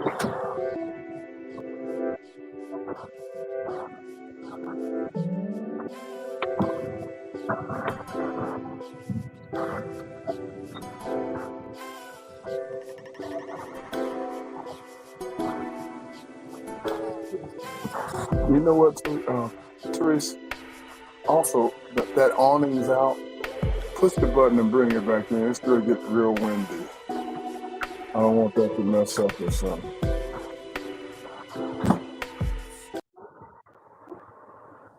You know what, Therese? Also, that awning's out. Push the button and bring it back in. It's going to get real windy. I don't want that to mess up or something.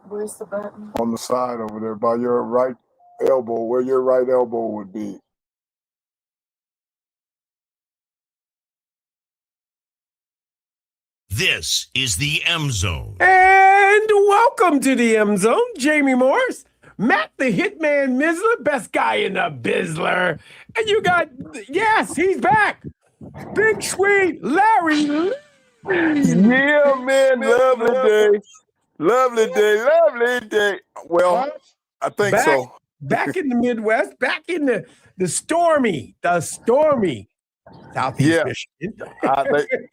Where's the button? On the side over there by your right elbow, where your right elbow would be. This is the M Zone. And welcome to the M Zone. Jamie Morris, Matt the Hitman Missler, best guy in the Bizzler. And you got, yes, he's back. Big Sweet Larry. Yeah, man. Lovely day. Lovely day. Well, I think so. Back in the Midwest, back in the stormy Southeast Michigan.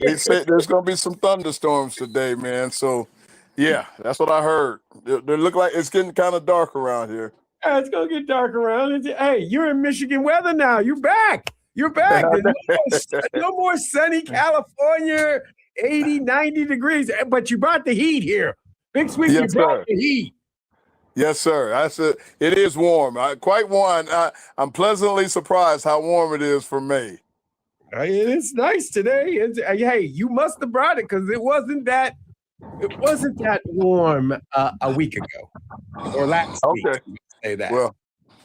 They said there's going to be some thunderstorms today, man. So, yeah, that's what I heard. They look like it's getting kind of dark around here. Yeah, it's going to get dark around. Hey, you're in Michigan weather now. You're back. You're back. No more sunny California, 80, 90 degrees. But you brought the heat here. Big Sweet, you brought the heat. Yes, sir. I said it is warm. Quite warm. I'm pleasantly surprised how warm it is for May. It's nice today. Hey, you must have brought it because it wasn't that warm a week ago or last week. Say that. Well,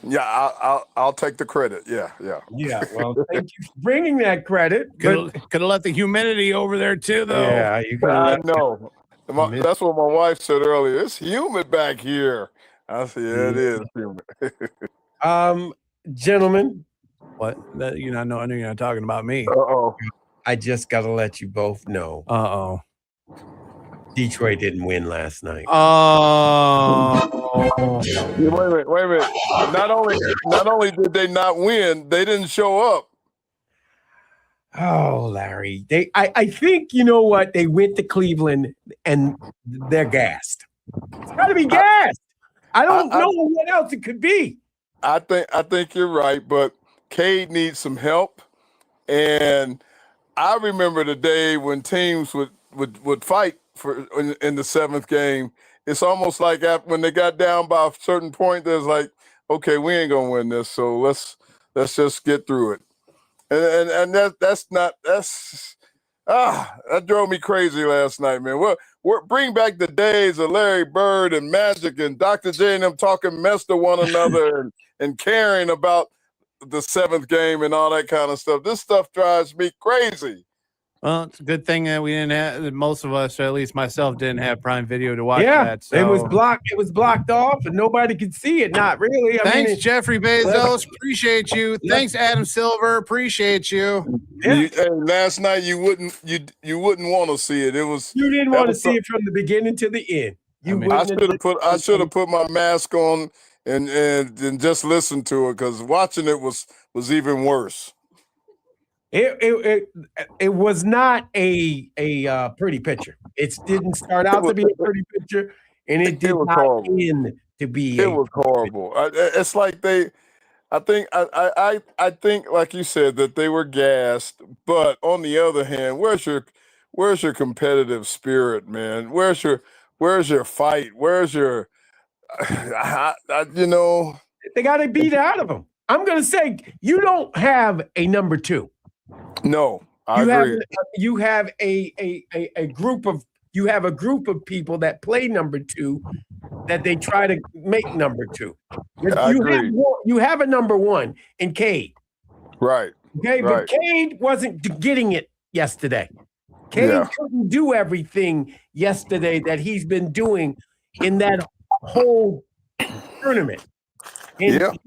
yeah, I'll take the credit. Yeah. Yeah. Well, thank you for bringing that credit. Could have let the humidity over there too, though. Yeah, I know. That's what my wife said earlier. It's humid back here. I said, yeah, it is humid. Gentlemen. What? I know you're not talking about me. Uh-oh. I just got to let you both know. Uh-oh. Detroit didn't win last night. Oh. Yeah, wait a minute. Not only did they not win, they didn't show up. Oh, Larry. I think, you know what? They went to Cleveland and they're gassed. It's got to be gassed. I don't know what else it could be. I think you're right, but Cade needs some help. And I remember the day when teams would fight in the seventh game. It's almost like when they got down by a certain point, there's like, okay, we ain't gonna win this, so let's just get through it. And that drove me crazy last night, man. We're bring back the days of Larry Bird and Magic and Dr. J and them talking mess to one another and caring about the seventh game and all that kind of stuff. This stuff drives me crazy. Well, it's a good thing that we didn't have, most of us, or at least myself, didn't have Prime Video to watch that. So. It was blocked off and nobody could see it. Not really. Thanks, Jeffrey Bezos. Appreciate you. Thanks, Adam Silver. Appreciate you. And last night you wouldn't want to see it. You didn't want to see it from the beginning to the end. I should have put my mask on and just listened to it because watching it was even worse. It was not a pretty picture. It didn't start out to be a pretty picture, and it did not end to be. It was horrible. It's like I think, like you said, that they were gassed. But on the other hand, where's your competitive spirit, man? Where's your fight? Where's your, They got to beat out of them. I'm going to say you don't have a number two. No, I agree. You have a group of people that play number two that they try to make number two. You have a number one in Cade. Right. Okay, right. But Cade wasn't getting it yesterday. Cade couldn't do everything yesterday that he's been doing in that whole tournament. And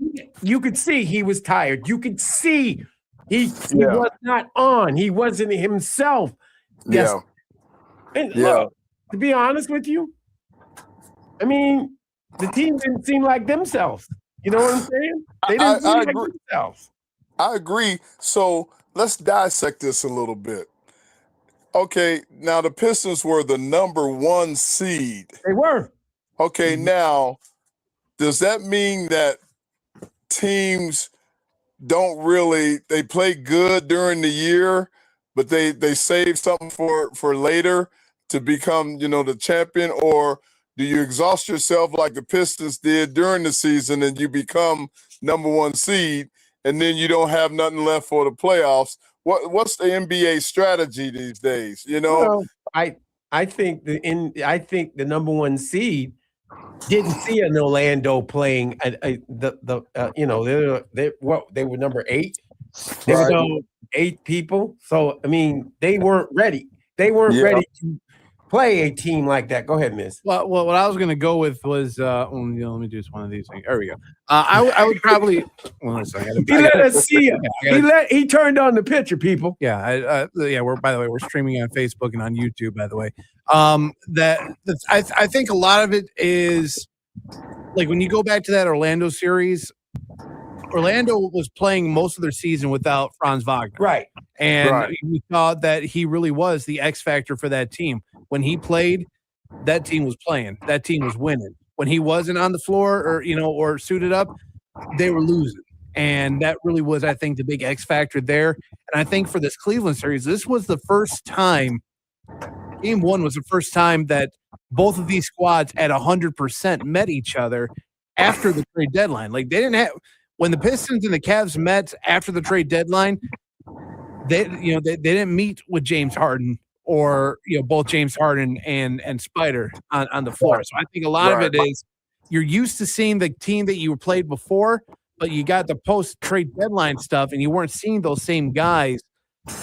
you could see he was tired. You could see he was not on. He wasn't himself. Yes. And look, to be honest with you, I mean, the team didn't seem like themselves. You know what I'm saying? They didn't seem like themselves. I agree. So let's dissect this a little bit. Okay, now the Pistons were the number 1 seed. They were. Okay, now does that mean that teams don't really they play good during the year, but they save something for later to become, the champion? Or do you exhaust yourself like the Pistons did during the season and you become number 1 seed and then you don't have nothing left for the playoffs? What's the NBA strategy these days? Well, I think the number 1 seed didn't see an Orlando playing they were number 8. They were Right. 8 people. So I mean, they weren't ready. They weren't Yeah. ready to play a team like that. Go ahead, Miss. Well, what I was going to go with was, let me do one of these things. There we go. I would probably. Well, listen, He let us see him. He turned on the picture, people. Yeah, by the way, we're streaming on Facebook and on YouTube. By the way, I think a lot of it is like when you go back to that Orlando series. Orlando was playing most of their season without Franz Wagner, right? And we saw that he really was the X factor for that team. When he played, that team was playing. That team was winning. When he wasn't on the floor or suited up, they were losing. And that really was, I think, the big X factor there. And I think for this Cleveland series, this was the first time. Game 1 was the first time that both of these squads at 100% met each other after the trade deadline. Like they didn't have. When the Pistons and the Cavs met after the trade deadline, they didn't meet with James Harden or both James Harden and Spider on the floor. So I think a lot of it is you're used to seeing the team that you played before, but you got the post trade deadline stuff and you weren't seeing those same guys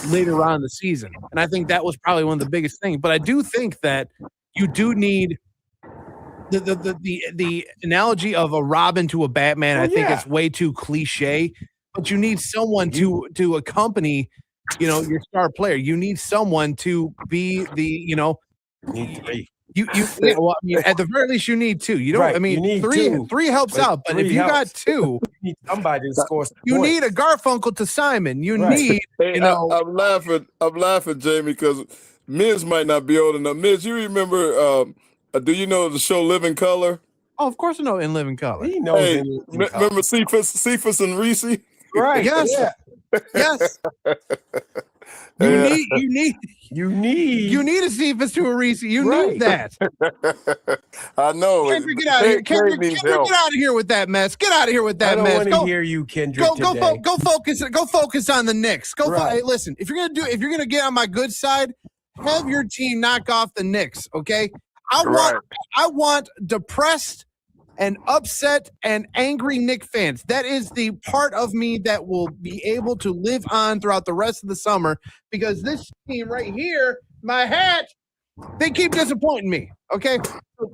later on in the season. And I think that was probably one of the biggest things. But I do think that you do need the analogy of a Robin to a Batman. I think it's way too cliche, but you need someone to accompany, your star player. You need someone to be the, well, I mean, at the very least, you need 2. You don't. Right. I mean, you need three helps out, but if you got 2, you need somebody to score. You need a Garfunkel to Simon. You need. I'm laughing, Jamie, because Miz might not be old enough. Miz, you remember? Do you know the show Living Color? Oh, of course I know In Living Color. He knows. Hey, remember Cephas and Reese? Right. Yes. Yeah. Yes. You need a Cephas to a Reese. You need that. I know. Kendrick, get out of here. Kendrick, get out of here with that mess. Get out of here with that mess. I don't want to hear you, Kendrick. Go focus on the Knicks. Hey, listen, if you're gonna get on my good side, have your team knock off the Knicks, okay? I want depressed and upset and angry Knicks fans. That is the part of me that will be able to live on throughout the rest of the summer because this team right here, my hat, they keep disappointing me, okay? So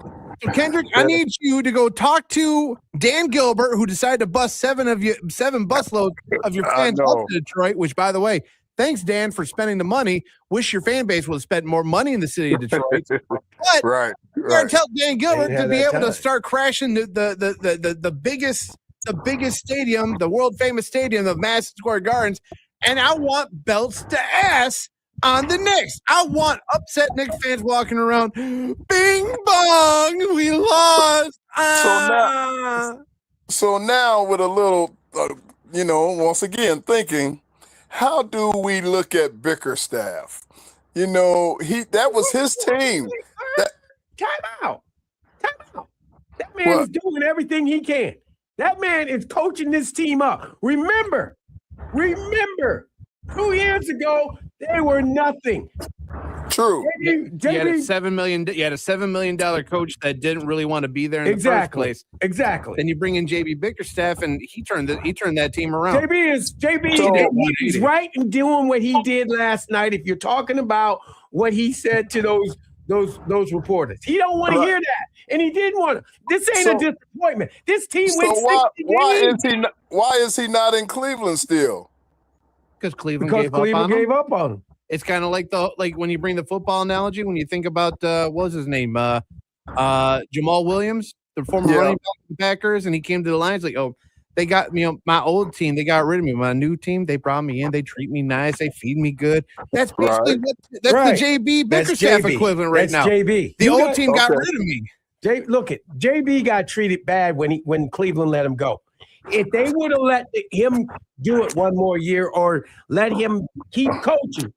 Kendrick, I need you to go talk to Dan Gilbert, who decided to bust 7 busloads of your fans up to Detroit, which, by the way, thanks, Dan, for spending the money. Wish your fan base would have spent more money in the city of Detroit. But you gotta tell Dan Gilbert to be able to start crashing the biggest stadium, the world famous stadium of Madison Square Gardens. And I want belts to ass on the Knicks. I want upset Knicks fans walking around. Bing bong, we lost. So now with a little, once again thinking. How do we look at Bickerstaff? That was his team. Time out. That man is doing everything he can. That man is coaching this team up. Remember, 2 years ago, they were nothing. True. You had a $7 million coach that didn't really want to be there in the first place. Exactly. Then you bring in JB Bickerstaff, and he turned that team around. He's right in doing what he did last night. If you're talking about what he said to those reporters, he don't want to hear that, and he didn't want to. This ain't a disappointment. This team went 60 games. Why is he not in Cleveland still? Because Cleveland gave up on him. It's kind of like when you bring the football analogy, when you think about what was his name? Jamal Williams, the former running back of the Packers, and he came to the Lions. Like, oh, They got my old team. They got rid of me. My new team, they brought me in. They treat me nice. They feed me good. That's basically the JB Bickerstaff equivalent right now. JB. The old team got rid of me. Look at JB got treated bad when Cleveland let him go. If they would have let him do it one more year or let him keep coaching,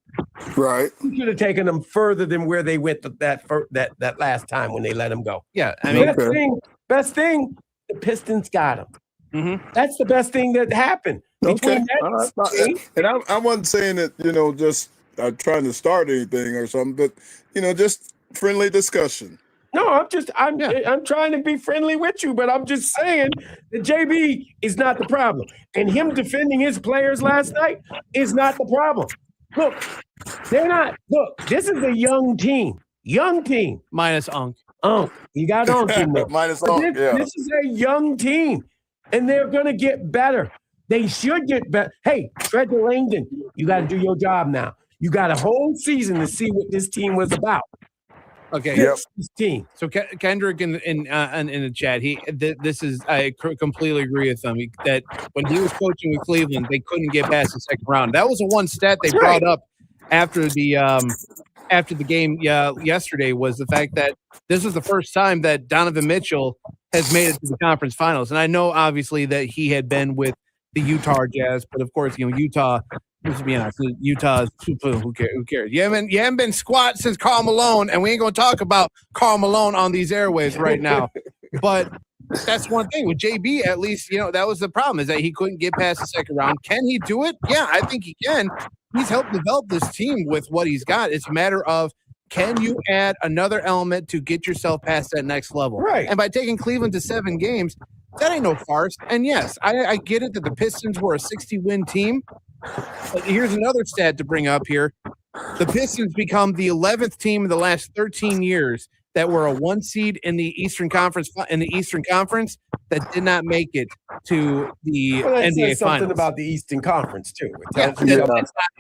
right, he should have taken them further than where they went that last time when they let him go. Yeah, I mean, best thing, the Pistons got him. Mm-hmm. That's the best thing that happened. Okay, and I wasn't saying that just trying to start anything or something, but just friendly discussion. No, I'm trying to be friendly with you, but I'm just saying that JB is not the problem. And him defending his players last night is not the problem. Look, this is a young team. Minus Unk. You got Unk in there. Minus Unk, This is a young team, and they're going to get better. They should get better. Hey, Frederick Langdon, you got to do your job now. You got a whole season to see what this team was about. Okay. This team. So Kendrick in the chat, I completely agree with him that when he was coaching with Cleveland, they couldn't get past the second round. That was the one stat they brought up after the game yesterday, was the fact that this was the first time that Donovan Mitchell has made it to the conference finals. And I know obviously that he had been with the Utah Jazz, but of course, Utah. Let's be honest, Utah's who cares? You haven't been squat since Karl Malone, and we ain't gonna talk about Karl Malone on these airwaves right now. But that's one thing with JB. At least that was the problem, is that he couldn't get past the second round. Can he do it? Yeah, I think he can. He's helped develop this team with what he's got. It's a matter of, can you add another element to get yourself past that next level? Right. And by taking Cleveland to 7 games, that ain't no farce. And yes, I get it that the Pistons were a 60-win team. But here's another stat to bring up here. The Pistons become the 11th team in the last 13 years that were a 1 seed in the Eastern Conference that did not make it to the NBA Finals. Something about the Eastern Conference too.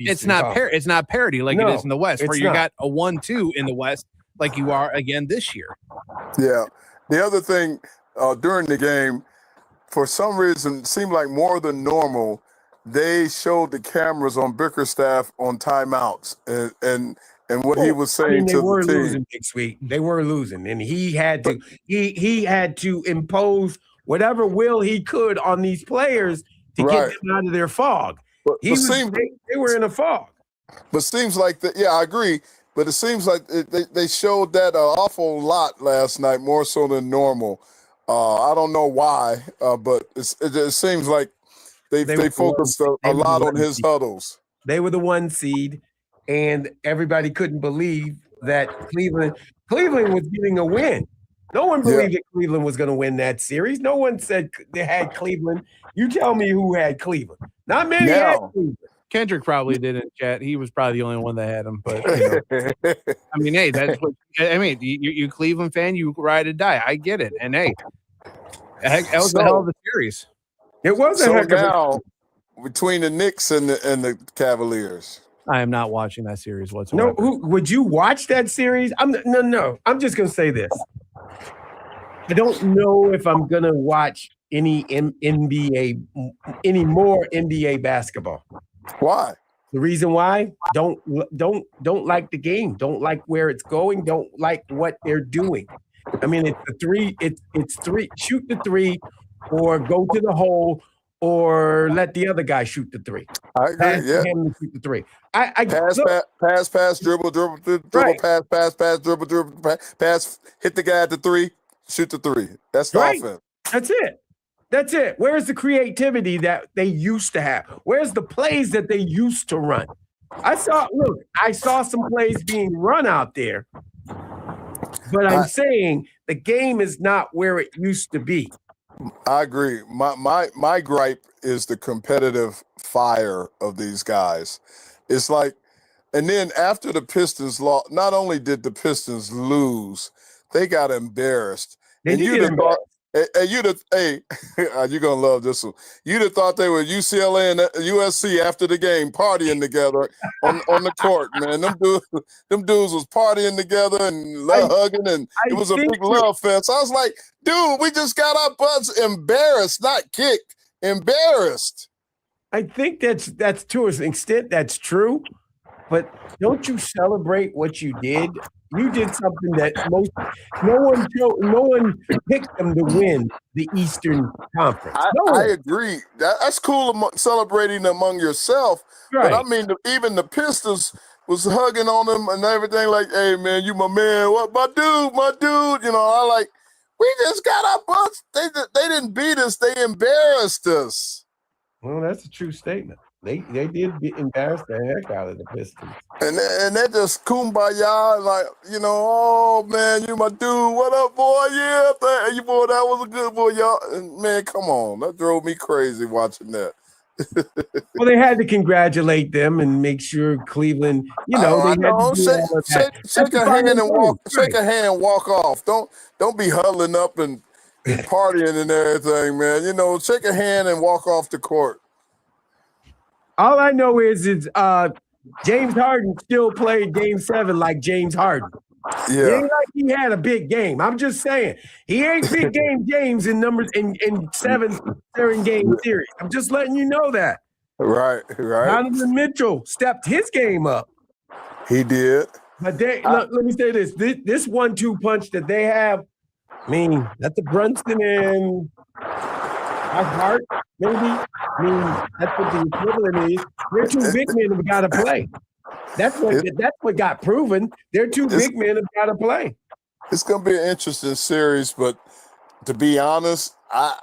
It's not parity like it is in the West, where you got a 1-2 in the West like you are again this year. Yeah. The other thing during the game, for some reason, it seemed like more than normal, they showed the cameras on Bickerstaff on timeouts and what he was saying to the team. They were losing, Big Sweet. They were losing, and he had to he had to impose whatever will he could on these players to get them out of their fog. They were in a fog. But seems like I agree. But it seems like they showed that an awful lot last night, more so than normal. I don't know why, but it seems like they focused a lot on his huddles. They were the 1 seed, and everybody couldn't believe that Cleveland was getting a win. No one believed that Cleveland was going to win that series. No one said they had Cleveland. You tell me who had Cleveland. Not many had Cleveland. Kendrick probably didn't, chat. He was probably the only one that had him. But I mean, hey, that's what I mean. You Cleveland fan, you ride or die. I get it. And hey, that was a hell of a series. It was a heck of a between the Knicks and the Cavaliers. I am not watching that series whatsoever. No, would you watch that series? No. I'm just gonna say this. I don't know if I'm gonna watch any more NBA basketball. Why? The reason why? Don't like the game. Don't like where it's going. Don't like what they're doing. I mean, it's the three. It's three. Shoot the three, or go to the hole, or let the other guy shoot the three. I agree. Him to shoot the three. Pass, dribble, right. pass, dribble, pass, hit the guy at the three, shoot the three. That's the offense. That's it. Where's the creativity that they used to have? Where's the plays that they used to run? I saw some plays being run out there, but I'm saying the game is not where it used to be. I agree. My gripe is the competitive fire of these guys. It's like, and then after the Pistons lost, not only did the Pistons lose, they got embarrassed. You're gonna love this one. You'd have thought they were UCLA and USC after the game, partying together on the court, man. Them dudes was partying together and hugging, and it was a big love fest. I was like, dude, we just got our butts embarrassed, not kicked. embarrassed. I think that's to an extent that's true, but don't you celebrate what you did? You did something that no one picked them to win the Eastern Conference. I agree. That's cool celebrating among yourself. Right. But I mean, even the Pistons was hugging on them and everything. Like, hey man, you my man. What my dude? You know, I like. We just got our butts. They didn't beat us. They embarrassed us. Well, that's a true statement. They did embarrass the heck out of the Pistons. And they just kumbaya, like, you know, oh man, you my dude. What up, boy? Yeah, you boy, that was a good boy, y'all. And man, come on, that drove me crazy watching that. Well, they had to congratulate them and make sure Cleveland, they had to do all of that. Shake a hand and walk. Shake a hand and walk off. Don't be huddling up and partying and everything, man. You know, shake a hand and walk off the court. All I know is James Harden still played Game 7 like James Harden. Yeah. It ain't like he had a big game. I'm just saying he ain't big game James in numbers in 7-game series. I'm just letting you know that. Right. Donovan Mitchell stepped his game up. He did. But let me say this: this 1-2 punch that they have, I mean, that's a Brunson and Hart, maybe. I mean, that's what the equivalent is. They're two big men who got to play. That's what got proven. They're two big men who got to play. It's gonna be an interesting series, but to be honest, I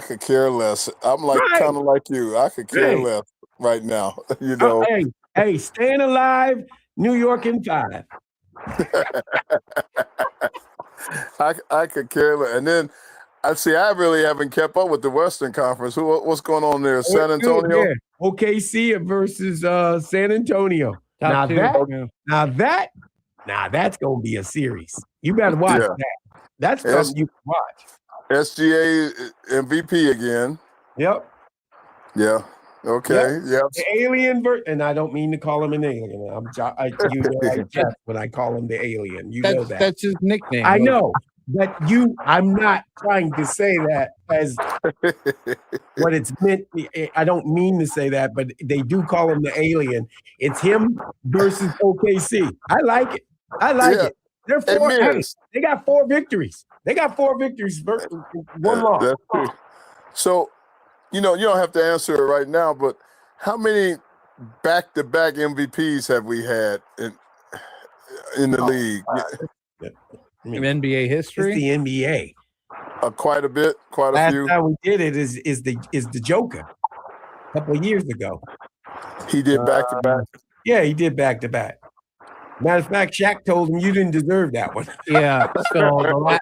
could care less. I'm like kind of like you. I could care less right now. You know. Hey, staying alive, New York in 5. I could care less. And then I really haven't kept up with the Western Conference. What's going on there? San Antonio? Yeah. OKC versus San Antonio. Now that's gonna be a series. You better watch that. That's something you can watch. SGA MVP again. Yep. Yeah. Okay. Yep. The alien and I don't mean to call him an alien. I jest when I call him the alien. Know that. That's his nickname. I know. But I'm not trying to say that as what it's meant. I don't mean to say that, but they do call him the alien. It's him versus OKC. I like it. it. They're they got 4 victories. They got 4 victories versus 1 loss. That's true. So, you don't have to answer it right now, but how many back-to-back MVPs have we had in the league? In NBA history, it's the NBA. Quite a bit, quite a few. Last time we did it is the Joker a couple of years ago. He did back to back. Yeah, he did back to back. Matter of fact, Shaq told him you didn't deserve that one. Yeah. So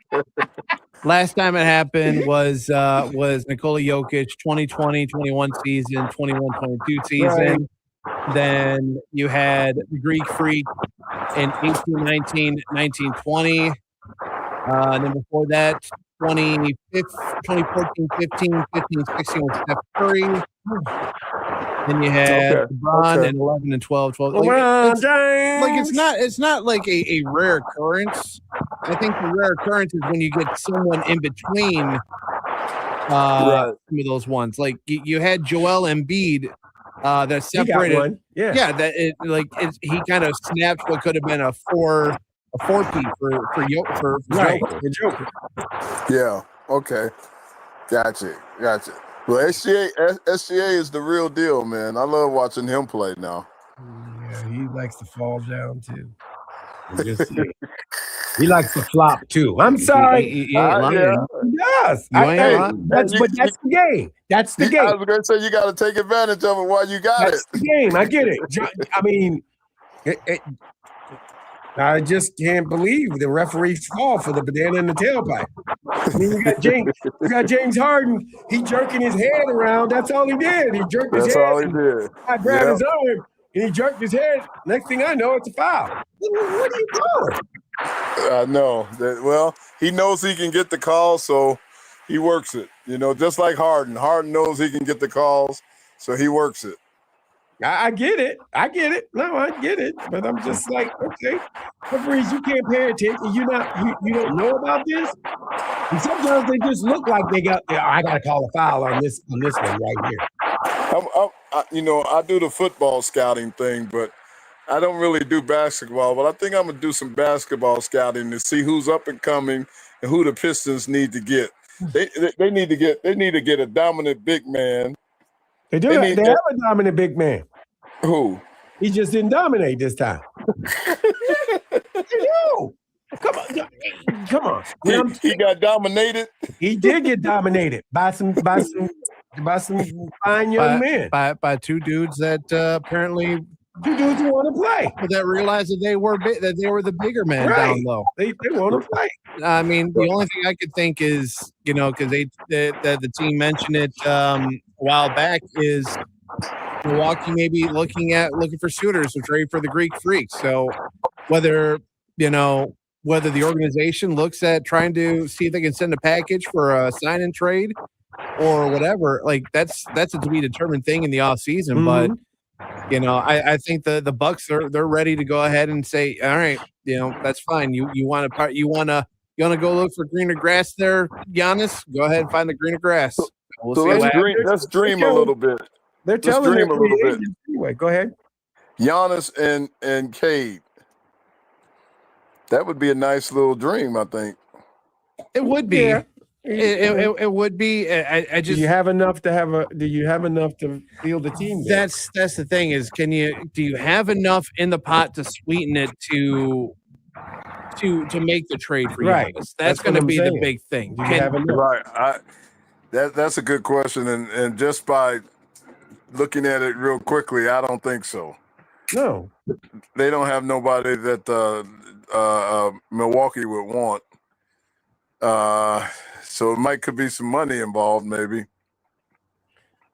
last time it happened was Nikola Jokic 2020-21 season, 21-22 season. Right. Then you had the Greek Freak in 18-19, 19-20. And then before that, 2014-15, 15-16 with Steph Curry. Then you had LeBron in 11 and 12. It's not like a rare occurrence. I think the rare occurrence is when you get someone in between some of those ones. Like you had Joel Embiid that separated. He kind of snapped what could have been a four-peat for Joker. Yeah. Okay. Gotcha. Well, SGA is the real deal, man. I love watching him play now. Yeah, he likes to fall down too. He likes to flop too. I'm sorry. He does. That's the game. That's the game. I was going to say you got to take advantage of it while you got That's the game. I get it. I mean, I just can't believe the referee's call for the banana in the tailpipe. I mean, you got James Harden. He jerking his head around. That's all he did. He jerked his head. That's all he did. I grabbed his arm and he jerked his head. Next thing I know, it's a foul. What are you doing? I know. Well, he knows he can get the call, so he works it. Just like Harden. Harden knows he can get the calls, so he works it. I get it. I get it. No, I get it. But I'm just like, okay, referees, you can't pay attention. You don't know about this. And sometimes they just look like they got. I got to call a foul on this one right here. I do the football scouting thing, but I don't really do basketball. But I think I'm gonna do some basketball scouting to see who's up and coming and who the Pistons need to get. They need to get a dominant big man. They do. They have a dominant big man. Who? He just didn't dominate this time. No. Come on. He got dominated. He did get dominated by some fine young men. By two dudes that apparently two dudes who want to play. That realized that they were the bigger man down low. They want to play. I mean, the only thing I could think is, because the team mentioned it a while back, is Milwaukee maybe looking for suitors to trade for the Greek Freak. So whether the organization looks at trying to see if they can send a package for a sign and trade or whatever, like that's a to be determined thing in the offseason. Mm-hmm. But I think the Bucks they're ready to go ahead and say, all right, that's fine. You want to go look for greener grass there, Giannis? Go ahead and find the greener grass. Let's dream a little bit. They're telling dream a little bit. Anyway, go ahead. Giannis and Cade. That would be a nice little dream, I think. It would be. Yeah. It would be. I just. Do you have enough to field the team? That's the thing is, do you have enough in the pot to sweeten it to make the trade for you? Right. That's going to be the big thing. Right. That's a good question, and just by looking at it real quickly, I don't think so. No. They don't have nobody that Milwaukee would want. So it could be some money involved, maybe.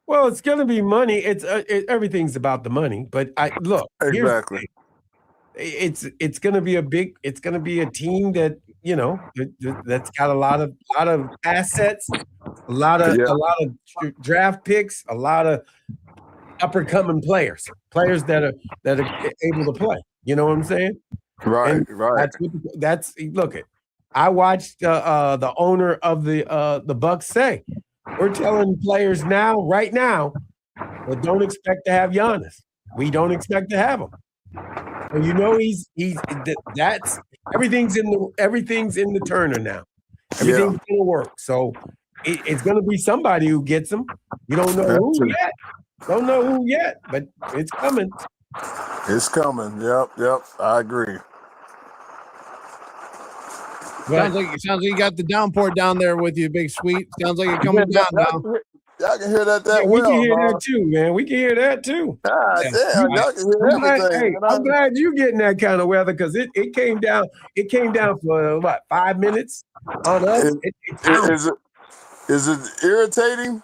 Well, it's going to be money. Everything's about the money. But look, exactly. It's going to be a team that that's got a lot of assets, a lot of draft picks, a lot of up and coming players that are able to play. You know what I'm saying? Right, and right. That's look at. I watched the owner of the Bucks say, we're telling players right now, but don't expect to have Giannis. We don't expect to have him. And that's everything's in the Turner now. Everything's gonna work. So it's gonna be somebody who gets him. You don't know who yet. Don't know who yet, but it's coming. It's coming. Yep. I agree. Sounds like you got the downpour down there with you, Big Sweet. Sounds like you're coming down now. Y'all can hear that well. We can hear that too, man. We can hear that too. God damn, y'all can hear everything. I'm glad you getting that kind of weather because it came down. It came down for what, 5 minutes on us. Is it irritating?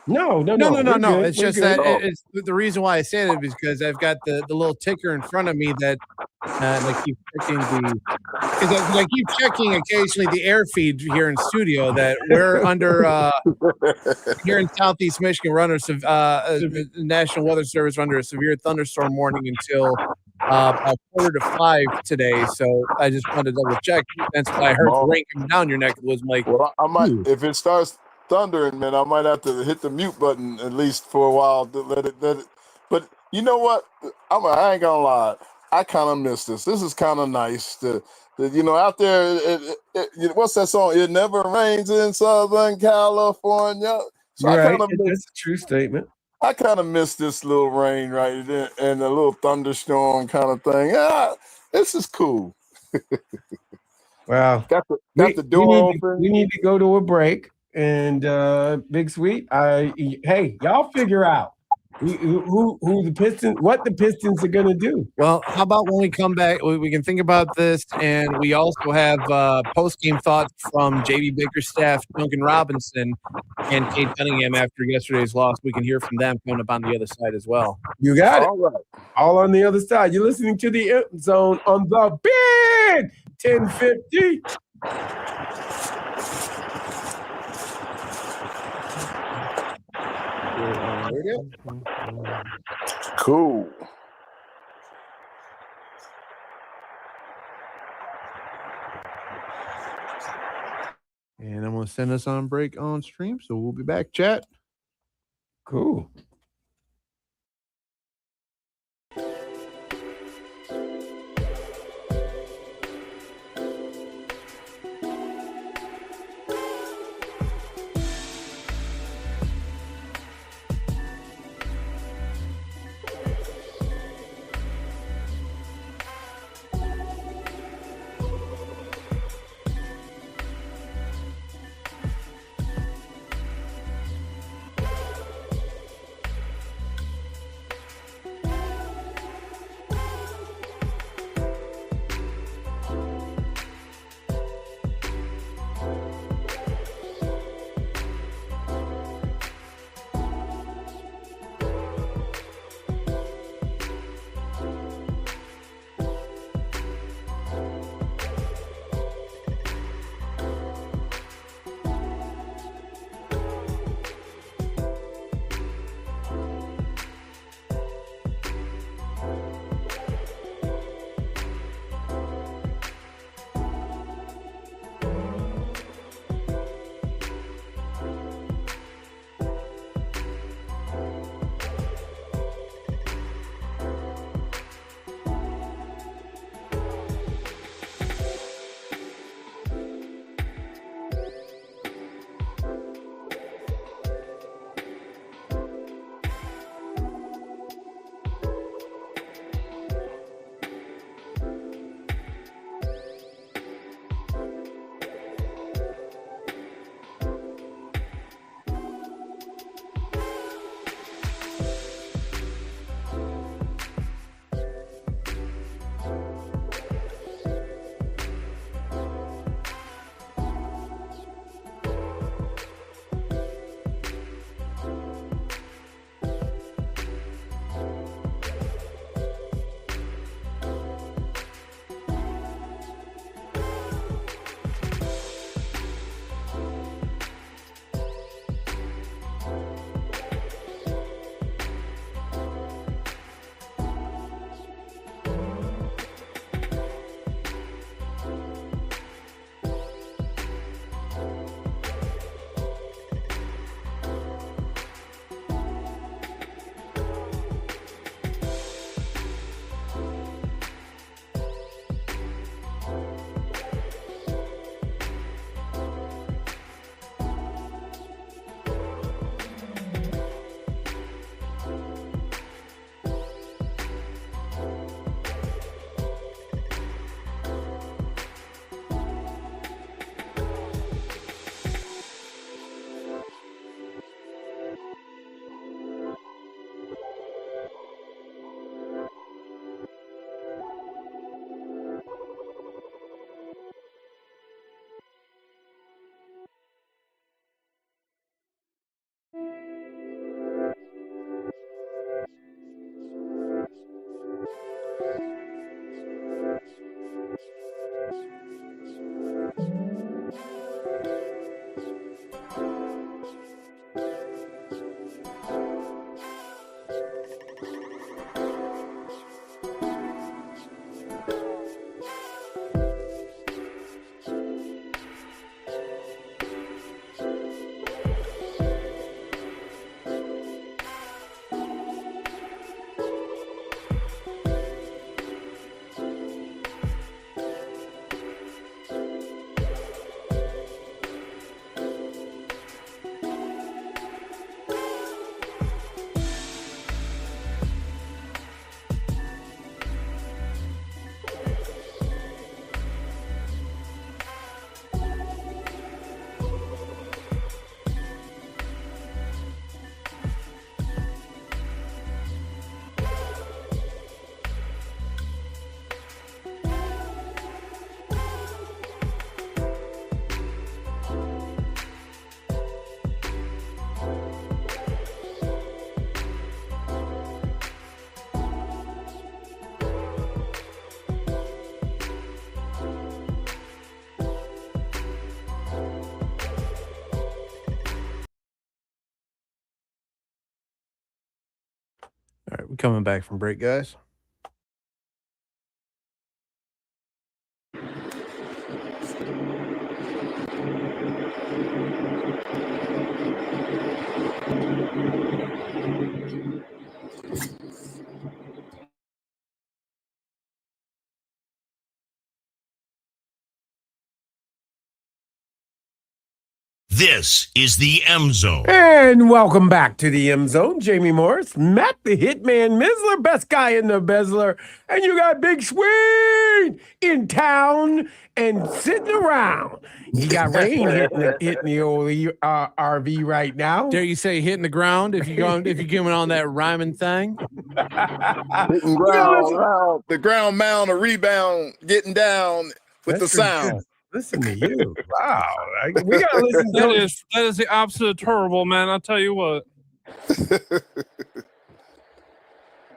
No. It's just that it's the reason why I say that is because I've got the little ticker in front of me that I keep checking I keep checking occasionally the air feed here in studio that we're under here in Southeast Michigan. We're under the National Weather Service under a severe thunderstorm warning until about 4:45 today. So I just wanted to double check. That's why I heard the rain coming down your neck of the woods. I'm like, well, I might if it starts thundering, man, I might have to hit the mute button at least for a while to let it. But you know what? I ain't gonna lie. I kind of miss this. This is kind of nice. Out there, what's that song? It never rains in Southern California. So right. That's a true statement. I kind of miss this little rain right there and a little thunderstorm kind of thing. This is cool. Well, got the door open. We need to go to a break. And Big Sweet, hey, y'all figure out who the Pistons, what the Pistons are gonna do. Well, how about when we come back, we can think about this, and we also have post-game thoughts from JB Bickerstaff, Duncan Robinson, and Kate Cunningham after yesterday's loss. We can hear from them coming up on the other side as well. You got it. All on the other side. You're listening to the End Zone on the Big 1050. There we go. Cool. And I'm going to send us on break on stream. So we'll be back, chat. Cool. All right, we're coming back from break, guys. This is the M Zone. And welcome back to the M Zone. Jamie Morris, Matt the Hitman Missler, best guy in the Bezzler. And you got Big Swede in town and sitting around. You got Rain hitting the old RV right now. Dare you say hitting the ground if you're giving on that rhyming thing? Hitting ground, the ground mound, a rebound, getting down with the sound. Listen to you. Wow. We got to listen to that is the opposite of terrible, man. I'll tell you what.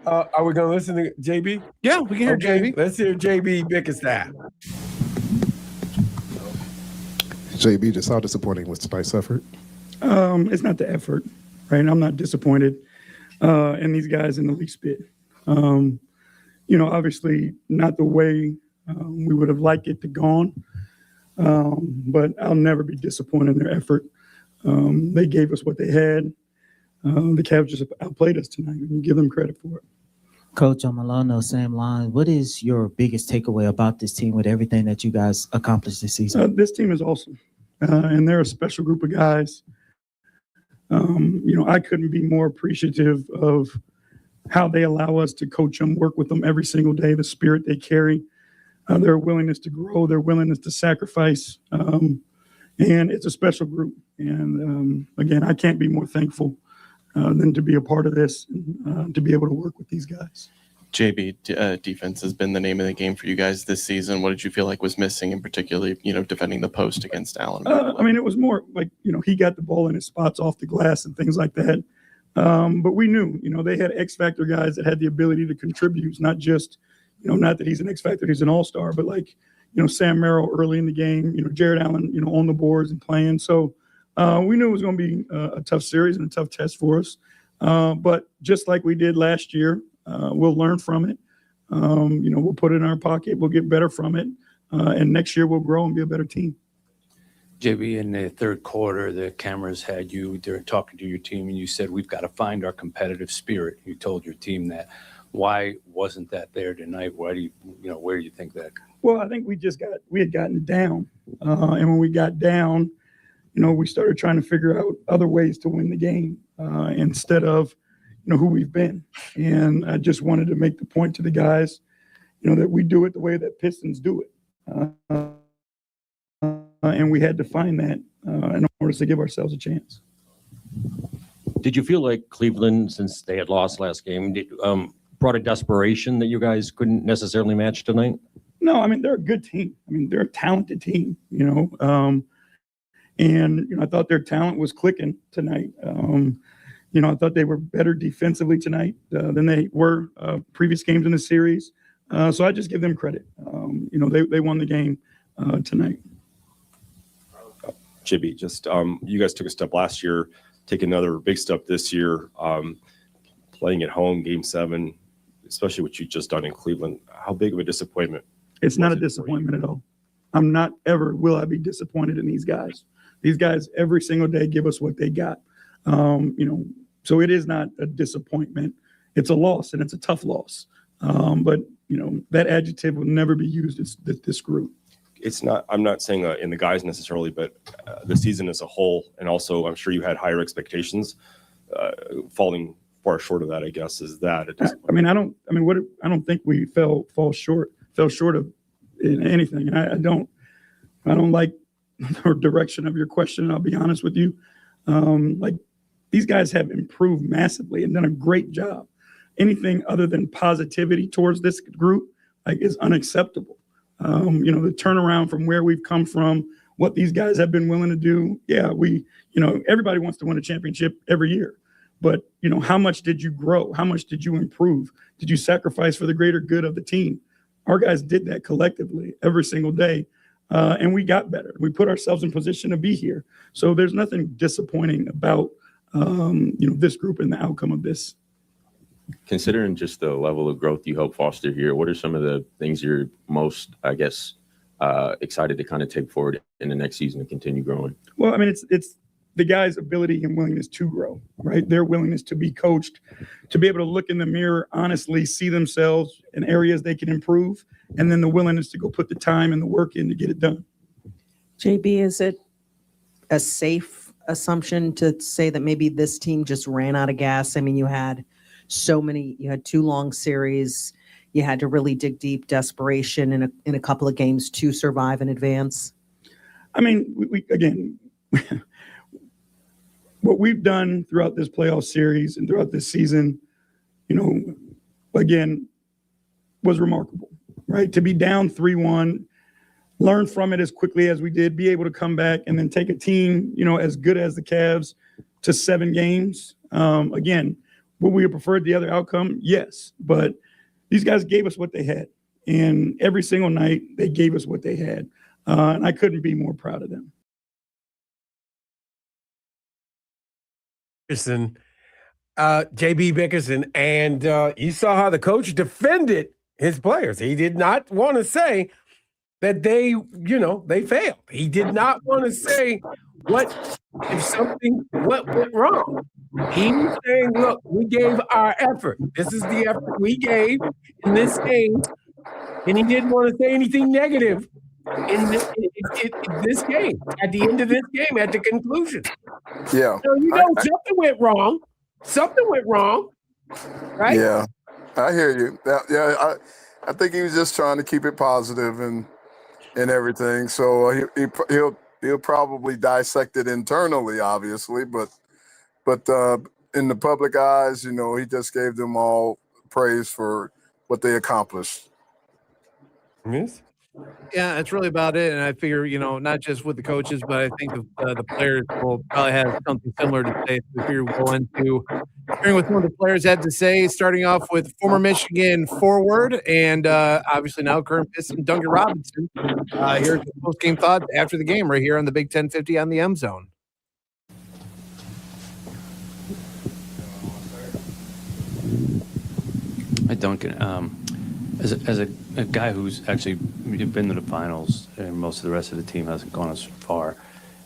Are we going to listen to JB? Yeah, we can hear JB. Let's hear JB Bickerstaff. JB, just how disappointing was tonight's effort? It's not the effort, right? I'm not disappointed in these guys in the least bit. Obviously not the way we would have liked it to gone. But I'll never be disappointed in their effort. They gave us what they had. The Cavs just outplayed us tonight, and you give them credit for it. Coach, I'm along those same lines. What is your biggest takeaway about this team with everything that you guys accomplished this season? This team is awesome, and they're a special group of guys. I couldn't be more appreciative of how they allow us to coach them, work with them every single day, the spirit they carry. Their willingness to grow, their willingness to sacrifice, and it's a special group. And again, I can't be more thankful than to be a part of this, and to be able to work with these guys. JB, defense has been the name of the game for you guys this season. What did you feel like was missing, in particularly, defending the post against Allen? It was more like, he got the ball in his spots off the glass and things like that. But we knew, they had X factor guys that had the ability to contribute, not just. Not that he's an X factor, he's an all-star, but Sam Merrill early in the game, Jared Allen, on the boards and playing. So we knew it was going to be a tough series and a tough test for us. But just like we did last year, we'll learn from it. We'll put it in our pocket. We'll get better from it. And next year we'll grow and be a better team. JB, in the third quarter, the cameras had you there talking to your team, and you said, we've got to find our competitive spirit. You told your team that. Why wasn't that there tonight? Why do you, where do you think that? Well, I think we had gotten down. And when we got down, we started trying to figure out other ways to win the game instead of, who we've been. And I just wanted to make the point to the guys, that we do it the way that Pistons do it. And we had to find that in order to give ourselves a chance. Did you feel like Cleveland, since they had lost last game, brought a desperation that you guys couldn't necessarily match tonight? No, they're a good team. They're a talented team, and, I thought their talent was clicking tonight. I thought they were better defensively tonight than they were previous games in the series. So I just give them credit. They won the game tonight. Jibby, just you guys took a step last year, take another big step this year, playing at home, Game 7, especially what you just done in Cleveland. How big of a disappointment? It's not a disappointment at all. I'm not ever will I be disappointed in these guys. These guys every single day give us what they got. So it is not a disappointment. It's a loss, and it's a tough loss. But that adjective will never be used as this group. It's not. I'm not saying in the guys necessarily, but the season as a whole, and also I'm sure you had higher expectations. Falling far short of that, I guess, is that. I don't think we fell short of anything. And I don't like the direction of your question. I'll be honest with you. These guys have improved massively and done a great job. Anything other than positivity towards this group is unacceptable. The turnaround from where we've come from, what these guys have been willing to do. Yeah, everybody wants to win a championship every year. But, how much did you grow? How much did you improve? Did you sacrifice for the greater good of the team? Our guys did that collectively every single day. And we got better. We put ourselves in position to be here. So there's nothing disappointing about, this group and the outcome of this. Considering just the level of growth you help foster here, what are some of the things you're most, I guess, excited to kind of take forward in the next season and continue growing? Well, I mean, it's the guys' ability and willingness to grow, right? Their willingness to be coached, to be able to look in the mirror, honestly see themselves in areas they can improve, and then the willingness to go put the time and the work in to get it done. JB, is it a safe assumption to say that maybe this team just ran out of gas? I mean, you had 2 long series. You had to really dig deep, desperation in a couple of games to survive and advance. I mean, we again, what we've done throughout this playoff series and throughout this season, again, was remarkable, right? To be down 3-1, learn from it as quickly as we did, be able to come back and then take a team, as good as the Cavs to 7 games. Again, would we have preferred the other outcome? Yes, but these guys gave us what they had, and every single night they gave us what they had, and I couldn't be more proud of them. JB Bickerson, and you saw how the coach defended his players. He did not want to say that they failed. He did not want to say what went wrong. He was saying, look, we gave our effort. This is the effort we gave in this game. And he didn't want to say anything negative in this game, at the end of this game, at the conclusion. Yeah. So, something went wrong. Something went wrong, right? Yeah, I hear you. Yeah, I think he was just trying to keep it positive and everything. So he'll probably dissect it internally, obviously, but in the public eyes, he just gave them all praise for what they accomplished. Yes. Yeah, that's really about it. And I figure, not just with the coaches, but I think the players will probably have something similar to say. So we we'll go into hearing what some of the players had to say, starting off with former Michigan forward and obviously now current Piston Duncan Robinson. Here's the post-game thoughts after the game right here on the Big 1050 on the M Zone. Hi, Duncan. As a guy who's actually been to the finals and most of the rest of the team hasn't gone as far,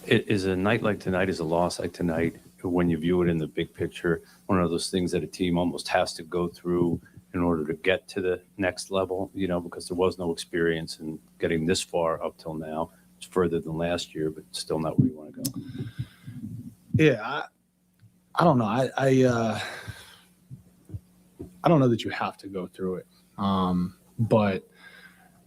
is a night like tonight, is a loss like tonight, when you view it in the big picture, one of those things that a team almost has to go through in order to get to the next level, because there was no experience in getting this far up till now. It's further than last year, but still not where you want to go. Yeah, I don't know. I don't know that you have to go through it. But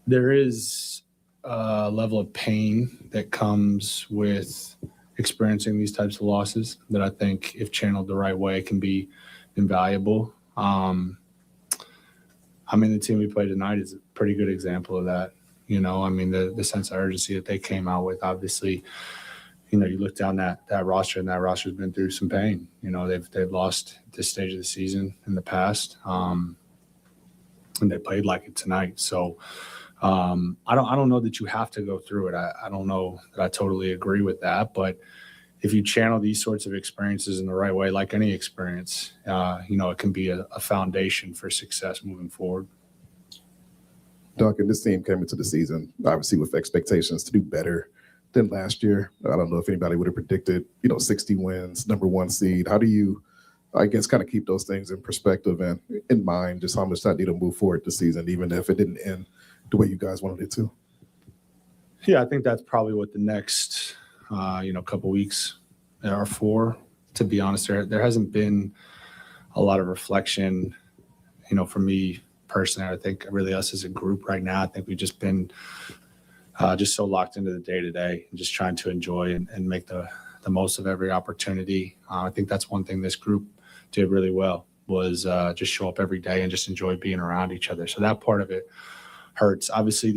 there is a level of pain that comes with experiencing these types of losses that I think, if channeled the right way, can be invaluable. The team we played tonight is a pretty good example of that. The sense of urgency that they came out with, obviously, you look down that roster, and that roster's been through some pain. They've lost at this stage of the season in the past. And they played like it tonight. So I don't know that you have to go through it. I don't know that I totally agree with that. But if you channel these sorts of experiences in the right way, like any experience, it can be a foundation for success moving forward. Duncan, this team came into the season, obviously, with expectations to do better than last year. I don't know if anybody would have predicted, 60 wins, number 1 seed. How do you, I guess, kind of keep those things in perspective and in mind, just how much that need to move forward this season, even if it didn't end the way you guys wanted it to? Yeah, I think that's probably what the next, couple weeks are for. To be honest, there hasn't been a lot of reflection, for me personally. I think really us as a group right now, I think we've just been just so locked into the day-to-day and just trying to enjoy and make the most of every opportunity. I think that's one thing this group did really well, was just show up every day and just enjoy being around each other. So that part of it hurts. Obviously,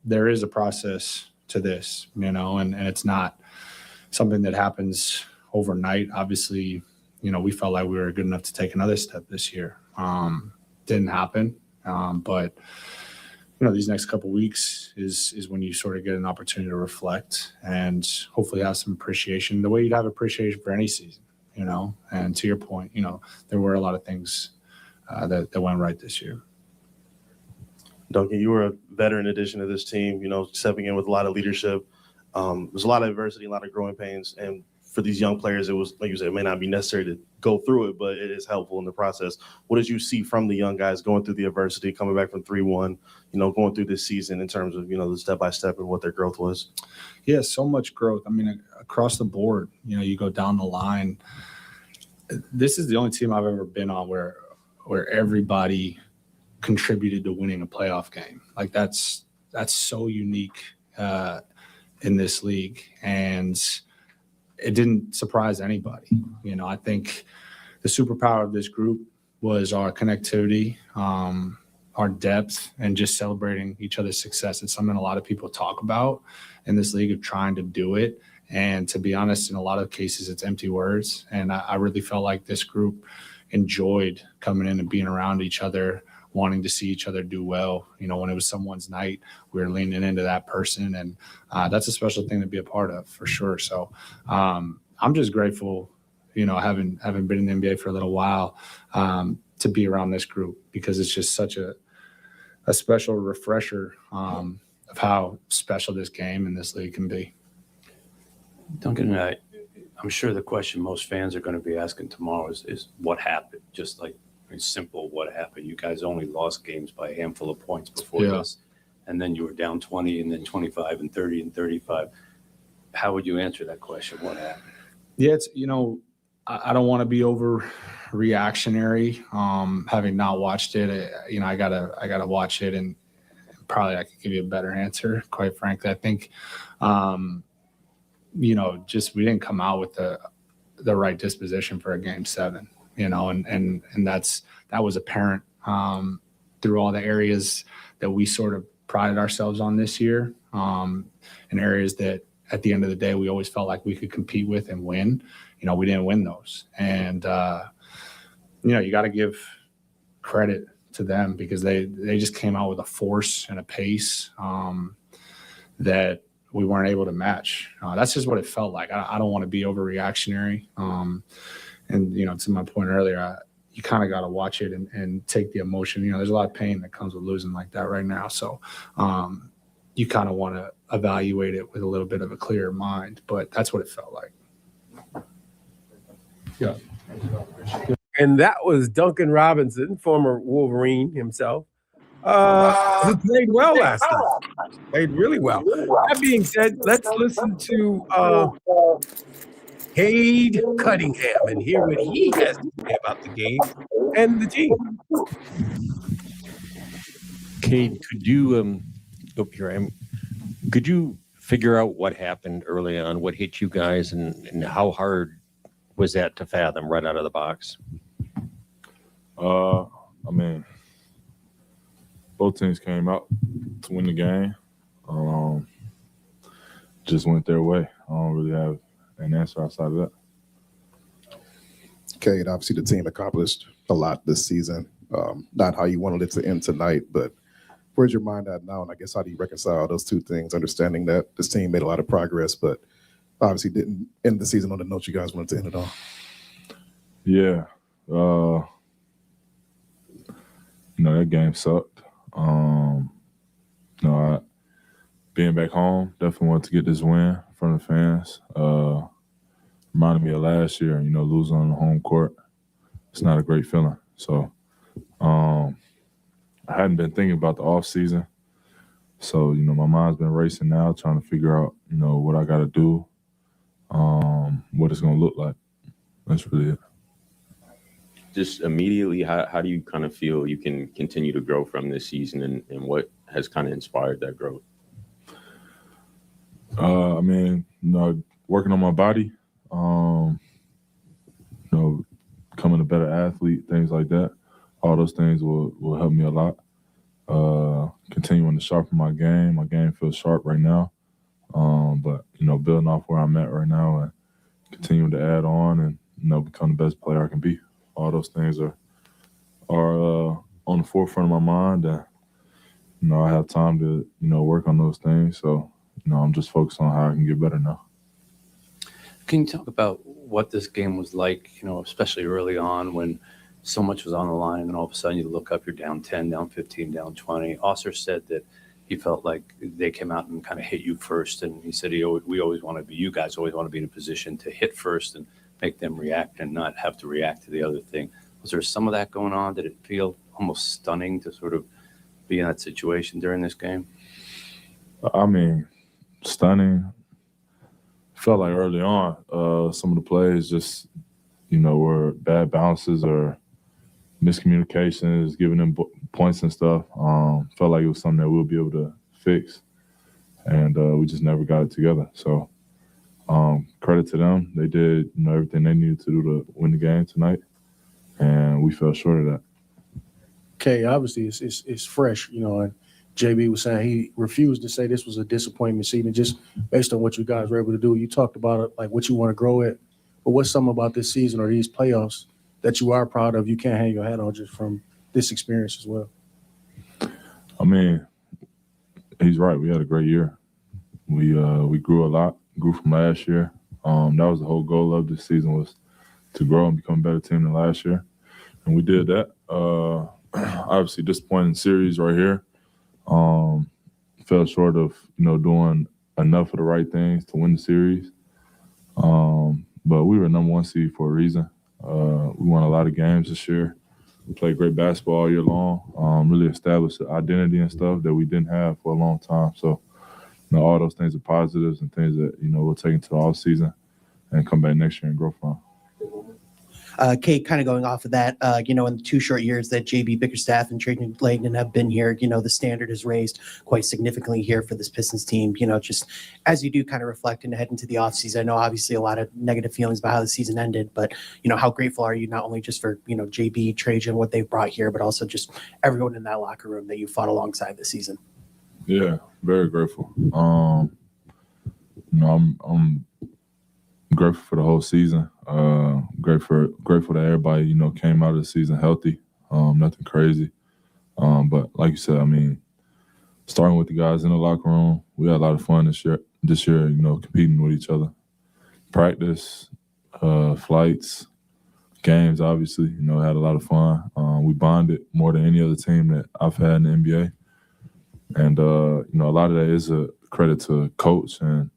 there is a process to this, and it's not something that happens overnight. Obviously, we felt like we were good enough to take another step this year. Didn't happen, but these next couple of weeks is when you sort of get an opportunity to reflect and hopefully have some appreciation, the way you'd have appreciation for any season, and to your point, there were a lot of things that went right this year. Duncan, you were a veteran addition to this team, stepping in with a lot of leadership. There's a lot of adversity, a lot of growing pains. And for these young players, it was, like you said, it may not be necessary to go through it, but it is helpful in the process. What did you see from the young guys going through the adversity, coming back from 3-1, going through this season in terms of, the step-by-step and what their growth was? Yeah, so much growth. I mean, across the board, you go down the line. This is the only team I've ever been on where everybody contributed to winning a playoff game. Like that's so unique in this league, and it didn't surprise anybody. I think the superpower of this group was our connectivity, our depth, and just celebrating each other's success. It's something a lot of people talk about in this league of trying to do it. And to be honest, in a lot of cases, it's empty words. And I really felt like this group enjoyed coming in and being around each other, wanting to see each other do well. When it was someone's night, we were leaning into that person. And that's a special thing to be a part of, for sure. So I'm just grateful, having been in the NBA for a little while, to be around this group, because it's just such a special refresher of how special this game and this league can be. Duncan, I'm sure the question most fans are going to be asking tomorrow is what happened? Just like simple, what happened? You guys only lost games by a handful of points before this, and then you were down 20 and then 25 and 30 and 35. How would you answer that question? What happened? Yeah, it's, I don't want to be over reactionary. Having not watched it, I gotta watch it, and probably I could give you a better answer, quite frankly. I think, just we didn't come out with the right disposition for a game 7, and that was apparent through all the areas that we sort of prided ourselves on this year, and areas that at the end of the day we always felt like we could compete with and win. We didn't win those, and you got to give credit to them, because they just came out with a force and a pace that we weren't able to match. That's just what it felt like. I don't want to be overreactionary. And, to my point earlier, you kind of got to watch it and take the emotion. There's a lot of pain that comes with losing like that right now. So you kind of want to evaluate it with a little bit of a clearer mind, but that's what it felt like. Yeah. And that was Duncan Robinson, former Wolverine himself, who played well last night. Played really well. That being said, let's listen to Cade Cunningham and hear what he has to say about the game and the team. Cade, could you figure out what happened early on, what hit you guys, and how hard was that to fathom right out of the box? I mean, both teams came out to win the game. Just went their way. I don't really have an answer outside of that. Okay, and obviously the team accomplished a lot this season. Not how you wanted it to end tonight, but where's your mind at now? And I guess how do you reconcile those two things, understanding that this team made a lot of progress, but obviously didn't end the season on the note you guys wanted to end it on? Yeah. That game sucked. Being back home, definitely wanted to get this win in front of the fans. Reminded me of last year, losing on the home court. It's not a great feeling. So I hadn't been thinking about the off season. So, my mind's been racing now, trying to figure out, what I got to do, what it's going to look like. That's really it. Just immediately, how do you kind of feel you can continue to grow from this season, and what has kind of inspired that growth? Working on my body, becoming a better athlete, things like that. All those things will help me a lot. Continuing to sharpen my game. My game feels sharp right now. But building off where I'm at right now and continuing to add on and, become the best player I can be. All those things are on the forefront of my mind, and I have time to work on those things. So I'm just focused on how I can get better now. Can you talk about what this game was like? Especially early on when so much was on the line, and all of a sudden you look up, you're down 10, down 15, down 20. Osser said that he felt like they came out and kind of hit you first, and he said we always want to be, you guys always want to be in a position to hit first and make them react and not have to react to the other thing. Was there some of that going on? Did it feel almost stunning to sort of be in that situation during this game? I mean, stunning. Felt like early on, some of the plays just, were bad bounces or miscommunications, giving them points and stuff. Felt like it was something that we'll be able to fix, and we just never got it together. So credit to them. They did everything they needed to do to win the game tonight, and we fell short of that. Okay, obviously it's fresh, and JB was saying he refused to say this was a disappointment season just based on what you guys were able to do. You talked about it, like what you want to grow at, but what's something about this season or these playoffs that you are proud of, you can't hang your hat on just from this experience as well? I mean, he's right. We had a great year. We grew a lot, grew from last year. That was the whole goal of this season, was to grow and become a better team than last year. And we did that. Obviously disappointing series right here. Fell short of, doing enough of the right things to win the series. But we were number one seed for a reason. We won a lot of games this year. We played great basketball all year long. Really established the identity and stuff that we didn't have for a long time. So, all those things are positives and things that, we'll take into the off season and come back next year and grow from. Kate, kind of going off of that, in the 2 short years that JB Bickerstaff and Trajan Langdon have been here, the standard is raised quite significantly here for this Pistons team. Just as you do kind of reflect and head into the offseason, I know obviously a lot of negative feelings about how the season ended, but, how grateful are you not only just for, JB, Trajan, what they've brought here, but also just everyone in that locker room that you fought alongside this season? Yeah, very grateful. I'm grateful for the whole season. Grateful that everybody, came out of the season healthy. Nothing crazy. But like you said, I mean, starting with the guys in the locker room, we had a lot of fun this year, competing with each other. Practice, flights, games, obviously, had a lot of fun. We bonded more than any other team that I've had in the NBA. And, a lot of that is a credit to coach and,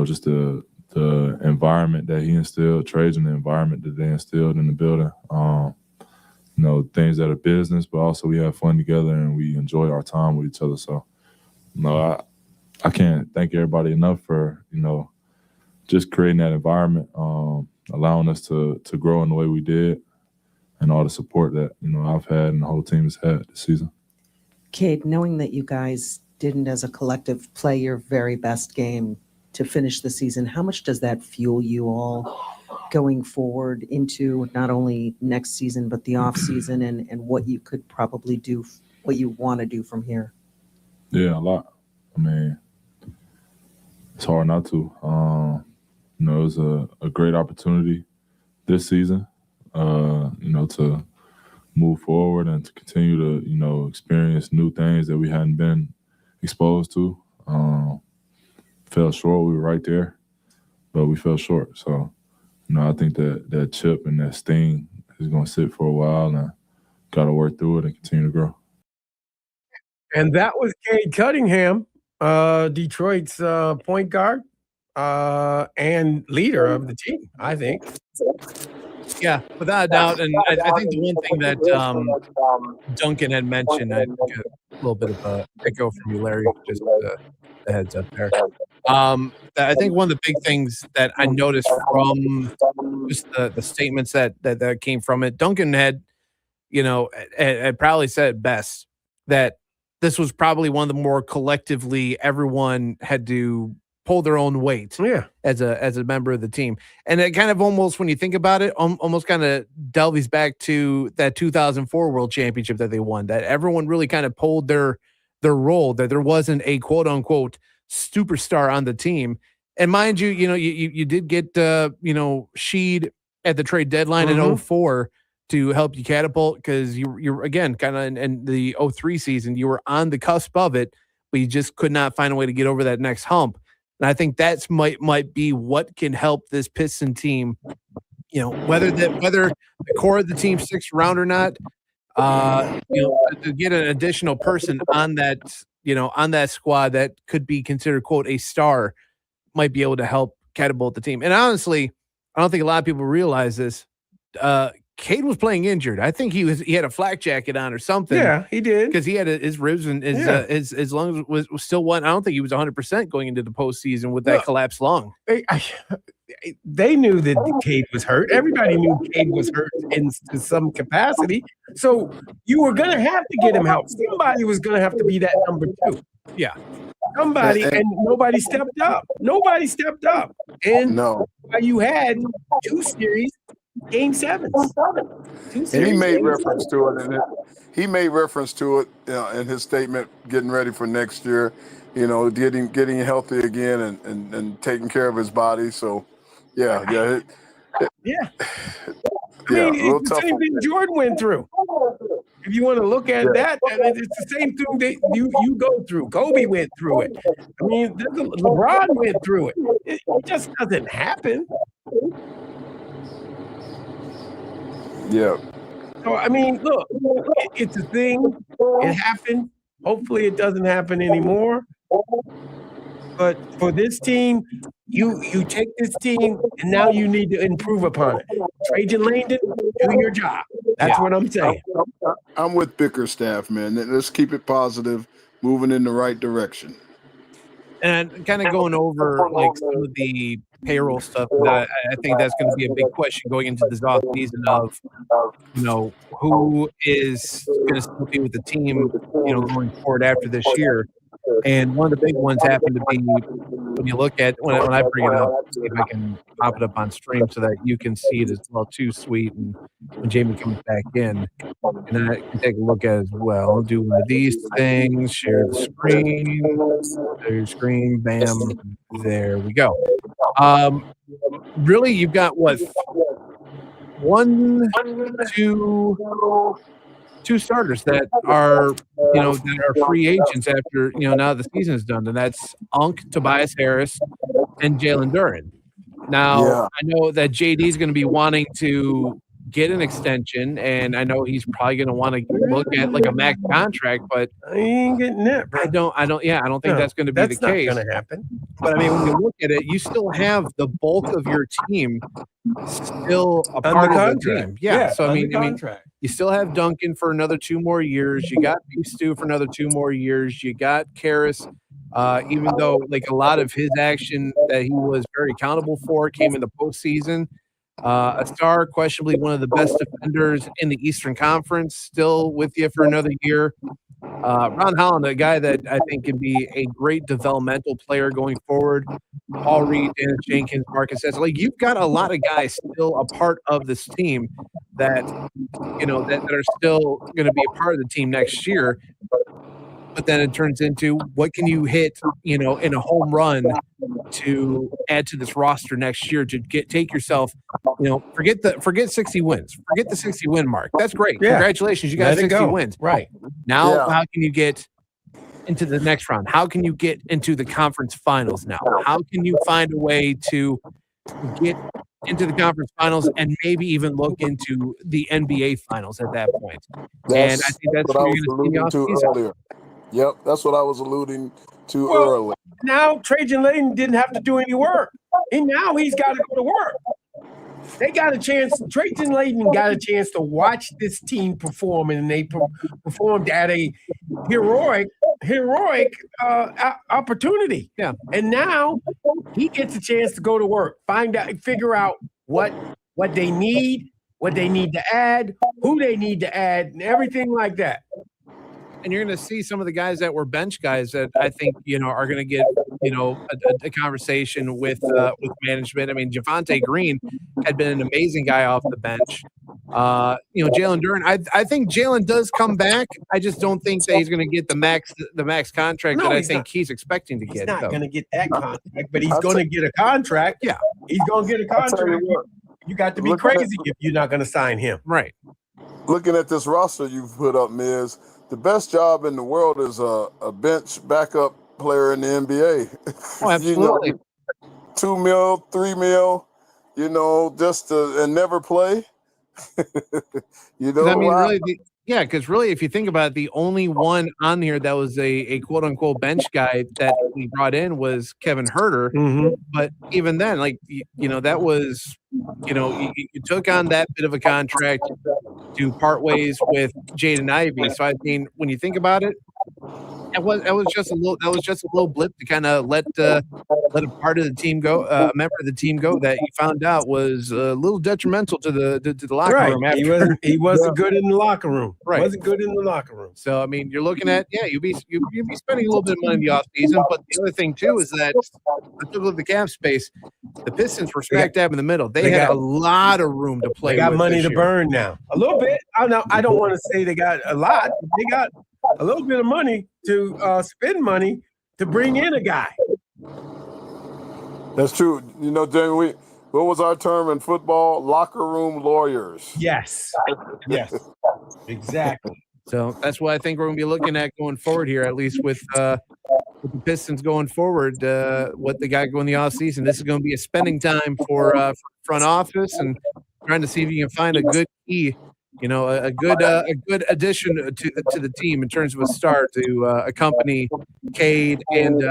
just the environment that he instilled, Trajan, the environment that they instilled in the building. Things that are business, but also we have fun together and we enjoy our time with each other. So, I can't thank everybody enough for, just creating that environment, allowing us to grow in the way we did, and all the support that, I've had and the whole team has had this season. Cade, knowing that you guys didn't as a collective play your very best game to finish the season, how much does that fuel you all going forward into not only next season, but the off season and what you could probably do, what you want to do from here? Yeah, a lot. I mean, it's hard not to. It was a great opportunity this season, to move forward and to continue to, experience new things that we hadn't been exposed to. Fell short. We were right there, but we fell short. So, I think that chip and that sting is going to sit for a while, and got to work through it and continue to grow. And that was Cade Cunningham, Detroit's point guard and leader of the team, I think. Yeah, without a doubt. And I think the one thing that Duncan had mentioned, I think a little bit of a echo from you, Larry, just the heads up there. I think one of the big things that I noticed from just the statements that came from it, Duncan had, had probably said it best, that this was probably one of the more collectively everyone had to pull their own weight as a member of the team. And it kind of almost, when you think about it, almost kind of delves back to that 2004 World Championship that they won, that everyone really kind of pulled their role, that there wasn't a quote unquote superstar on the team. And mind you, you did get, Sheed at the trade deadline in 2004 to help you catapult, because you're again, kind of in the 2003 season, you were on the cusp of it, but you just could not find a way to get over that next hump. And I think that's might be what can help this Piston team, whether the core of the team sticks around or not, to get an additional person on that squad that could be considered, quote, a star might be able to help catapult the team. And honestly, I don't think a lot of people realize this. Cade was playing injured. I think he had a flak jacket on or something. Yeah, he did, because he had his ribs and his lungs was still one. I don't think he was 100% going into the postseason with that collapsed lung. They knew that Cade was hurt. Everybody knew Cade was hurt in some capacity. So you were going to have to get him help. Somebody was going to have to be that number 2. Yeah. Somebody, and nobody stepped up. Nobody stepped up. And you had 2 series, game 7. And he made reference to it. He made reference to it in his statement, getting ready for next year, getting healthy again and taking care of his body. So, yeah. I mean, it's the same thing Jordan went through. If you want to look at that, it's the same thing that you go through. Kobe went through it. I mean, LeBron went through it. It just doesn't happen. Yeah. So, I mean, look, it's a thing. It happened. Hopefully it doesn't happen anymore. But for this team, you take this team, and now you need to improve upon it. Trajan Langdon, do your job. That's what I'm saying. I'm with Bickerstaff, man. Let's keep it positive, moving in the right direction. And kind of going over like some of the payroll stuff, that I think that's going to be a big question going into this off season of, who is going to still be with the team, going forward after this year. And one of the big ones happen to be when you look at when I bring it up, see if I can pop it up on stream so that you can see it as well too, Sweet. And when Jamie comes back in, and I can take a look at it as well. I'll do one of these things, share the screen, bam, there we go. Really, you've got what? 1, 2 starters that are free agents after now the season is done, and that's Tobias Harris, and Jalen Duren. Now I know that JD is going to be wanting to get an extension, and I know he's probably going to want to look at like a max contract, but I ain't getting that, bro. I don't think that's going to be the case. That's not going to happen. But I mean, when you look at it, you still have the bulk of your team still a part of the team. Yeah. So I mean, you still have Duncan for another 2 more years. You got Stu for another 2 more years. You got Karras, even though like a lot of his action that he was very accountable for came in the postseason. A star, questionably one of the best defenders in the Eastern Conference, still with you for another year. Ron Holland, a guy that I think can be a great developmental player going forward. Paul Reed, Dennis Jenkins, Marcus says, like you've got a lot of guys still a part of this team that that are still going to be a part of the team next year. But then it turns into what can you hit, in a home run to add to this roster next year to take yourself, forget 60 wins, forget the 60 win mark. That's great. Yeah. Congratulations. You got 60 wins. Right. Now, how can you get into the next round? How can you get into the conference finals now? How can you find a way to get into the conference finals and maybe even look into the NBA finals at that point? And I think that's what you're going to see earlier. Yep, that's what I was alluding to earlier. Now Trajan Langdon didn't have to do any work, and now he's got to go to work. They got a chance. Trajan Langdon got a chance to watch this team perform, and they performed at a heroic opportunity. Yeah, and now he gets a chance to go to work, figure out what they need, what they need to add, who they need to add, and everything like that. And you're going to see some of the guys that were bench guys that I think, are going to get, a conversation with management. I mean, Javonte Green had been an amazing guy off the bench. Jalen Duren, I think Jalen does come back. I just don't think that he's going to get the max contract that I think he's expecting to get. He's not going to get that contract, but he's going to get a contract. Yeah. He's going to get a contract. You got to be crazy if you're not going to sign him. Right. Looking at this roster you've put up, Miz, the best job in the world is a bench backup player in the NBA. Oh, absolutely. 2 mil, 3 mil, just and never play. You know, I mean, why? really, because really, if you think about it, the only one on here that was a quote unquote bench guy that we brought in was Kevin Herter. But even then, like, that was, you took on that bit of a contract to part ways with Jaden Ivey. So I mean, when you think about it, that was just a little blip to kind of let a part of the team go, a member of the team go that you found out was a little detrimental to the locker Right. room. He wasn't good in the locker room. Right. Wasn't good in the locker room. So I mean, you're looking at you'd be spending a little bit of money in the offseason. But the other thing too is that let's look at the cap space. The Pistons were smack dab in the middle. They had a lot of room to play. They got with money this to year. burn now. A little bit. I don't want to say they got a lot. But they got a little bit of money to spend money to bring in a guy. That's true. Jamie, what was our term in football? Locker room lawyers. Yes. Yes. Exactly. So that's what I think we're going to be looking at going forward here, at least with the Pistons going forward, what they got going the offseason. This is going to be a spending time for front office and trying to see if you can find a good key, a good addition to the team in terms of a star to accompany Cade and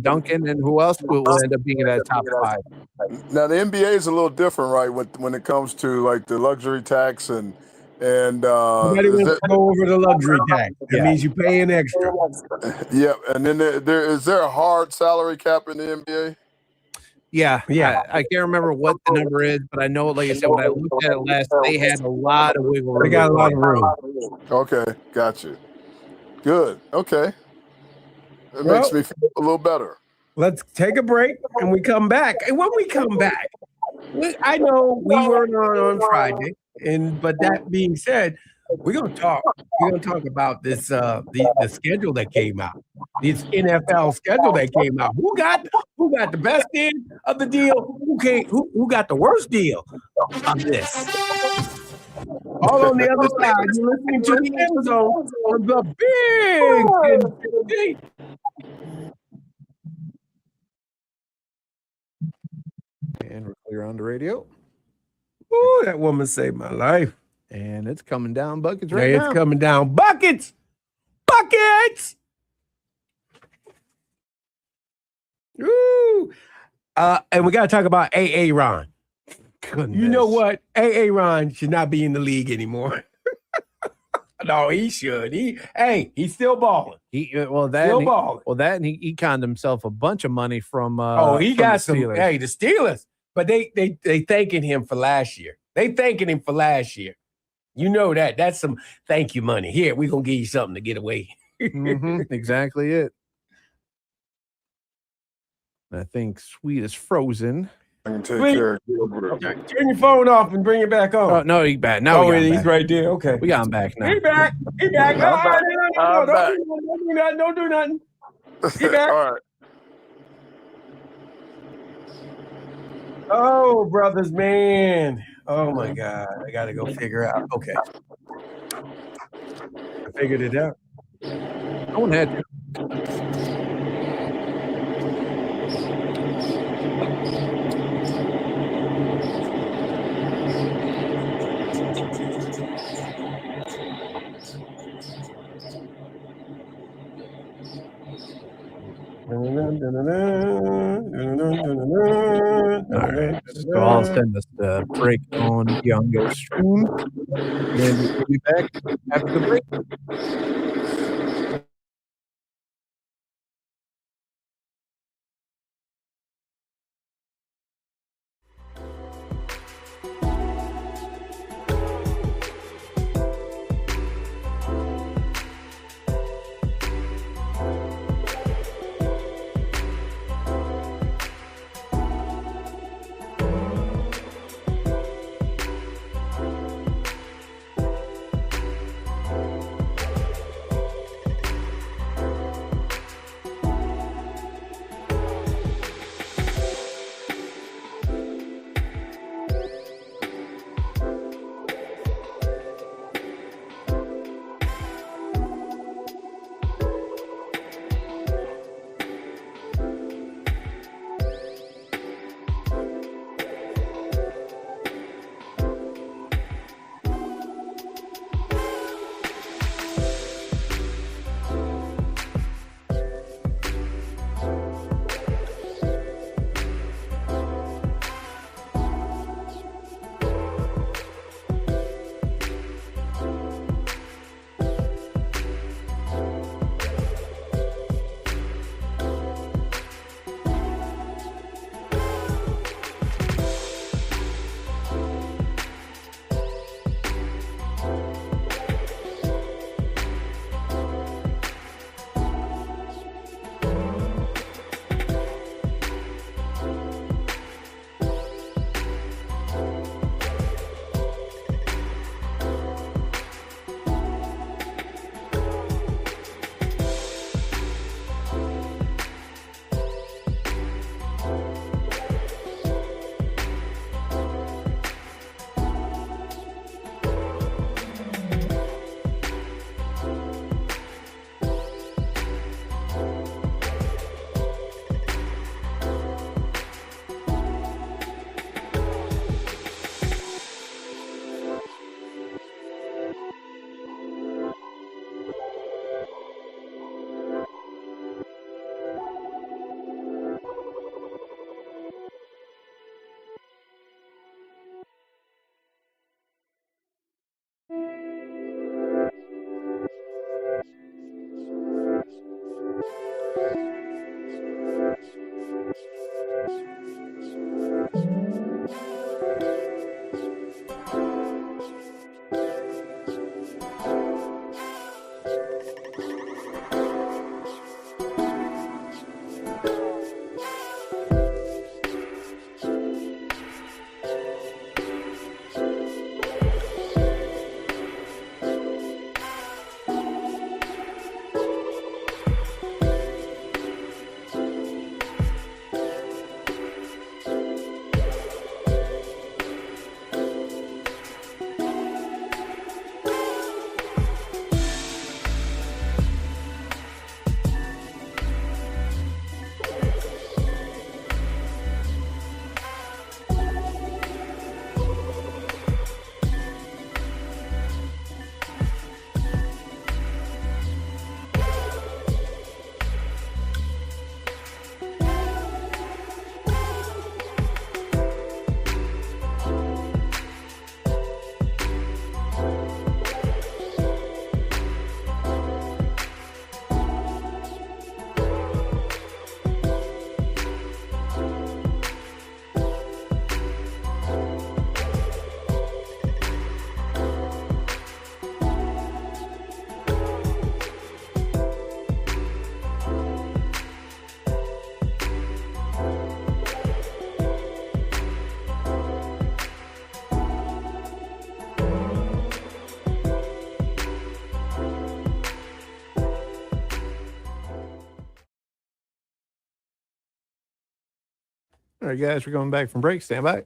Duncan, and who else will end up being in that top 5. Now the NBA is a little different, right? When it comes to like the luxury tax and Nobody wants to go over the luxury tax. That means you pay an extra. Yeah, and then is there a hard salary cap in the NBA? Yeah. I can't remember what the number is, but I know, like I said, when I looked at it last, they had a lot of wiggle room. They got a lot of room. Okay, got you. Good. Okay, it makes me feel a little better. Let's take a break and we come back. And when we come back, I know we weren't on Friday, but that being said, we're gonna talk. We're gonna talk about this the schedule that came out. This NFL schedule that came out. Who got the best end of the deal? Who got the worst deal of this? All on the other side. You're listening to the End Zone on the Big 1050. And we're clear on the radio. Ooh, that woman saved my life. And it's coming down buckets right now. It's coming down buckets. Buckets. Ooh. And we got to talk about A.A. Ron. Goodness. You know what? A.A. Ron should not be in the league anymore. No, he should. He's still balling. And he conned himself a bunch of money from he from got the some. Steelers. Hey, the Steelers. But they thanking him for last year. They thanking him for last year. You know that. That's some thank you money. Here, we're gonna give you something to get away. Exactly it. I think Sweet is frozen. I can take Sweet. care of Gilbert. Turn your phone off and bring it back on. Oh no, he's back. Now we got him he's back. right there. Okay. We got him back now. He back. He back. I'm back. Don't do nothing. He back. All right. Oh, brothers, man. Oh my God. I gotta go figure out. Okay. I figured it out. No one had to. All right. So I'll send this break on Youngo stream. And we'll be back after the break. All right, guys, we're going back from break. Stand by.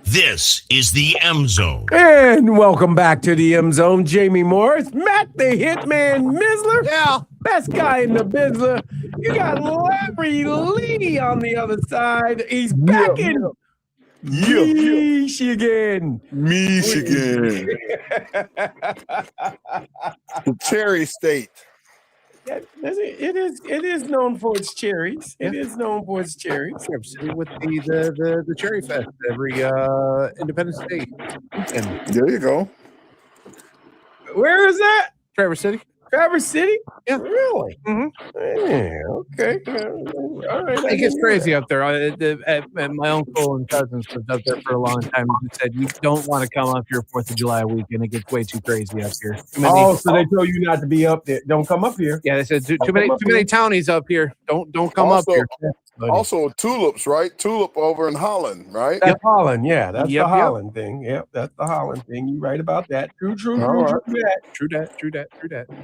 This is the M Zone. And welcome back to the M Zone. Jamie Morris, Matt the Hitman Missler. Yeah. Best guy in the Bizzler. You got Larry Lee on the other side. He's back in Michigan. Michigan. The cherry state. Yeah, it is known for its cherries. It is known for its cherries. With the Cherry Fest every Independence Day weekend. There you go. Where is that? Traverse City. Traverse City? Yeah. Really? Mm-hmm. Yeah, okay. All right. It gets crazy up there. My uncle and cousins lived up there for a long time. He said you don't want to come up here 4th of July weekend. It gets way too crazy up here. So they told you not to be up there. Don't come up here. Yeah, they said too many townies up here. Don't come up here. Also, tulips, right? Tulip over in Holland, right? That's Holland, yeah. That's Yep, the Holland thing. Yep, that's the Holland thing. You're right about that. True that.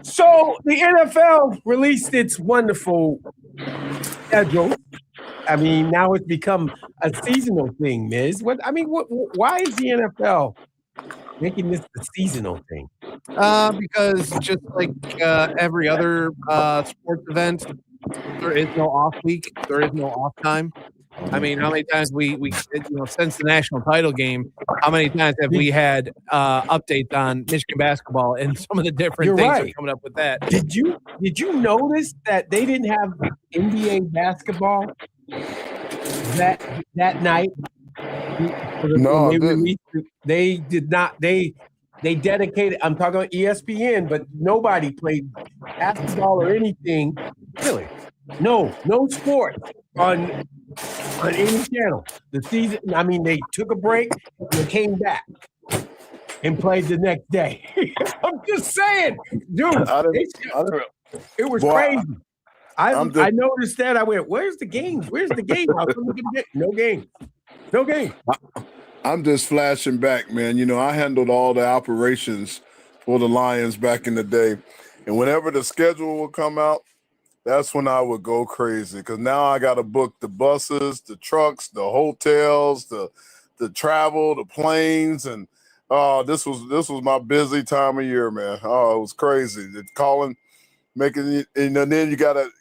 So the NFL released its wonderful schedule. I mean, now it's become a seasonal thing, Miz. Why is the NFL making this a seasonal thing? Because just like every other sports event, there is no off week. There is no off time. I mean, how many times we since the national title game, how many times have we had updates on Michigan basketball and some of the different things that are coming up with that? Did you notice that they didn't have NBA basketball that night? No, they did not. They dedicated. I'm talking about ESPN, but nobody played basketball or anything. Really, no sports on any channel. The season. I mean, they took a break and they came back and played the next day. I'm just saying, dude. It was crazy. I noticed that. I went, "Where's the games? Where's the game? How come we didn't get no game? No game." I'm just flashing back, man. You know, I handled all the operations for the Lions back in the day. And whenever the schedule would come out, that's when I would go crazy. Because now I got to book the buses, the trucks, the hotels, the travel, the planes. And this was my busy time of year, man. Oh, it was crazy. Calling, making it, and then you gotta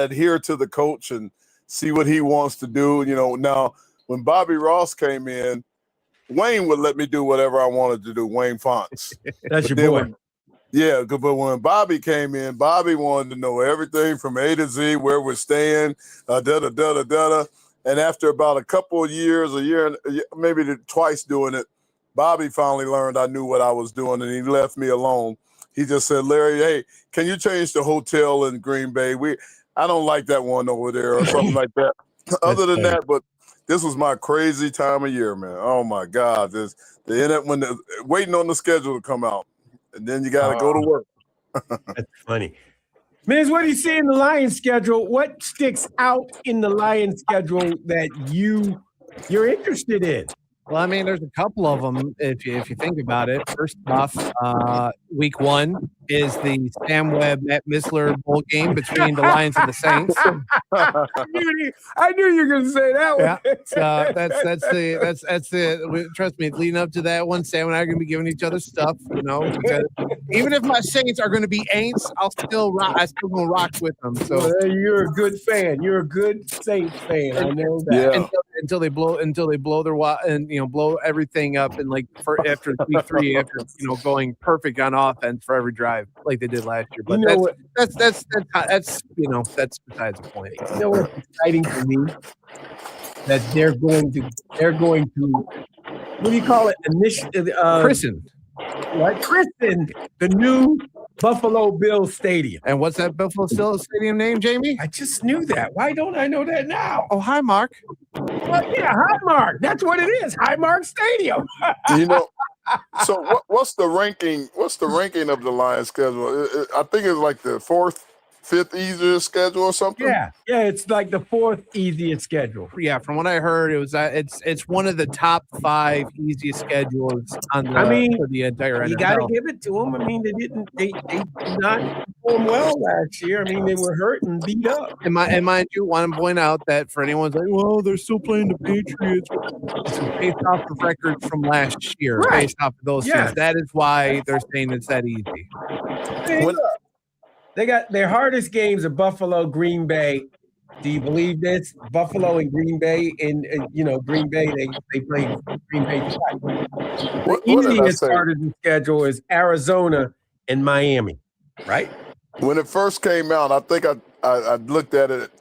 adhere to the coach and see what he wants to do. You know, now when Bobby Ross came in, Wayne would let me do whatever I wanted to do. Wayne Fonts. That's your boy. But when Bobby came in, Bobby wanted to know everything from A to Z, where we're staying, And after about a couple of years, maybe twice doing it, Bobby finally learned I knew what I was doing, and he left me alone. He just said, Larry, hey, can you change the hotel in Green Bay? I don't like that one over there or something like that. Other than that, but this was my crazy time of year, man. Oh, my God. Waiting on the schedule to come out, and then you got to go to work. That's funny. Miz, what do you see in the Lions schedule? What sticks out in the Lions schedule that you're interested in? Well, I mean, there's a couple of them if you think about it. First off, week 1 is the Sam Webb Matt Missler bowl game between the Lions and the Saints. I knew you were going to say that one. Yeah, so that's the trust me. Leading up to that one, Sam and I are going to be giving each other stuff. You know, because even if my Saints are going to be Aints, I still going to rock with them. So well, you're a good fan. You're a good Saints fan. I know that. Yeah. Until they blow their and blow everything up and after week 3 after going perfect on offense for every drive like they did last year. But that's besides the point. You know what's exciting for me? That they're going to what do you call it? Christen. What? Christen, the new Buffalo Bills Stadium. And what's that Buffalo Bills Stadium name, Jamie? I just knew that. Why don't I know that now? Oh, hi, Mark. Well, yeah, Highmark. That's what it is. Highmark Stadium. So what's the ranking? What's the ranking of the Lions schedule? I think it's like the 4th, 5th easiest schedule or something. Yeah, it's like the 4th easiest schedule. Yeah, from what I heard, it was it's one of the top 5 easiest schedules for the entire NFL. You got to give it to them. I mean, they did not perform well last year. I mean, they were hurt and beat up. And mind you, want to point out that for anyone's like, well, they're still playing the Patriots. It's based off of records from last year, based off of those things. That is why they're saying it's that easy. They got their hardest games are Buffalo, Green Bay. Do you believe this? Buffalo and Green Bay, and Green Bay, they play Green Bay twice. The easiest part of the schedule is Arizona and Miami, right? When it first came out, I think I looked at it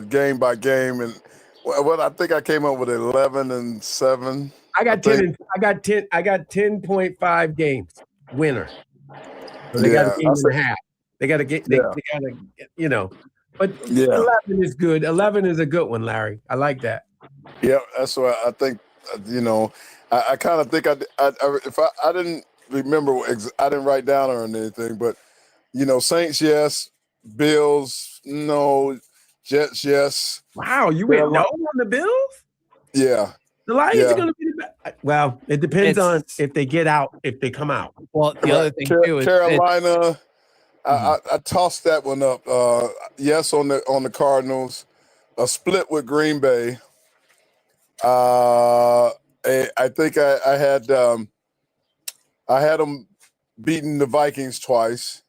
game by game, and I think I came up with 11-7. I got 10. I got 10.5 games winner. So they got a game and a half. They got to get. They got to. But 11 is good. 11 is a good one, Larry. I like that. Yeah, that's why I think. I kind of think I didn't remember. I didn't write down or anything, but Saints, yes. Bills, no. Jets, yes. Wow, you went no on the Bills? Yeah. The Lions are going to be the best. Well, it depends on if they get out, if they come out. Well, the other thing too is Carolina. I tossed that one up. Yes, on the Cardinals. A split with Green Bay. I think I had them beating the Vikings twice.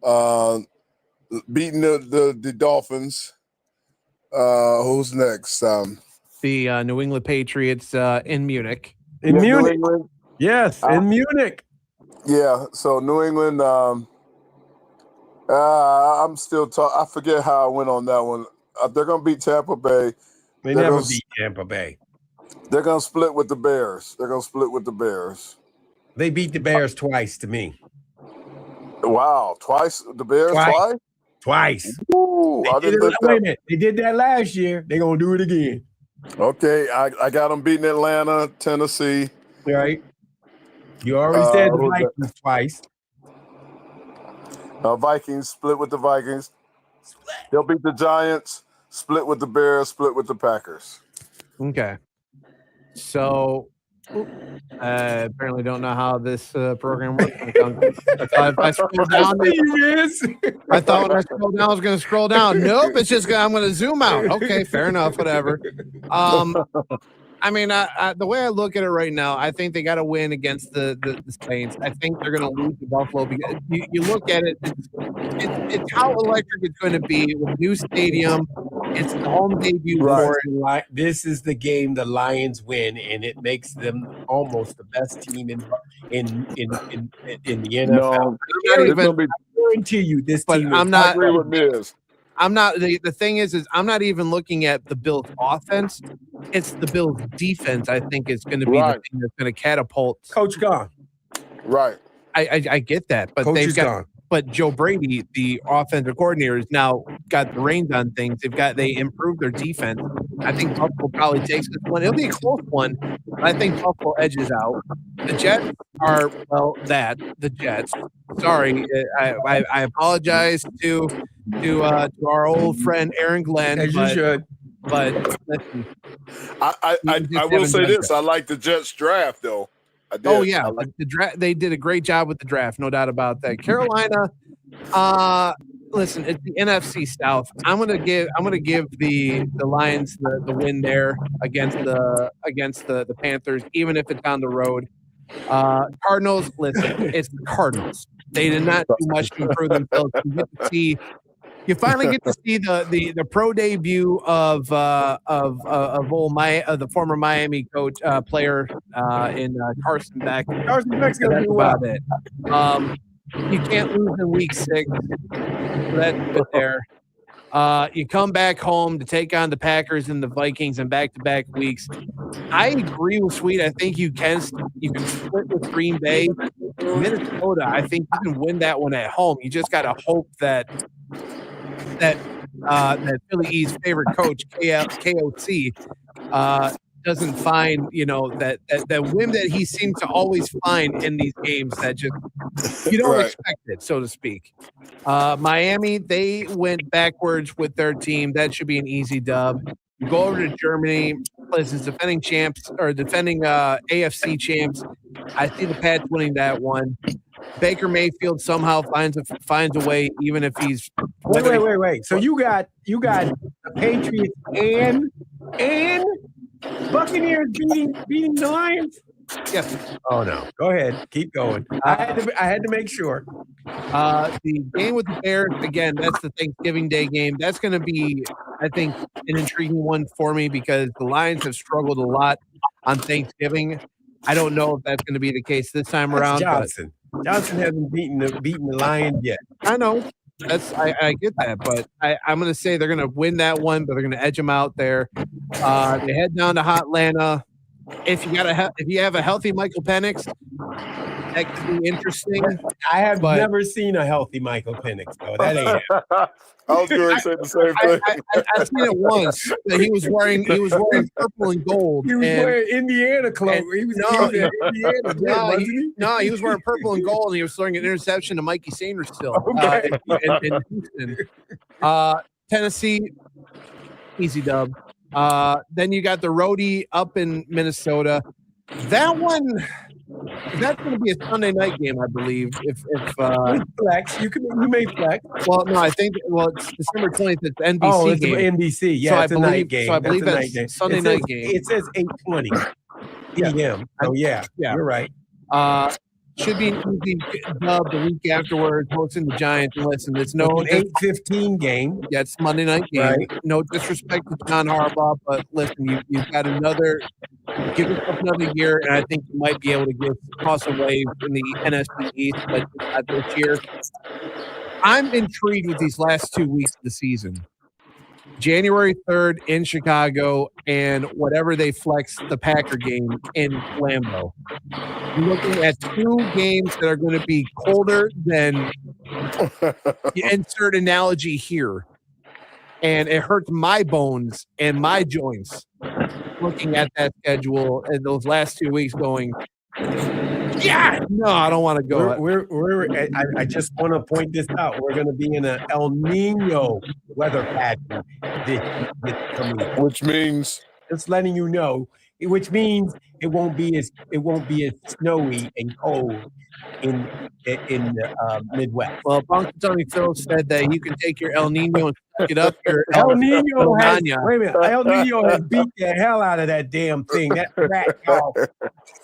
Beating the Dolphins. Who's next? The New England Patriots in Munich. In Munich. England. Yes, in Munich. Yeah, so New England. I'm still I forget how I went on that one. They're going to beat Tampa Bay. They never beat Tampa Bay. They're going to split with the Bears. They beat the Bears twice to me. Wow, twice? The Bears Twice. Ooh, I didn't think wait a minute. They did that last year. They're going to do it again. Okay, I got them beating Atlanta, Tennessee. Right. You already said the Vikings twice. Vikings split with the Vikings. They'll beat the Giants, split with the Bears, split with the Packers. Okay. So apparently don't know how this program works. I scroll down. I thought when I scroll down, I was going to scroll down. Nope, it's just I'm going to zoom out. Okay, fair enough, whatever. I mean, the way I look at it right now, I think they got to win against the Saints. I think they're going to lose to Buffalo because you look at it, it's how electric it's going to be with a new stadium. It's the home debut for it. This is the game the Lions win, and it makes them almost the best team in the NFL. I guarantee you, this team. I agree with Miz. I'm not. The thing is I'm not even looking at the Bills' offense. It's the Bills' defense. I think is going to be the thing that's going to catapult. Coach gone. Right. I get that, but Coach is gone. But Joe Brady, the offensive coordinator, has now got the reins on things. They improved their defense. I think Buffalo probably takes this one. It'll be a close one, but I think Buffalo edges out. The Jets are the Jets. Sorry, I apologize to our old friend Aaron Glenn. As you should. But listen, I will say this: I like the Jets draft, though. Oh yeah, the draft. They did a great job with the draft, no doubt about that. Carolina, listen, it's the NFC South. I'm gonna give the Lions the win there against the Panthers, even if it's on the road. Cardinals, listen, it's the Cardinals. They did not do much to improve themselves. You finally get to see the pro debut of the former Miami coach player in Carson Beck. Carson Beck's gonna do well. It. You can't lose in week 6. So that's good there. You come back home to take on the Packers and the Vikings in back-to-back weeks. I agree with Sweet. I think you can split with Green Bay. Minnesota, I think you can win that one at home. You just got to hope that Philly E's favorite coach, KOC, doesn't find, that whim that he seems to always find in these games that just you don't expect it, so to speak. Miami, they went backwards with their team. That should be an easy dub. You go over to Germany, listen, defending champs or defending AFC champs. I see the Pats winning that one. Baker Mayfield somehow finds a way, even if he's wait. So you got the Patriots and Buccaneers beating the Lions? Yes. Oh no. Go ahead. Keep going. I had to make sure. The game with the Bears, again, that's the Thanksgiving Day game. That's going to be, I think, an intriguing one for me because the Lions have struggled a lot on Thanksgiving. I don't know if that's going to be the case this time around. Johnson. Johnson hasn't beaten the Lions yet. I know. I get that, but I'm going to say they're going to win that one, but they're going to edge them out there. They head down to Hotlanta. If you have a healthy Michael Penix, that could be interesting. I have never seen a healthy Michael Penix, though. That ain't it. I was going to say the same thing. I've seen it once. He was wearing purple and gold. He was wearing Indiana clothes. He was Indiana. He was wearing purple and gold, and he was throwing an interception to Mikey Sanders still in Houston. Tennessee, easy dub. Then you got the roadie up in Minnesota. That one, that's going to be a Sunday night game, I believe. If flex, you may flex. Well, no, I think it's December 20th. It's NBC. Oh, it's game. NBC. Yeah, it's a night game. So I believe that's game. Sunday night game. It says 8:20 p.m. Oh yeah, you're right. Should be an easy dub the week afterwards, hosting the Giants. And listen, it's no 8:15 game. Yeah, it's Monday night game. Right. No disrespect to John Harbaugh, but listen, you've got give yourself another year, and I think you might be able to toss a wave in the NFC East, but not this year. I'm intrigued with these last 2 weeks of the season. January 3rd in Chicago and whatever they flex the Packer game in Lambeau. You're looking at 2 games that are going to be colder than you insert analogy here. And it hurts my bones and my joints looking at that schedule and those last 2 weeks going, yeah, no, I don't want to go. I just want to point this out. We're going to be in an El Nino weather pattern this coming. Which means just letting you know. Which means it won't be as snowy and cold in the Midwest. Well, Tony Phil said that you can take your El Nino and suck it up. Your El Nino has El Nino has beat the hell out of that damn thing. That rat y'all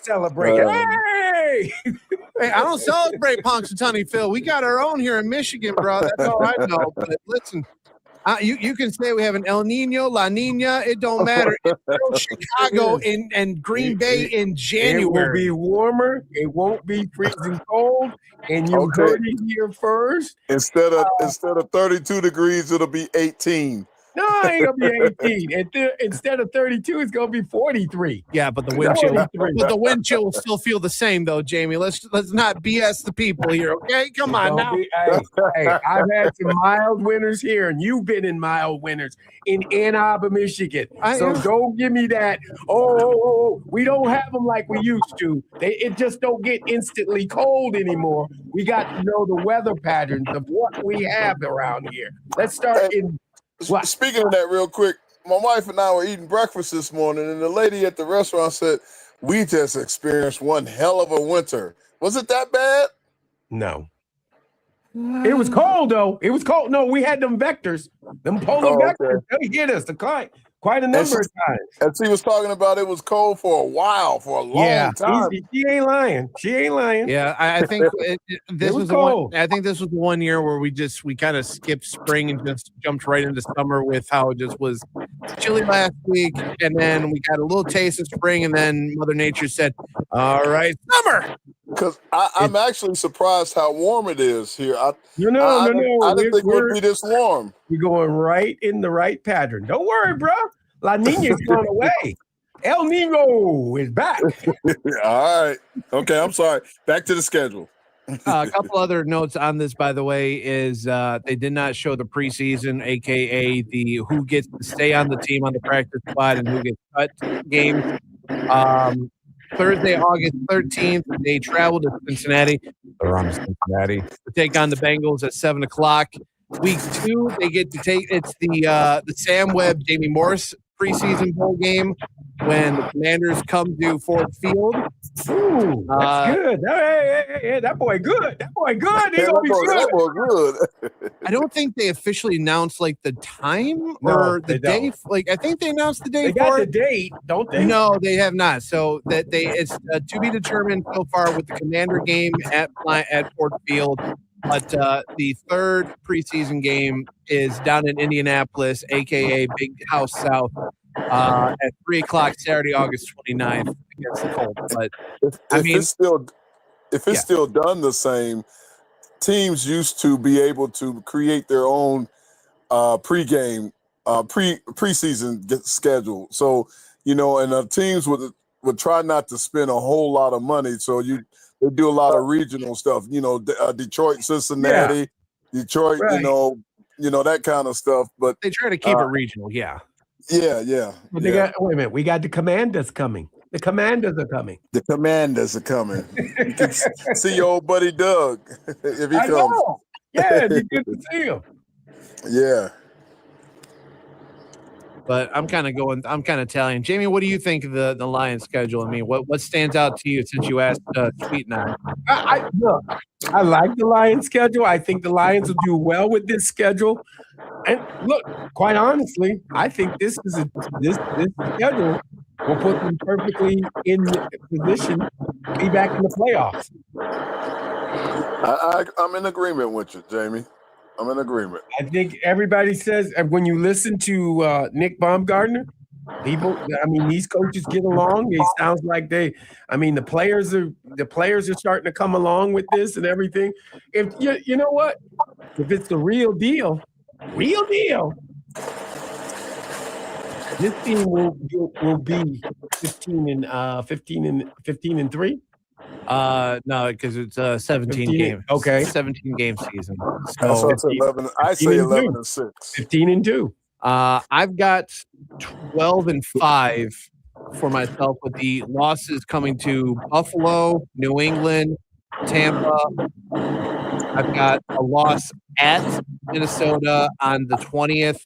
celebrate. Hey! Hey, I don't celebrate Punxsutawney Phil. We got our own here in Michigan, bro. That's all I know. But listen, You can say we have an El Nino, La Nina. It don't matter. It's still Chicago and Green Bay in January. It will be warmer. It won't be freezing cold. And you heard it here first. Instead of 32 degrees, it'll be 18. No, it ain't gonna be 18. Instead of 32, it's gonna be 43. Yeah, but the wind chill will still feel the same though, Jamie. Let's not BS the people here, okay? Come on now. Hey, I've had some mild winters here, and you've been in mild winters in Ann Arbor, Michigan. So don't give me that. We don't have them like we used to. It just don't get instantly cold anymore. We got to know the weather patterns of what we have around here. Let's start in. What? Speaking of that real quick, my wife and I were eating breakfast this morning, and the lady at the restaurant said, we just experienced one hell of a winter. Was it that bad? No. It was cold, though. It was cold. No, we had them vectors, them polar vectors. They hit us quite a number of times. And she was talking about it was cold for a while, for a long time. She ain't lying. Yeah, I think this was cold. I think this was the one year where we kind of skipped spring and just jumped right into summer with how it just was chilly last week, and then we got a little taste of spring, and then Mother Nature said, "All right, summer." Because I'm actually surprised how warm it is here. I didn't think it would be this warm. You're going right in the right pattern. Don't worry, bro. La Nina's gone away. El Nino is back. All right. Okay, I'm sorry. Back to the schedule. A couple other notes on this, by the way, is they did not show the preseason, aka the who gets to stay on the team on the practice squad and who gets cut game. Thursday, August 13th, they travel to Cincinnati. They're on Cincinnati to take on the Bengals at 7:00. Week 2, they get to take the Sam Webb, Jamie Morris preseason bowl game when the Commanders come to Ford Field. Ooh, that's good. Hey, that boy good. That boy good. He's gonna be good. That boy good. I don't think they officially announced like the time or the day. Like I think they announced the day. They got the date, don't they? No, they have not. So that it's to be determined so far with the Commander game at Ford Field. But the third preseason game is down in Indianapolis, aka Big House South, at 3:00 Saturday, August 29th against the Colts. But if it's still done the same, teams used to be able to create their own preseason schedule. So and teams would try not to spend a whole lot of money. So they do a lot of regional stuff, Detroit, Cincinnati, Detroit, right. That kind of stuff. But they try to keep it regional, yeah. Yeah. But wait a minute, we got the Commanders coming. The Commanders are coming. You can see your old buddy Doug if he comes. Know. Yeah, it'd be good to see him. Yeah. But I'm kind of telling Jamie, what do you think of the Lions schedule? I mean, what stands out to you since you asked Sweet and I? I like the Lions schedule. I think the Lions will do well with this schedule. And look, quite honestly, I think this schedule will put them perfectly in position to be back in the playoffs. I'm in agreement with you, Jamie. I'm in agreement. I think everybody says when you listen to Nick Baumgartner, these coaches get along. It sounds like the players are starting to come along with this and everything. If you know what, if it's the real deal, this team will be 15 and 3. No, because it's 17 games. Okay, 17 game season. So it's 11. I say 11 and 6. 15 and 2. I've got 12 and 5 for myself, with the losses coming to Buffalo, New England, Tampa. I've got a loss at Minnesota on the 20th,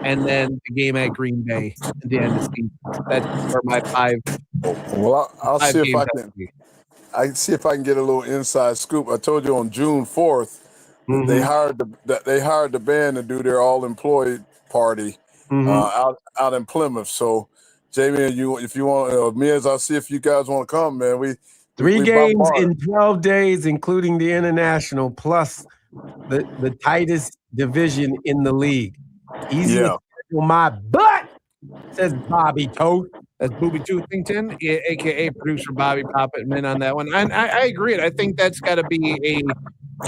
and then the game at Green Bay at the end of the season. That's for my 5. Well, I'll see if I can. I see if I can get a little inside scoop. I told you on June 4th, they hired the band to do their all-employee party out in Plymouth. So, Jamie, if you want, Miz, I'll see if you guys want to come, man. We 3 games in 12 days, including the international, plus the tightest division in the league. Easy to schedule my butt, says Bobby Toast. That's Booby Toothington, aka producer Bobby Poppetman on that one. And I agree. I think that's got to be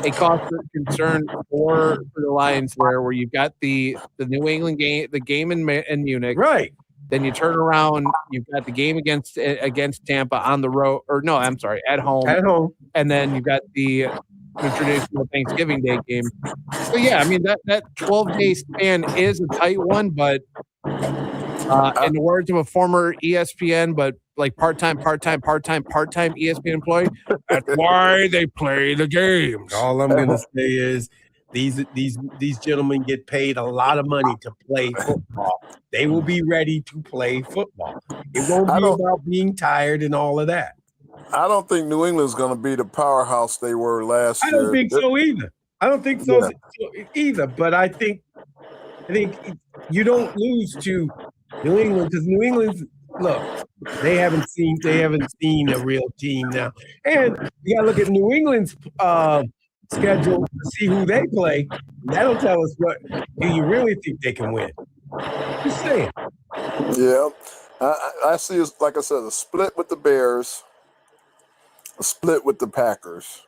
a cause for concern for the Lions there, where you've got the New England game, the game in Munich, right? Then you turn around, you've got the game against Tampa on the road, or no, I'm sorry, at home, and then you've got the traditional Thanksgiving Day game. So yeah, I mean that 12-day span is a tight one, but in the words of a former ESPN, but like part-time ESPN employee, that's why they play the games. All I'm gonna say is these gentlemen get paid a lot of money to play football. They will be ready to play football. It won't be about being tired and all of that. I don't think New England's going to be the powerhouse they were last year. I don't think so either. I don't think so either. But I think you don't lose to New England because New England's look. They haven't seen a real team now, and you got to look at New England's schedule to see who they play. That'll tell us what do you really think they can win. Just saying. Yeah, I see. Like I said, a split with the Bears. A split with the Packers.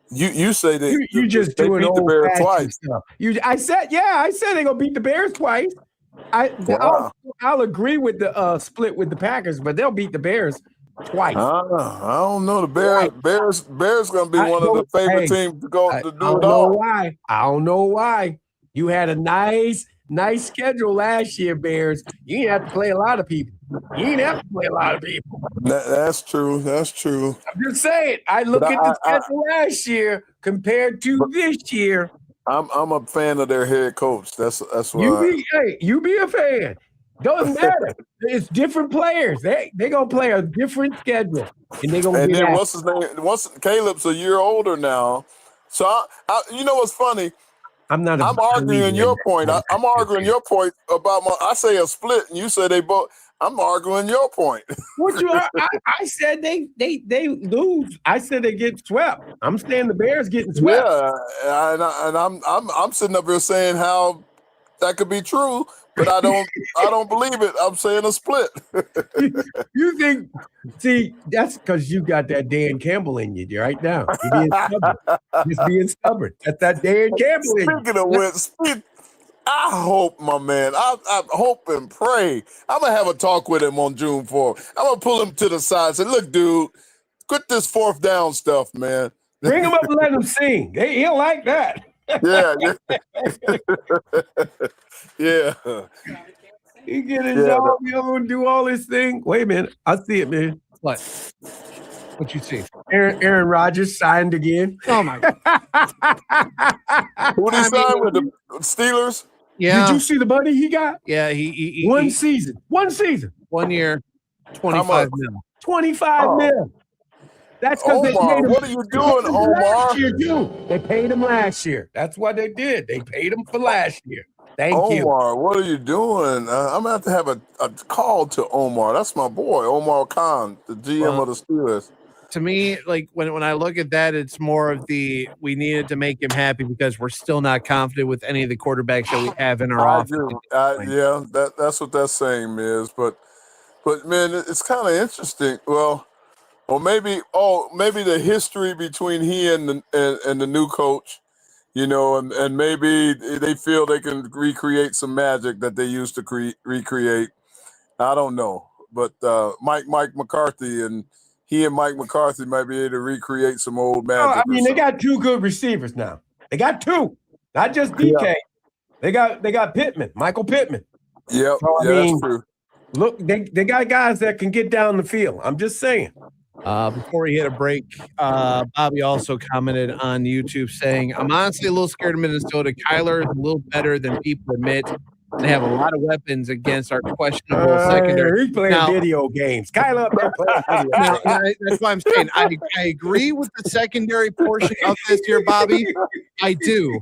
You say that you just they doing beat the old Bears fashioned twice. stuff. I said they're gonna beat the Bears twice. I'll agree with the split with the Packers, but they'll beat the Bears twice. I don't know. The Bears gonna be one of the favorite teams to go to do it all. I don't know why. You had a nice schedule last year, Bears. You didn't have to play a lot of people. That's true. That's true. I'm just saying. I look at the schedule last year compared to this year. I'm a fan of their head coach. That's why. You be a fan. Doesn't matter. It's different players. They gonna play a different schedule, and they gonna. And then what's his name? Caleb's a year older now. So you know what's funny? I'm arguing your point. I'm arguing your point about I say a split, and you say they both. I'm arguing your point. What you? I said they lose. I said they get swept. I'm saying the Bears getting swept. Yeah, and I'm sitting up here saying how that could be true, but I don't believe it. I'm saying a split. You think? See, that's because you got that Dan Campbell in you right now. You're being stubborn. Just being stubborn. That's that Dan Campbell in you. Speaking of which, I hope, my man, I hope and pray. I'm going to have a talk with him on June 4th. I'm going to pull him to the side and say, look, dude, quit this fourth down stuff, man. Bring him up and let him sing. He'll like that. Yeah. Yeah. He get his job on, do all this thing. Wait a minute. I see it, man. What you see? Aaron Rodgers signed again. Oh, my God. Who did he sign with? The Steelers? Yeah. Did you see the money he got? Yeah, he One season. 1 year, 25 mil. 25 mil. That's because they paid him. What are you doing, Omar? Last year, too. They paid him last year. That's what they did. They paid him for last year. Thank you. Omar, what are you doing? I'm going to have a call to Omar. That's my boy, Omar Khan, the GM of the Steelers. To me, like when I look at that, it's more of we needed to make him happy because we're still not confident with any of the quarterbacks that we have in our offense. Yeah, that's what that saying is. But man, it's kind of interesting. Well, or maybe the history between he and the new coach, and maybe they feel they can recreate some magic that they used to recreate. I don't know, but Mike McCarthy and Mike McCarthy might be able to recreate some old magic. I mean, they got two good receivers now. They got two, not just DK. Yeah. They got Pittman, Michael Pittman. Yep. So, that's true. Look, they got guys that can get down the field. I'm just saying. Before we hit a break, Bobby also commented on YouTube saying, I'm honestly a little scared of Minnesota. Kyler is a little better than people admit. They have a lot of weapons against our questionable secondary. He's playing video games. Kyler up there playing video games. That's why I'm saying I agree with the secondary portion of this here, Bobby. I do.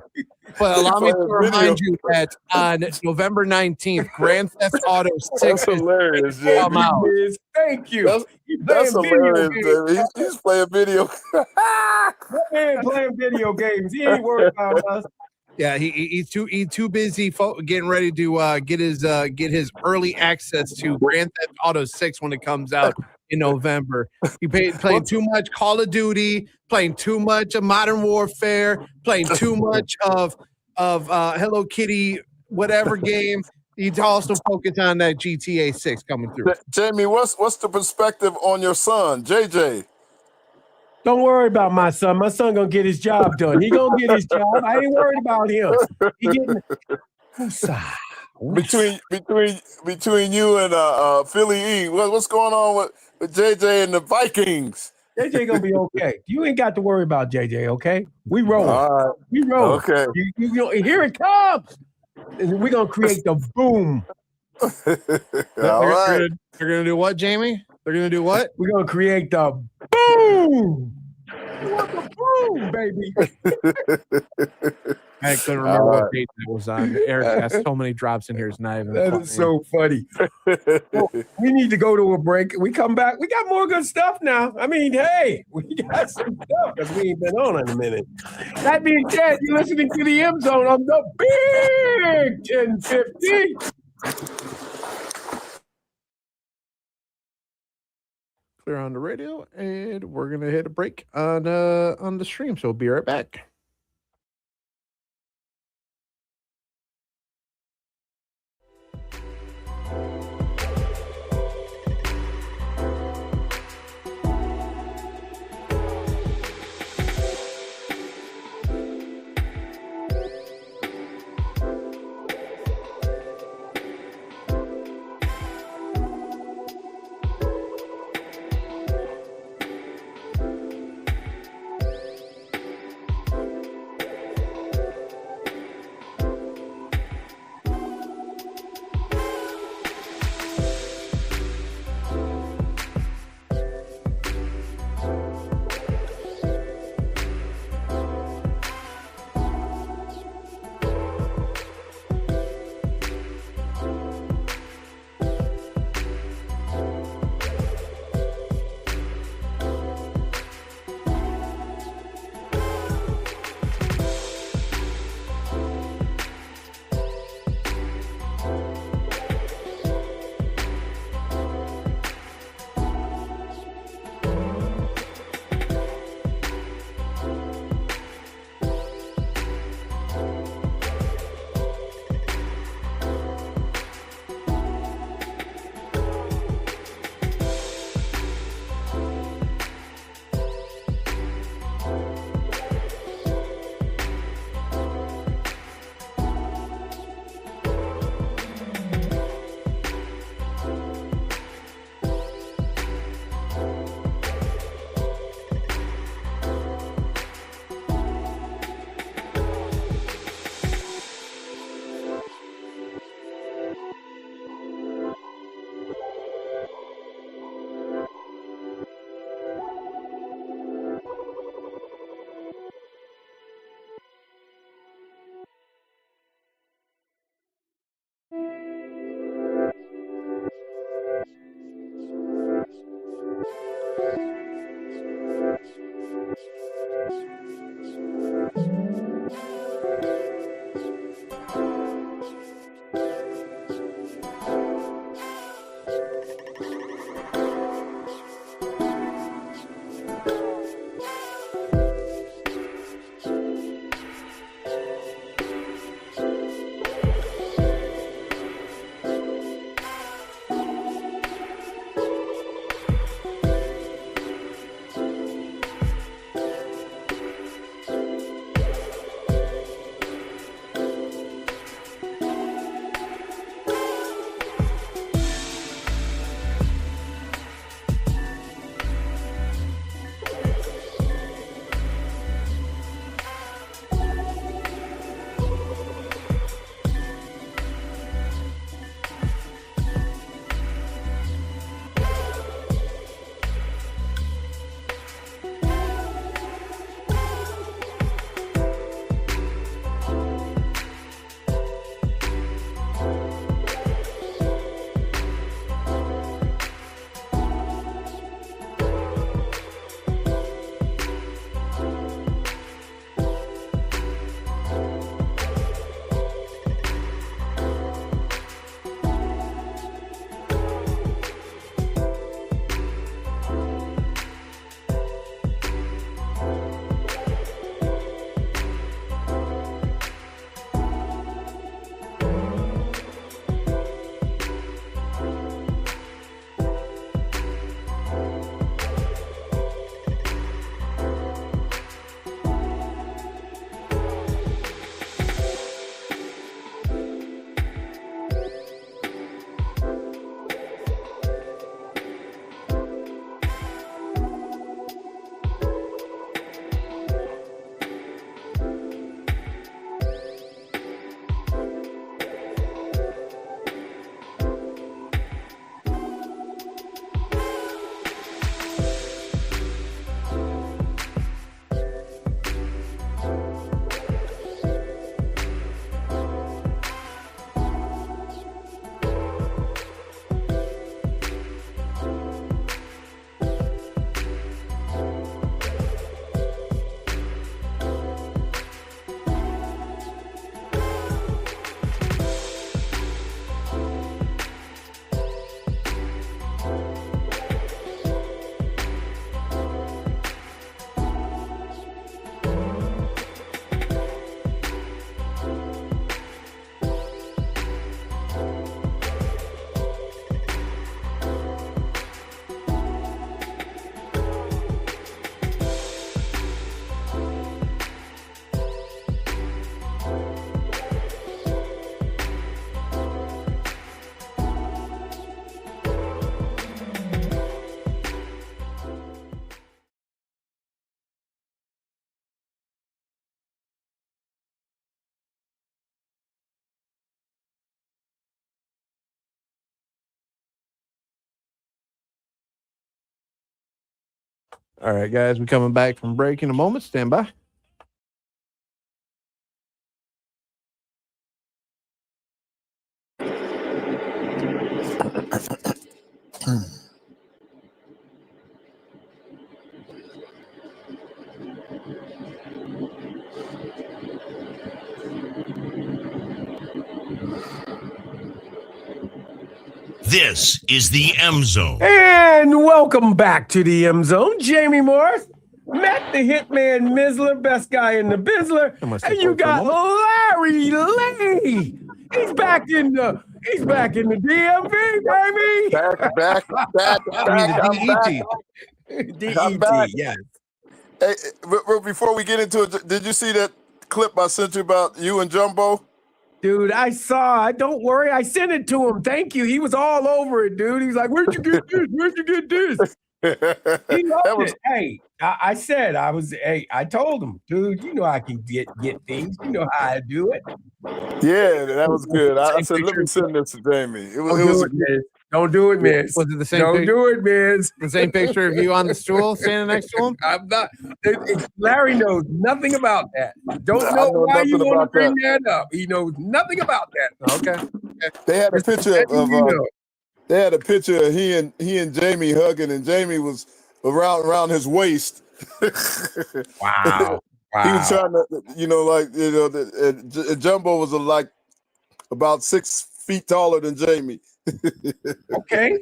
But allow me to remind you that on November 19th, Grand Theft Auto 6 is hilarious, come out. Thank you. That's hilarious. He's playing video. That man playing video games. He ain't worried about us. Yeah, he's too busy getting ready to get his early access to Grand Theft Auto 6 when it comes out in November. He playing too much Call of Duty, playing too much of Modern Warfare, playing too much of Hello Kitty whatever game. He's also focused on that GTA 6 coming through. Jamie, what's the perspective on your son, JJ? Don't worry about my son. My son gonna get his job done. He gonna get his job. I ain't worried about him. He getting between you and Philly E. What's going on with JJ and the Vikings? JJ gonna be okay. You ain't got to worry about JJ. Okay, we roll. All right. We roll. Okay. Here it comes. And we're gonna create the boom. They're gonna do what, Jamie? They're gonna do what? We're gonna create the boom. You want the boom, baby. I couldn't remember what date that was on. Eric has so many drops in here. It's not even That funny. is so funny. Well, we need to go to a break. We come back. We got more good stuff now. I mean, hey, we got some stuff because we ain't been on in a minute. That being said, you're listening to the M Zone on the Big 1050. Clear on the radio, and we're gonna hit a break on the stream. So we'll be right back. All right, guys, we're coming back from break in a moment. Stand by. This is the M Zone. And welcome back to the M Zone. Jamie Morris, Matt the Hitman Missler, best guy in the Bizzler, and you got Larry Lee. He's back in the DMV, baby. Back. I'm back. DET, yes. Hey, before we get into it, did you see that clip I sent you about you and Jumbo? Dude, I saw. Don't worry, I sent it to him. Thank you. He was all over it, dude. He's like, "Where'd you get this? Where'd you get this?" He loved it. Hey, I said I was. Hey, I told him, dude. You know I can get things. You know how I do it. Yeah, that was good. I said, let me send this to Jamie. Don't do it, Miz. Was it the same? Don't do it, Miz. The same picture of you on the stool standing next to him? I'm not. Larry knows nothing about that. Don't I know know why you nothing want to about bring that up. He knows nothing about that. Okay. They had a picture of they had a picture of he and Jamie hugging, and Jamie was around his waist. Wow. He was trying to, Jumbo was like about 6 feet taller than Jamie. Okay.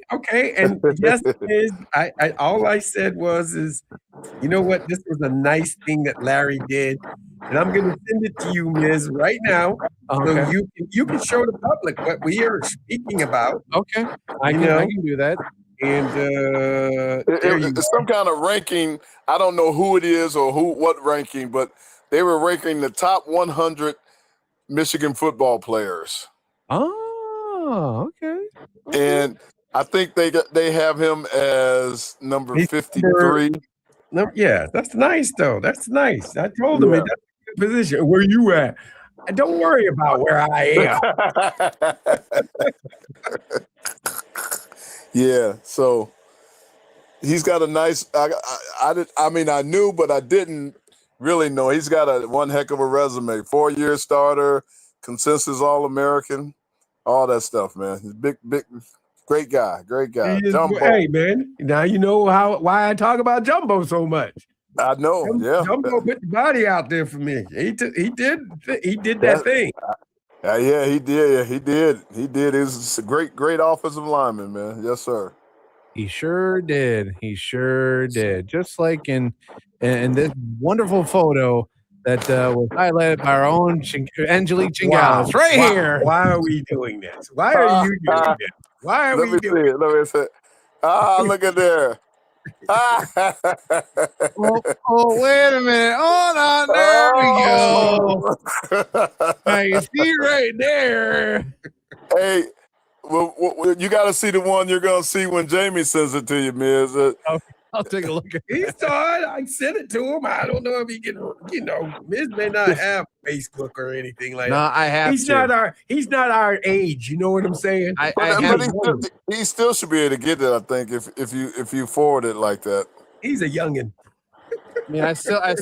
And yes, Miz, I all I said is, you know what? This was a nice thing that Larry did. And I'm gonna send it to you, Miz, right now. So you can show the public what we are speaking about. Okay. I can do that. And it's some kind of ranking. I don't know who it is or what ranking, but they were ranking the top 100 Michigan football players. Oh, okay. And I think they have him as number 53. Yeah, that's nice though. That's nice. I told him that's a good position. Where you at? Don't worry about where I am. Yeah, so he's got a nice. I knew, but I didn't really know. He's got one heck of a resume. 4-year starter, consensus All-American, all that stuff, man. He's big, great guy. Jumbo. Hey, man. Now you know why I talk about Jumbo so much. I know. Jumbo put the body out there for me. He did that thing. Yeah, he did. He did. He's a great offensive lineman, man. Yes, sir. He sure did. Just like in this wonderful photo that was highlighted by our own Angelique Chingales here. Why are we doing this? Why are you doing this? Why are we doing this? Let me see it. Look at there. Oh, wait a minute. Hold on. There we go. I can see right there. Hey, well, you got to see the one you're going to see when Jamie sends it to you, Miz. I'll take a look at it. He saw it. I sent it to him. I don't know if he can, Miz may not have Facebook or anything like that. No, I have He's not our age. You know what I'm saying? He still should be able to get it, I think, if you forward it like that. He's a youngin'. I mean, I still have.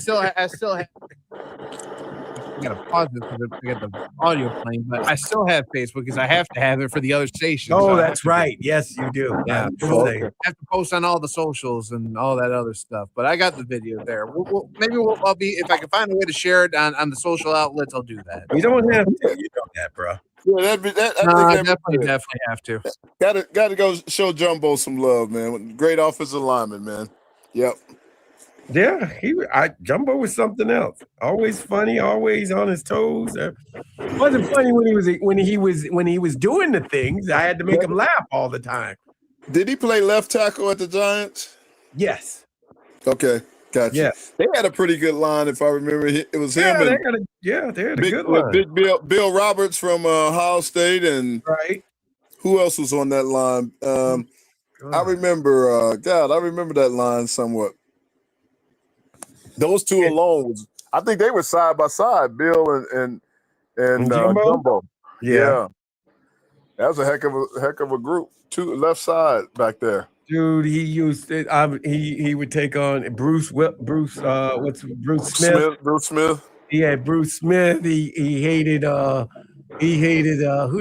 I gotta pause it because I got the audio playing, but I still have Facebook because I have to have it for the other stations. Oh, that's right. Yes, you do. Yeah, I have to post on all the socials and all that other stuff. But I got the video there. I'll be if I can find a way to share it on the social outlets. I'll do that. You don't have to. You know that, bro. Yeah, I definitely have to. Got to go show Jumbo some love, man. Great offensive lineman, man. Yep. Yeah, Jumbo was something else. Always funny, always on his toes. It wasn't funny when he was doing the things. I had to make him laugh all the time. Did he play left tackle at the Giants? Yes. Okay, gotcha. Yeah. They had a pretty good line, if I remember. It was him and they had a good line. Big Bill Roberts from Ohio State, and who else was on that line? I remember. I remember that line somewhat. Those two alone I think they were side by side, Bill and Jumbo. Yeah. That was a heck of a group. Two left side back there. Dude, he used it. He would take on Bruce Smith. Bruce Smith. Yeah, Bruce Smith. He hated who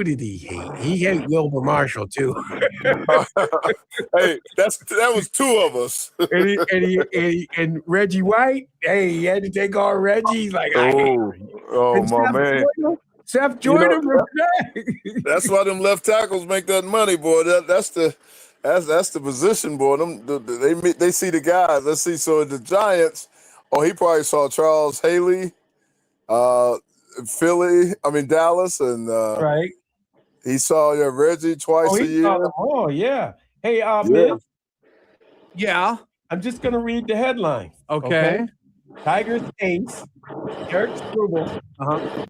did he hate? He hated Wilbur Marshall too. Hey, that was two of us. and Reggie White. Hey, he had to take on Reggie. He's like, I hate you. Oh And my Seth man. Seth Jordan was back. That's why them left tackles make that money, boy. That's the position, boy. They see the guys. Let's see. So the Giants. Oh, he probably saw Charles Haley, Dallas, and Right. he saw Reggie twice a year. Yeah. Hey, Miz. Yeah. I'm just gonna read the headline. Okay. Tigers ace Derek Struble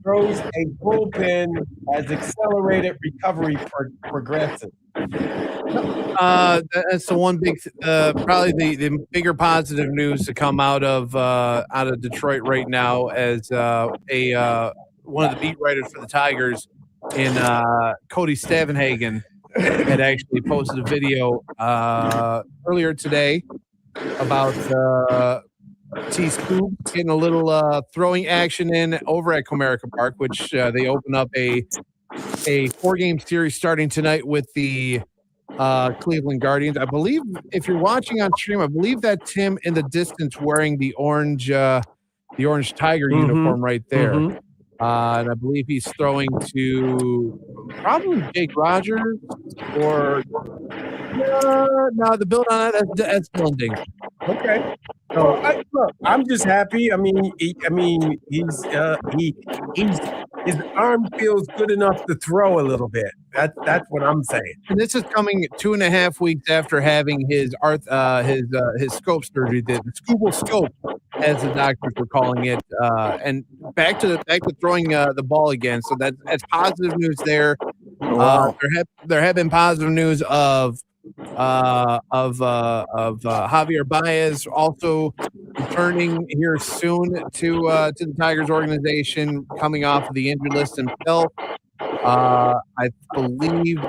throws a bullpen as accelerated recovery progresses. That's the one big, probably the bigger positive news to come out of Detroit right now, as one of the beat writers for the Tigers in Cody Stavenhagen had actually posted a video earlier today about T. Scoop getting a little throwing action in over at Comerica Park, which they open up a 4-game series starting tonight with the Cleveland Guardians. I believe, if you're watching on stream, I believe that's him in the distance wearing the orange Tiger uniform right there. And I believe he's throwing to probably Jake Rogers or no, the build on that's blending. Okay. So look, I'm just happy. I mean, he's his arm feels good enough to throw a little bit. That's what I'm saying. And this is coming 2.5 weeks after having his scope surgery, the Scooble scope, as the doctors were calling it, and back to throwing the ball again. So that's positive news there. Wow. There have been positive news of Javier Baez also returning here soon to the Tigers organization, coming off of the injured list himself. I believe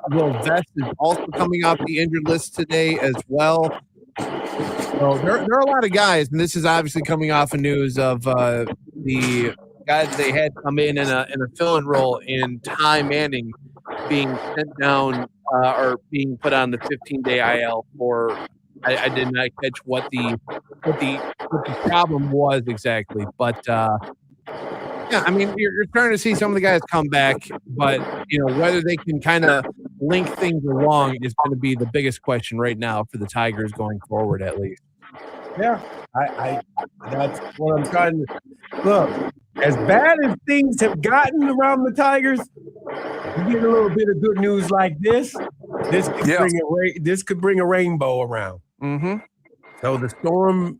Will Vest is also coming off the injured list today as well. So there are a lot of guys, and this is obviously coming off of news of the guys they had come in a fill-in role in Ty Manning being sent down or being put on the 15-day IL for. I did not catch what the problem was exactly, but yeah, I mean you're starting to see some of the guys come back, but whether they can kind of link things along is going to be the biggest question right now for the Tigers going forward, at least. Yeah, I that's what I'm trying to look. As bad as things have gotten around the Tigers, you get a little bit of good news like this. This could bring a rainbow around. Mm-hmm. So the storm,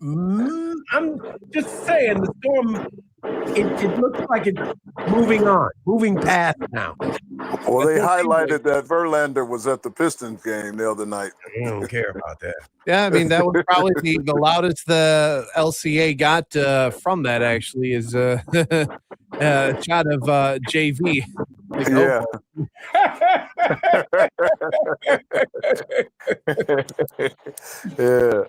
I'm just saying, the storm, it looks like it's moving past now. Well, they highlighted that Verlander was at the Pistons game the other night. I don't care about that. Yeah, I mean, that was probably the loudest the LCA got from that, actually, is a shot of JV. Yeah. Yeah.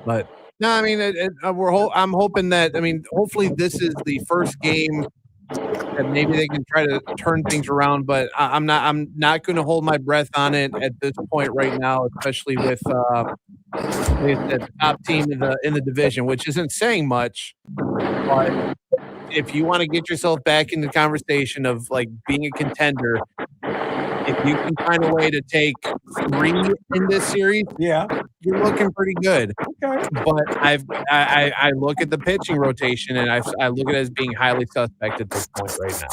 But no, I mean, I'm hoping that. I mean, hopefully this is the first game that maybe they can try to turn things around. But I'm not going to hold my breath on it at this point right now, especially with the top team in the division, which isn't saying much. But if you want to get yourself back in the conversation of like being a contender, if you can find a way to take 3 in this series, yeah, you're looking pretty good. Okay. But I look at the pitching rotation and I look at it as being highly suspect at this point right now.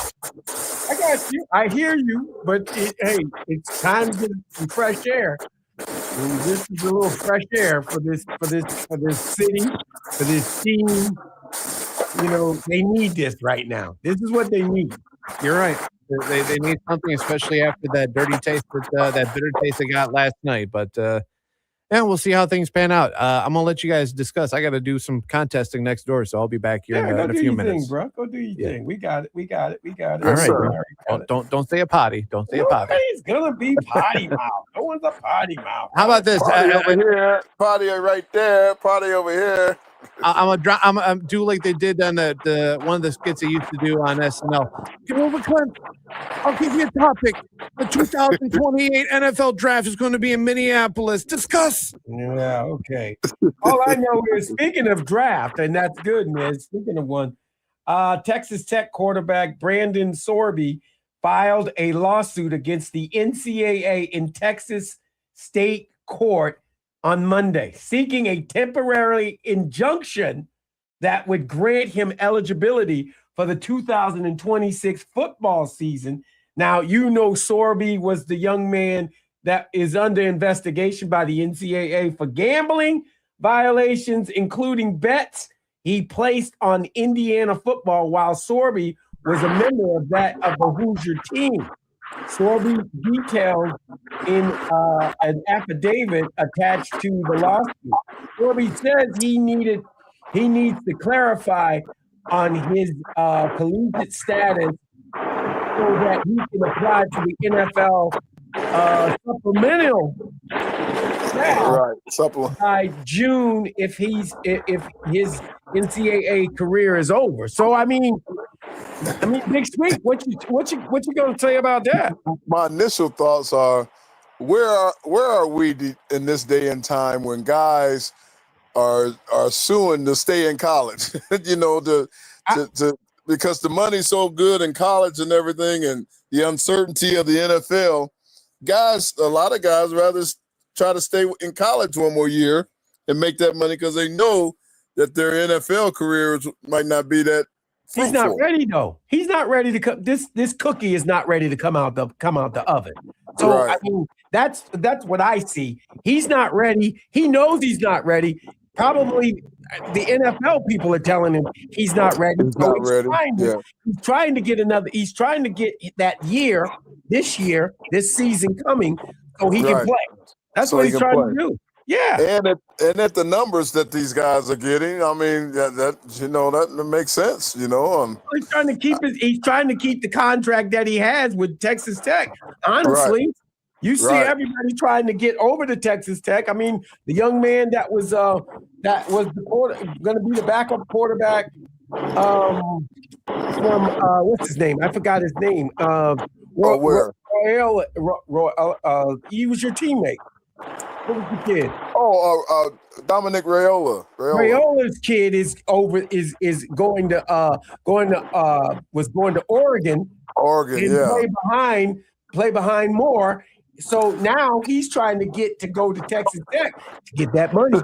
I got you. I hear you, but hey, it's time to get some fresh air. And this is a little fresh air for this city, for this team. They need this right now. This is what they need. You're right. They need something, especially after that dirty taste, that bitter taste they got last night. But Yeah, we'll see how things pan out. I'm gonna let you guys discuss. I got to do some contesting next door, so I'll be back here Yeah, in go a do few your minutes. thing, bro. Go do your thing. We got it. We got it. We got it. All right, sir. bro. Don't say a potty. Don't say a potty. Nobody's gonna be potty mouth. No one's a potty mouth. How about this? Party over here, party right there, party over here. I'm gonna do like they did on the one of the skits they used to do on SNL. Clint, I'll give you a topic. The 2028 NFL draft is going to be in Minneapolis. Discuss. Yeah, okay. All I know is, speaking of draft, and that's good, man. Speaking of one, Texas Tech quarterback Brandon Sorby filed a lawsuit against the NCAA in Texas state court on Monday, seeking a temporary injunction that would grant him eligibility for the 2026 football season. Now, you know, Sorby was the young man that is under investigation by the NCAA for gambling violations, including bets he placed on Indiana football while Sorby was a member of the Hoosier team. Sorby detailed in an affidavit attached to the lawsuit. Sorby says he needs to clarify on his collegiate status so that he can apply to the NFL supplemental by June if his NCAA career is over. So I mean, Big Sweet, what you gonna say about that? My initial thoughts are, where are we in this day and time when guys are suing to stay in college? You know, to because the money's so good in college and everything, and the uncertainty of the NFL, a lot of guys rather try to stay in college one more year and make that money because they know that their NFL careers might not be that fruitful. He's not ready though. He's not ready to come. This cookie is not ready to come out the oven. So Right. I mean, that's what I see. He's not ready. He knows he's not ready. Probably the NFL people are telling him he's not ready. He's not ready. He's trying to get that year, this season coming, so he can Right. play. That's So what he he's can trying play. to do. Yeah. And at the numbers that these guys are getting, I mean, that makes sense. He's trying to keep the contract that he has with Texas Tech. Honestly, you see everybody trying to get over to Texas Tech. I mean, the young man that was going to be the backup quarterback from what's his name? I forgot his name. Where? He was your teammate. What was the kid? Dominic Raiola. Raiola's kid is going to Oregon. And play behind Moore. So now he's trying to go to Texas Tech to get that money.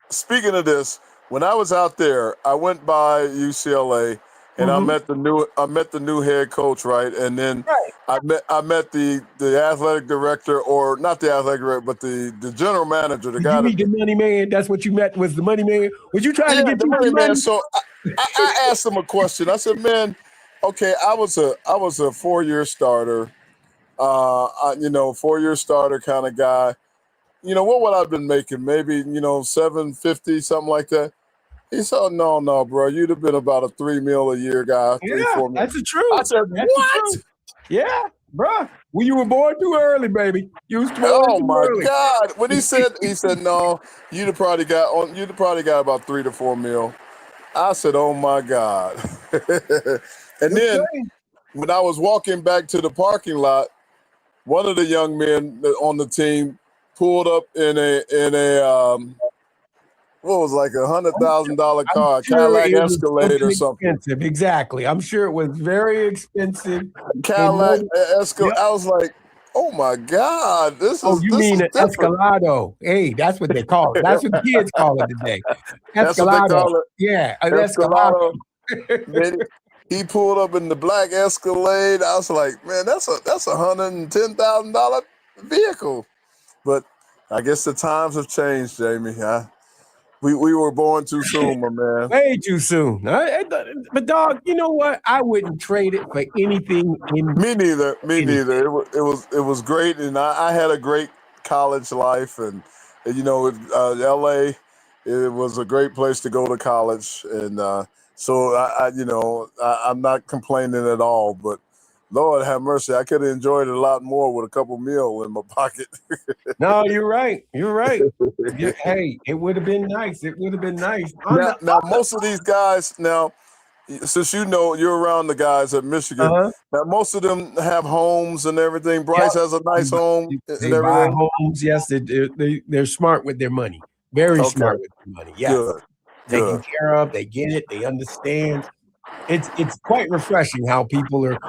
Speaking of this, when I was out there, I went by UCLA and I met the new head coach, right? And then I met the athletic director, or not the athletic director, but the general manager, the guy. You meet the money man. That's what you met, was the money man. Was you trying to get the money man? So I asked him a question. I said, "Man, okay, I was a 4-year starter, 4-year starter kind of guy. What would I've been making? Maybe $750, something like that." He said, "No, bro. You'd have been about a $3 million a year guy. $3-4 million." That's the truth. I said, That's "What?" the truth. Yeah, bro. Well, you were born too early, baby. You was born Oh too my early. God! When he said, "No, you'd have probably got about $3 to $4 million." I said, "Oh my God!" And then when I was walking back to the parking lot, one of the young men on the team pulled up in a what was like $100,000 car, Cadillac Escalade or something. Expensive, exactly. I'm sure it was very expensive. Cadillac Escalade. I was like, "Oh my God, this is." You mean an Escalado? Hey, that's what they call it. That's what kids call it today. That's what they call it. Yeah, an Escalado. Escalado. Then he pulled up in the black Escalade. I was like, "Man, that's a $110,000 vehicle." But I guess the times have changed, Jamie. We were born too soon, my man. Way too soon. But dog, you know what? I wouldn't trade it for anything. Me neither. It was great, and I had a great college life, and LA, it was a great place to go to college, and so I'm not complaining at all. But Lord have mercy, I could have enjoyed it a lot more with a couple meal in my pocket. No, you're right. You're right. Hey, it would have been nice. It would have been nice. Now, most of these guys now. Since you're around the guys at Michigan, now most of them have homes and everything. Bryce has a nice home and They buy everything. homes. Yes, they're smart with their money. Very smart with their money. Yes, Good. taken care of. They get it. They understand. It's quite refreshing how people are.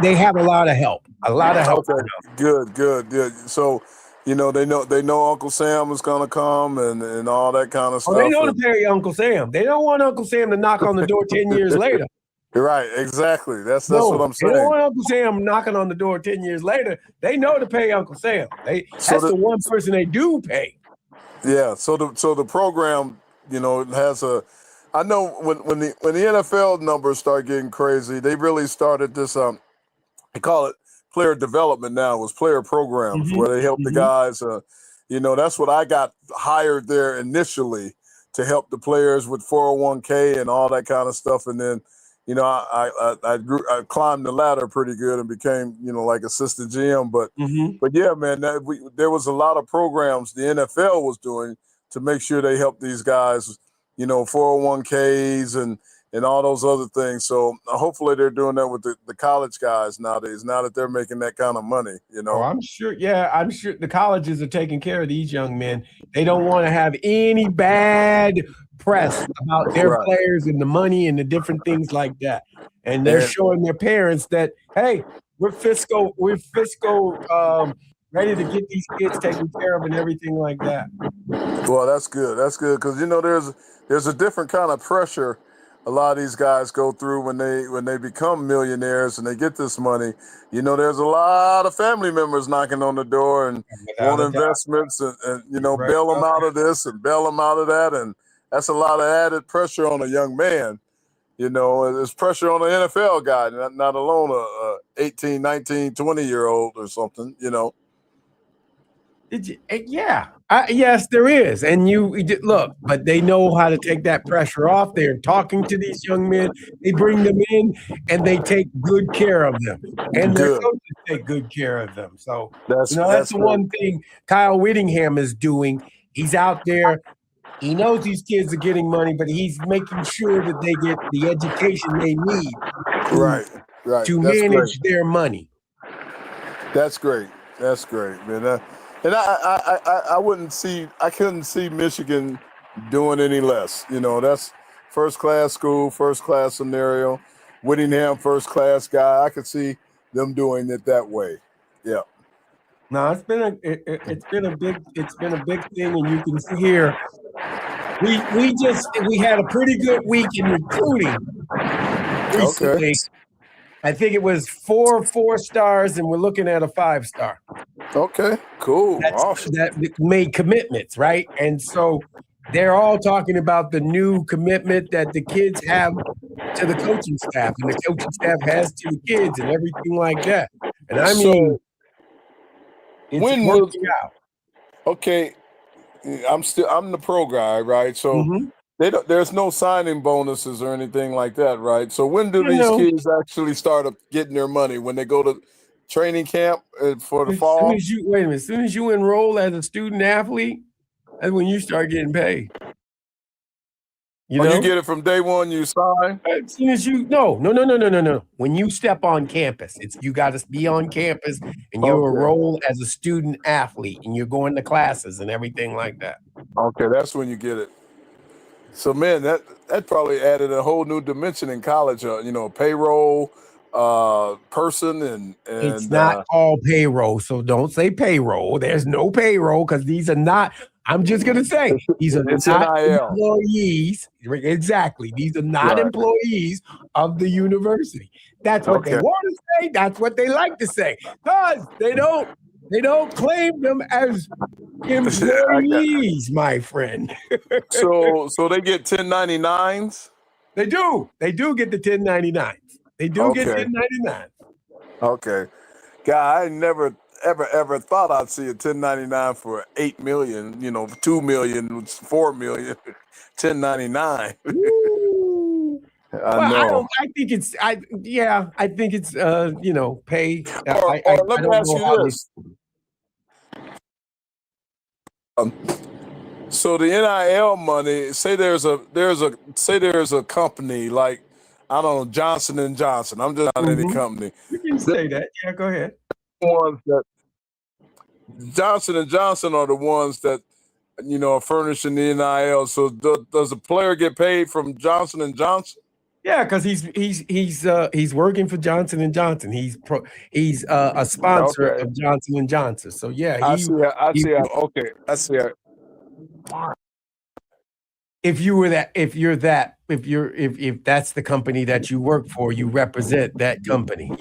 They have a lot of help. A lot of help. Okay. Good. So, they know Uncle Sam is gonna come and all that kind of stuff. Oh, they know to pay Uncle Sam. They don't want Uncle Sam to knock on the door 10 years later. Right, exactly. That's what I'm saying. They don't want Uncle Sam knocking on the door 10 years later. They know to pay Uncle Sam. That's the one person they do pay. Yeah. So the program, it has a. I know when the NFL numbers start getting crazy, they really started this. They call it player development now. It was player programs where they help the guys. That's what I got hired there initially to help the players with 401k and all that kind of stuff, and then. I climbed the ladder pretty good and became, like assistant GM. But yeah, man, there was a lot of programs the NFL was doing to make sure they help these guys, 401ks and all those other things. So hopefully they're doing that with the college guys nowadays, now that they're making that kind of money, Oh, I'm sure. Yeah, I'm sure the colleges are taking care of these young men. They don't want to have any bad press about their players and the money and the different things like that. And they're showing their parents that, hey, we're fiscal ready to get these kids taken care of and everything like that. Well, that's good. That's good because there's a different kind of pressure a lot of these guys go through when they become millionaires and they get this money. There's a lot of family members knocking on the door and want investments and bail them out of this and bail them out of that, and that's a lot of added pressure on a young man. There's pressure on an NFL guy, not alone a 18, 19, 20-year-old or something. Yeah. Yes, there is. And look, but they know how to take that pressure off. They're talking to these young men. They bring them in and they take good care of them. And their coaches take good care of them. So that's the one thing Kyle Whittingham is doing. He's out there. He knows these kids are getting money, but he's making sure that they get the education they need to manage their money. That's great. That's great, man. And I couldn't see Michigan doing any less. That's first class school, first class scenario. Whittingham, first class guy. I could see them doing it that way. Yeah. No, it's been a big thing, and you can see here. We had a pretty good week in recruiting recently. Okay. I think it was 4 4-stars, and we're looking at a 5-star. Okay, cool. Awesome. That made commitments, right? And so they're all talking about the new commitment that the kids have to the coaching staff, and the coaching staff has to the kids, and everything like that. And I mean, it's working out. Okay, I'm the pro guy, right? So there's no signing bonuses or anything like that, right? So when do these kids actually start getting their money? When they go to training camp for the fall? As soon as you enroll as a student athlete, that's when you start getting paid. You get it from day one, you sign? As soon as no. When you step on campus, you got to be on campus and you enroll as a student athlete and you're going to classes and everything like that. Okay, that's when you get it. So, man, that probably added a whole new dimension in college. A payroll person and it's not all payroll. So don't say payroll. There's no payroll because these are not. I'm just gonna say these are not employees. Exactly. These are not employees of the university. That's what they want to say. That's what they like to say. Because they don't claim them as employees, my friend. So they get 1099s? They do. They do get the 1099s. They do get 1099s. Okay. God, I never ever thought I'd see a 1099 for 8 million. 2 million, 4 million, 1099. I know. I think it's pay. Or let I me don't ask know you how they. this. So the NIL money, say there's a company like, I don't know, Johnson and Johnson. I'm just not any company. You can say that. Yeah, go ahead. Ones that Johnson and Johnson are the ones that are furnishing the NIL. So does the player get paid from Johnson and Johnson? Yeah, because he's working for Johnson and Johnson. He's a sponsor Okay. of Johnson and Johnson. So yeah, I see. Okay, I see. If that's the company that you work for, you represent that company.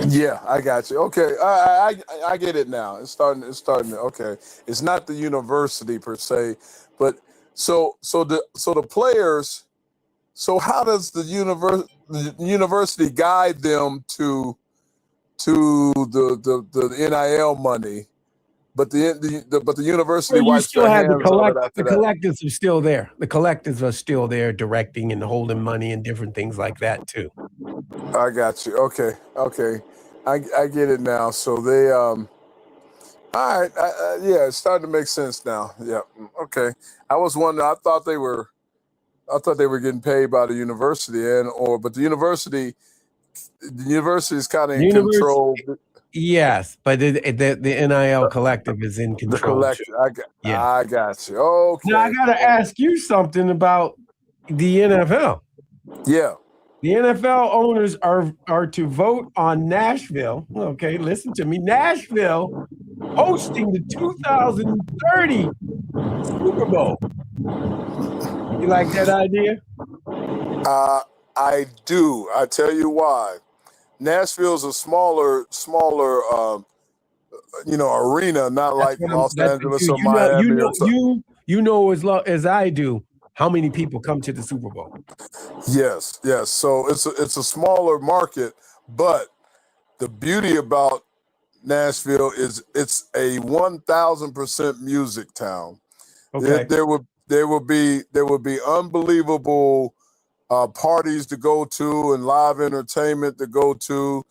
Yeah, I got you. Okay, I get it now. It's starting. Okay, it's not the university per se, but so the players. So how does the university guide them to the NIL money? But the university Well, you wipes still their have hands of it after the that. collectives are still there. The collectives are still there directing and holding money and different things like that too. I got you. Okay. I get it now. So they all right. Yeah, it's starting to make sense now. Yeah. Okay. I was wondering. I thought they were getting paid by the university but the university is kind of in control. Yes, but the NIL collective is in The control. collective. I got you. Okay. Now I gotta ask you something about the NFL. Yeah. The NFL owners are to vote on Nashville. Okay, listen to me. Nashville hosting the 2030 Super Bowl. You like that idea? I do. I tell you why. Nashville's a smaller arena, not like Los Angeles or Miami or something. You know as I do how many people come to the Super Bowl. Yes. So it's a smaller market, but the beauty about Nashville is it's a 1,000% music town. Okay. There would be unbelievable parties to go to and live entertainment to go to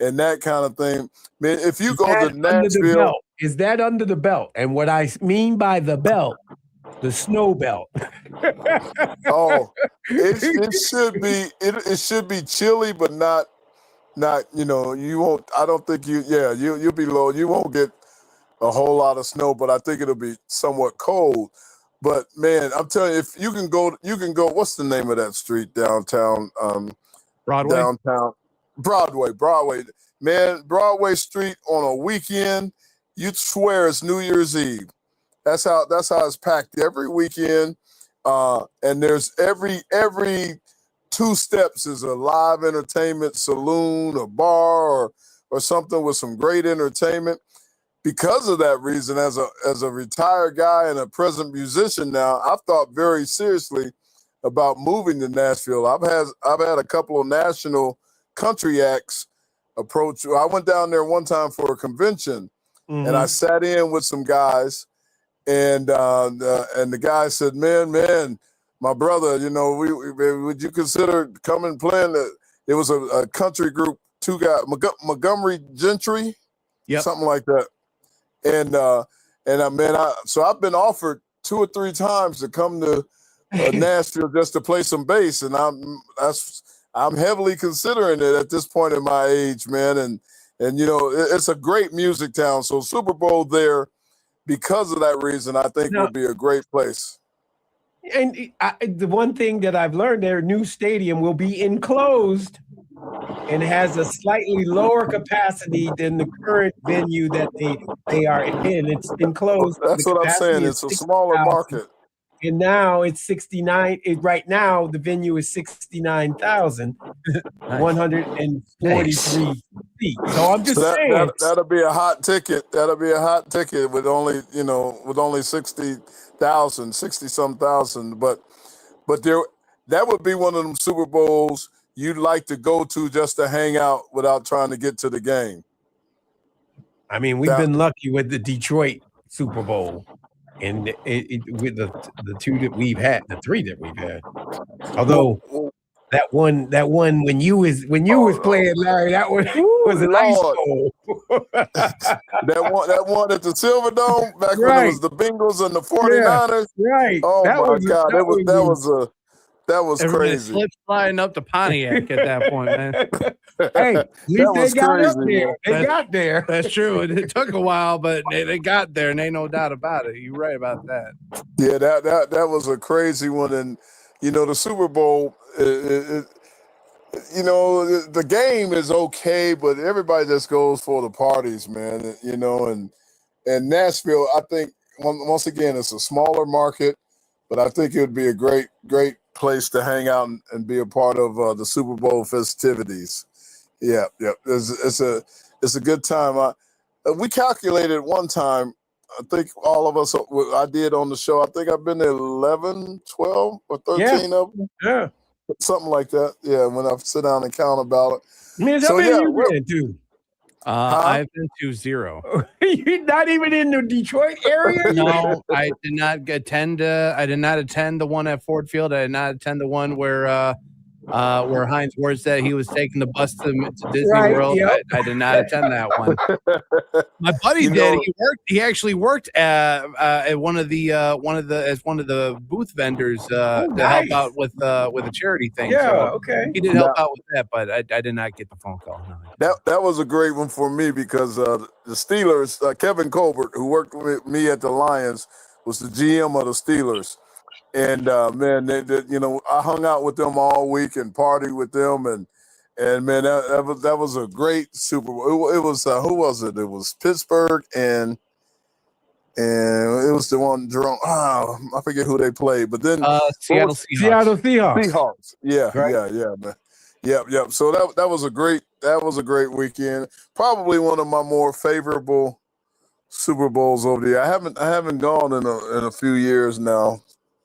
and that kind of thing. Man, if you go to Nashville, is that under the belt? And what I mean by the belt, the snow belt. it should be chilly, but not you won't. I don't think you'll be low. You won't get a whole lot of snow, but I think it'll be somewhat cold. But man, I'm telling you, if you can go. What's the name of that street downtown? Broadway. Downtown, Broadway. Man, Broadway Street on a weekend, you'd swear it's New Year's Eve. That's how it's packed every weekend. And there's every 2 steps is a live entertainment saloon, a bar, or something with some great entertainment. Because of that reason, as a retired guy and a present musician now, I've thought very seriously about moving to Nashville. I've had a couple of national country acts approach. I went down there one time for a convention, and I sat in with some guys, and the guy said, "Man, my brother, would you consider coming and playing?" It was a country group, 2 guys, Montgomery Gentry, something like that. So I've been offered 2 or 3 times to come to Nashville just to play some bass, and I'm heavily considering it at this point in my age, man. And it's a great music town. So Super Bowl there, because of that reason, I think would be a great place. And the one thing that I've learned, their new stadium will be enclosed and has a slightly lower capacity than the current venue that they are in. It's enclosed. That's what I'm saying. It's a smaller market. And now it's 69. Right now, the venue is 69,143 feet. So I'm just saying. That'll be a hot ticket. That'll be a hot ticket with only 60-some thousand. But that would be one of them Super Bowls you'd like to go to just to hang out without trying to get to the game. I mean, we've been lucky with the Detroit Super Bowl, and with the two that we've had, the three that we've had. Although that one when you was playing, Larry, that one was an ice bowl. that one at the Silverdome back when it Right. was the Bengals and the 49ers. Right. Oh That my was a- God, that was Everybody crazy. slip sliding up to Pontiac at that point, man. Hey, at least they was got up crazy, there. man. They got there. That's true. It took a while, but they got there, and ain't no doubt about it. You're right about that. Yeah, that was a crazy one, and the Super Bowl. The game is okay, but everybody just goes for the parties, man. And Nashville, I think once again, it's a smaller market, but I think it would be a great place to hang out and be a part of the Super Bowl festivities. Yeah. It's a good time. We calculated one time. I think all of us, I did on the show, I think I've been to 11, 12, or 13 of them. Yeah. Something like that. Yeah, when I sit down and count about it. Man, So, how many yeah, you we're- been to? I've been to 0. You're not even in the Detroit area? No, I did not attend. I did not attend the one at Ford Field. I did not attend the one where Heinz Ward said he was taking the bus to Disney Right, World. yep. I did not attend that one. My buddy did. He actually worked at one of the booth vendors to help out with a charity thing. Yeah, So okay. he did help out with that, but I did not get the phone call. No. That was a great one for me because the Steelers, Kevin Colbert, who worked with me at the Lions, was the GM of the Steelers. And man, I hung out with them all week and partied with them, and man, that was a great Super Bowl. It was who was it? It was Pittsburgh and it was the one Jerome. I forget who they played, but then Seattle Seahawks. Seattle Seahawks. Seahawks. Yeah, Right. yeah, man. Yep. So that was a great weekend. Probably one of my more favorable Super Bowls over the year. I haven't gone in a few years now,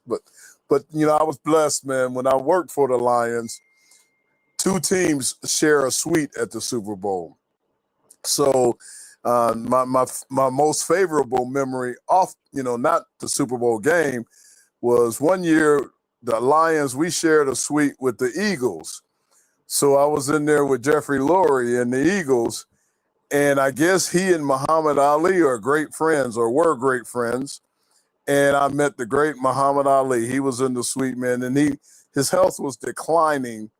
but I was blessed, man. When I worked for the Lions, 2 teams share a suite at the Super Bowl. So my most favorable memory off, not the Super Bowl game, was one year the Lions, we shared a suite with the Eagles. So I was in there with Jeffrey Lurie and the Eagles, and I guess he and Muhammad Ali are great friends or were great friends. And I met the great Muhammad Ali. He was in the suite, man, and his health was declining,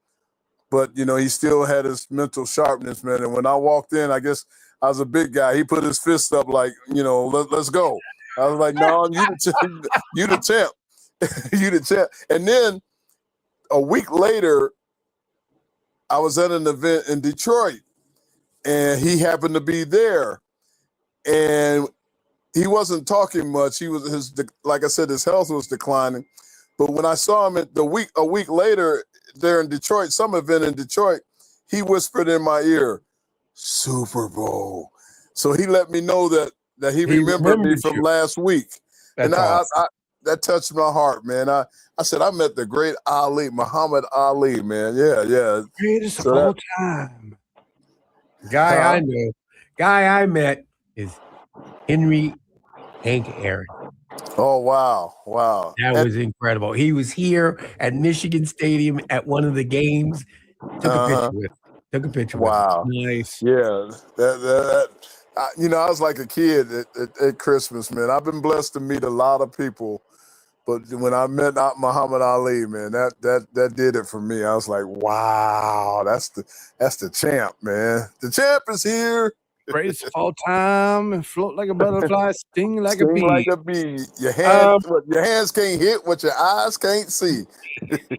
but he still had his mental sharpness, man. And when I walked in, I guess I was a big guy. He put his fist up like, let's go. I was like, no, you the champ. You the champ. And then a week later, I was at an event in Detroit, and he happened to be there, and he wasn't talking much. He was like I said, his health was declining. But when I saw him a week later there in Detroit, some event in Detroit, he whispered in my ear, Super Bowl. So he let me know that he remembered me from last week. That's and awesome. that touched my heart, man. I said, I met the great Ali, Muhammad Ali, man. Yeah. Greatest So of all that- time. Guy I met is Henry Hank Aaron. Oh, wow. That was incredible. He was here at Michigan Stadium at one of the games. Took a picture with him. Wow. Nice. Yeah. I was like a kid at Christmas, man. I've been blessed to meet a lot of people, but when I met Muhammad Ali, man, that did it for me. I was like, wow, that's the champ, man. The champ is here. Greatest of all time. Float like a butterfly, sting like a Sting bee. like a bee. Your hands can't hit what your eyes can't see.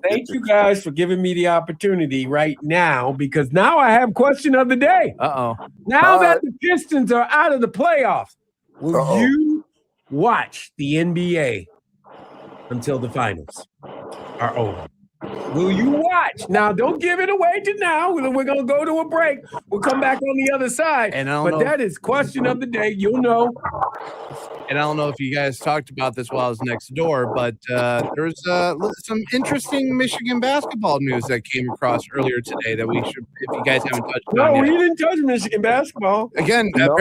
Thank you guys for giving me the opportunity right now, because now I have question of the day. Uh-oh. Now All that right. the Pistons are out of the playoffs, will you watch the NBA until the finals are over? Will you watch? Now, don't give it away to now. We're going to go to a break. We'll come back on the other side. And I don't but know that is question of the day. You'll know. And I don't know if you guys talked about this while I was next door, but there's some interesting Michigan basketball news that came across earlier today that we should, if you guys haven't touched on No, yet. he didn't touch Michigan basketball. Again, No.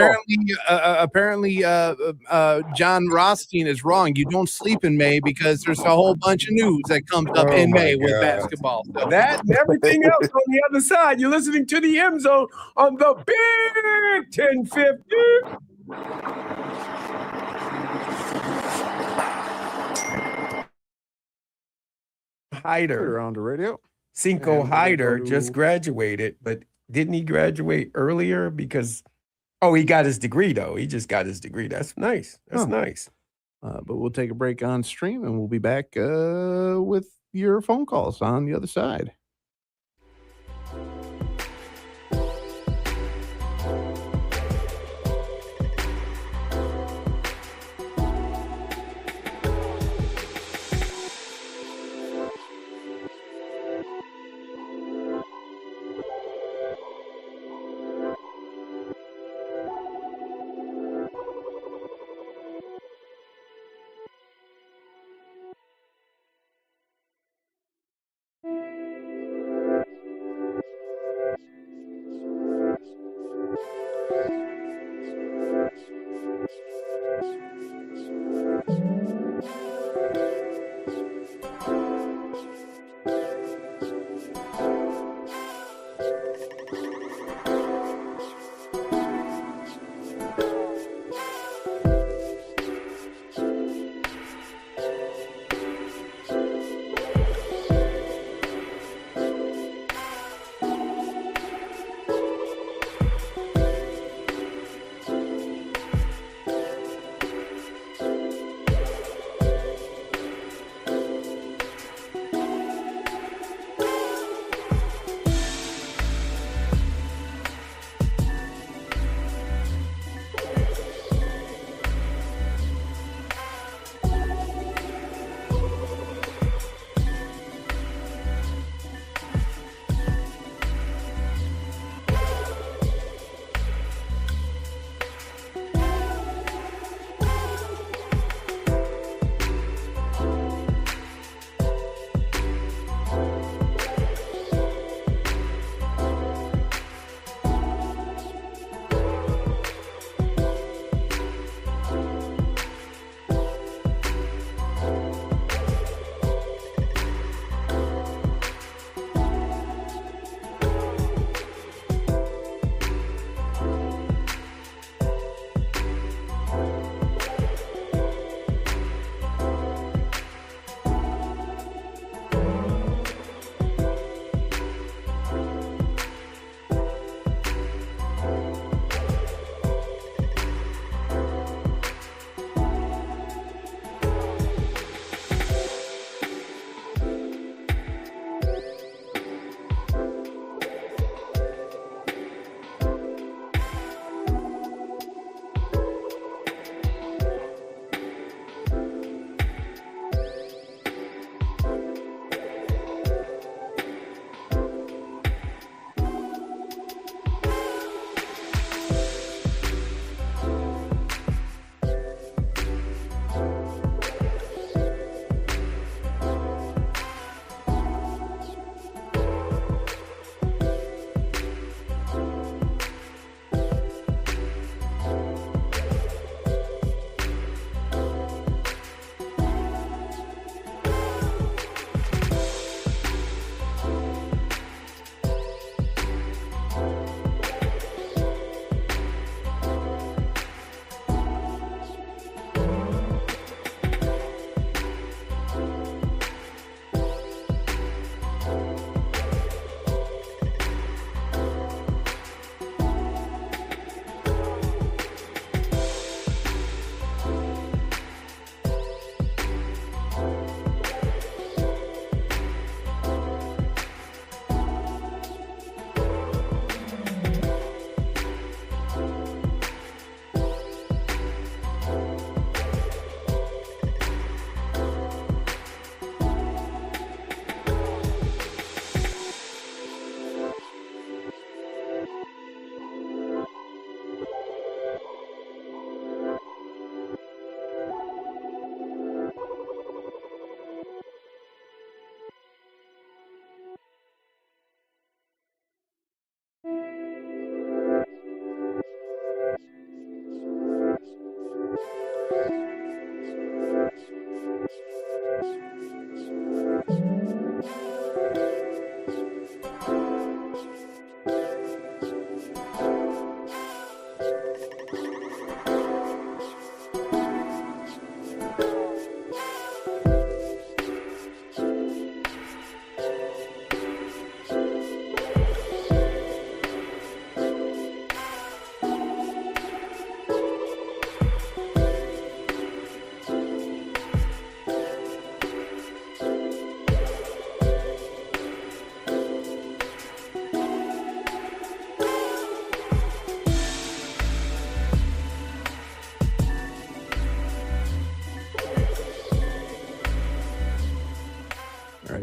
apparently, John Rothstein is wrong. You don't sleep in May because there's a whole bunch of news that comes up in May with basketball. So That and everything else on the other side. You're listening to the M Zone on the Big 1050. Hyder on the radio. Cinco And Hyder we'll go just to- graduated, but didn't he graduate earlier? Because he got his degree though. He just got his degree. That's nice. That's Oh. nice. But we'll take a break on stream and we'll be back with your phone calls on the other side.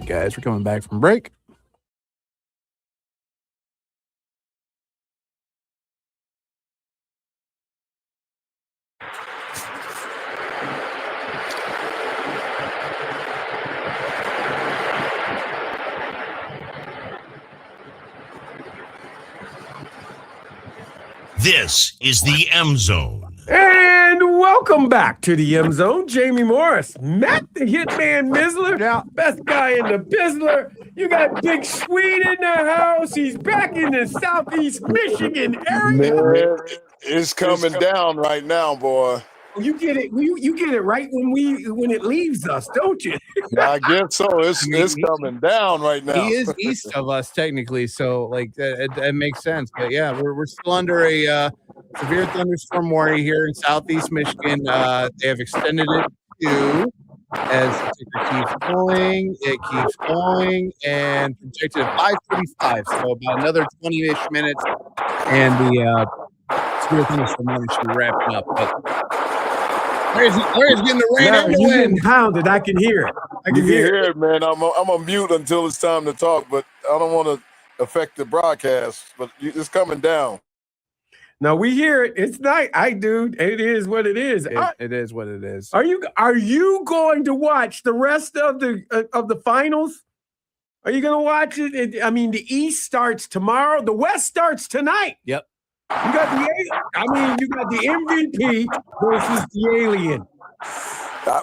right, guys, we're coming back from break. This is the M Zone. And welcome back to the M Zone. Jamie Morris, Matt the Hitman Missler, best guy in the Bizzler. You got Big Sweet in the house. He's back in the Southeast Michigan area. Man, it's coming down right now, boy. You get it. You get it right when it leaves us, don't you? I guess so. It's coming down right now. He is east of us technically, so like that makes sense. But yeah, we're still under a severe thunderstorm warning here in Southeast Michigan. They have extended it to, as the ticker keeps going, it keeps going, and projected at 5:45. So about another 20-ish minutes, and the severe thunderstorm warning should be wrapping up. But Larry's getting the rain and the You wind. getting pounded. I can hear it. I You can can hear hear it. it, man. I'm on mute until it's time to talk, but I don't want to affect the broadcast. But it's coming down. Now we hear it. It's night. Dude, it is what it is. it is what it is. Are you going to watch the rest of the finals? Are you going to watch it? I mean, the East starts tomorrow. The West starts tonight. Yep. You got the MVP versus the alien.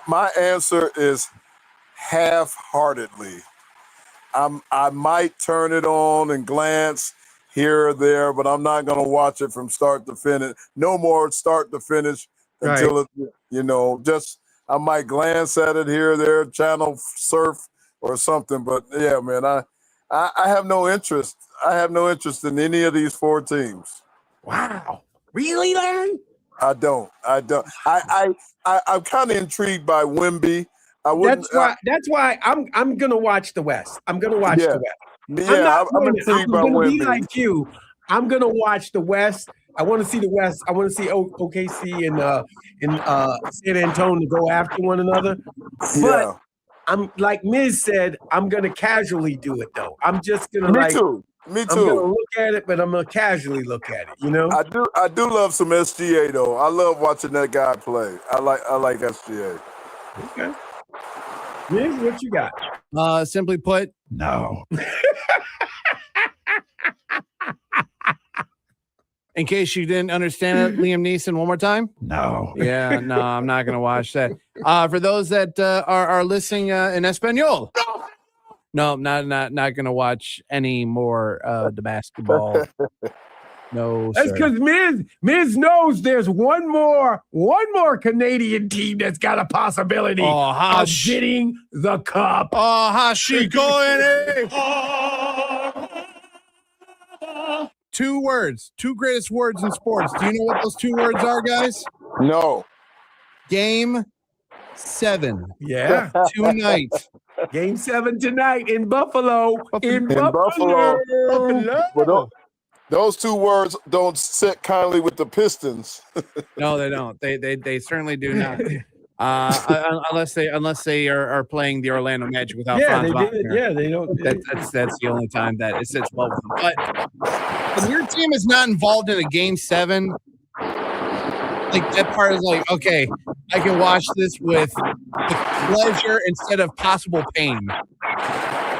My answer is half-heartedly. I might turn it on and glance here or there, but I'm not going to watch it from start to finish. No more start to finish until I might glance at it here or there, channel surf or something. But yeah, man, I have no interest. I have no interest in any of these four teams. Wow. Really, Larry? I don't. I'm kind of intrigued by Wemby. That's why I'm gonna watch the West. I'm gonna watch the West. Yeah, I'm intrigued by gonna be Wemby. like you. I'm gonna watch the West. I want to see the West. I want to see OKC and San Antonio go after one another. But I'm like Miz said, I'm gonna casually do it though. I'm just gonna Me too. I'm gonna look at it, but I'm gonna casually look at it. You know. I do love some SGA though. I love watching that guy play. I like SGA. Okay. Miz, what you got? Simply put, no. In case you didn't understand it, Liam Neeson, one more time. No. Yeah, no, I'm not going to watch that. For those that are listening in Espanol, no, not going to watch any more the basketball. No, That's because Miz knows there's one more Canadian team that's got a possibility of getting the cup. Oh, how's she going? Two words, two greatest words in sports. Do you know what those two words are, guys? No. Game 7. Yeah. Tonight. Game 7 tonight in Buffalo. In Buffalo. Well, those two words don't sit kindly with the Pistons. No, they don't. They certainly do not. Unless they are playing the Orlando Magic without Franz Wagner. Yeah, they don't. That's the only time that it sits well with them. But when your team is not involved in a game 7, like that part is like, okay, I can watch this with pleasure instead of possible pain.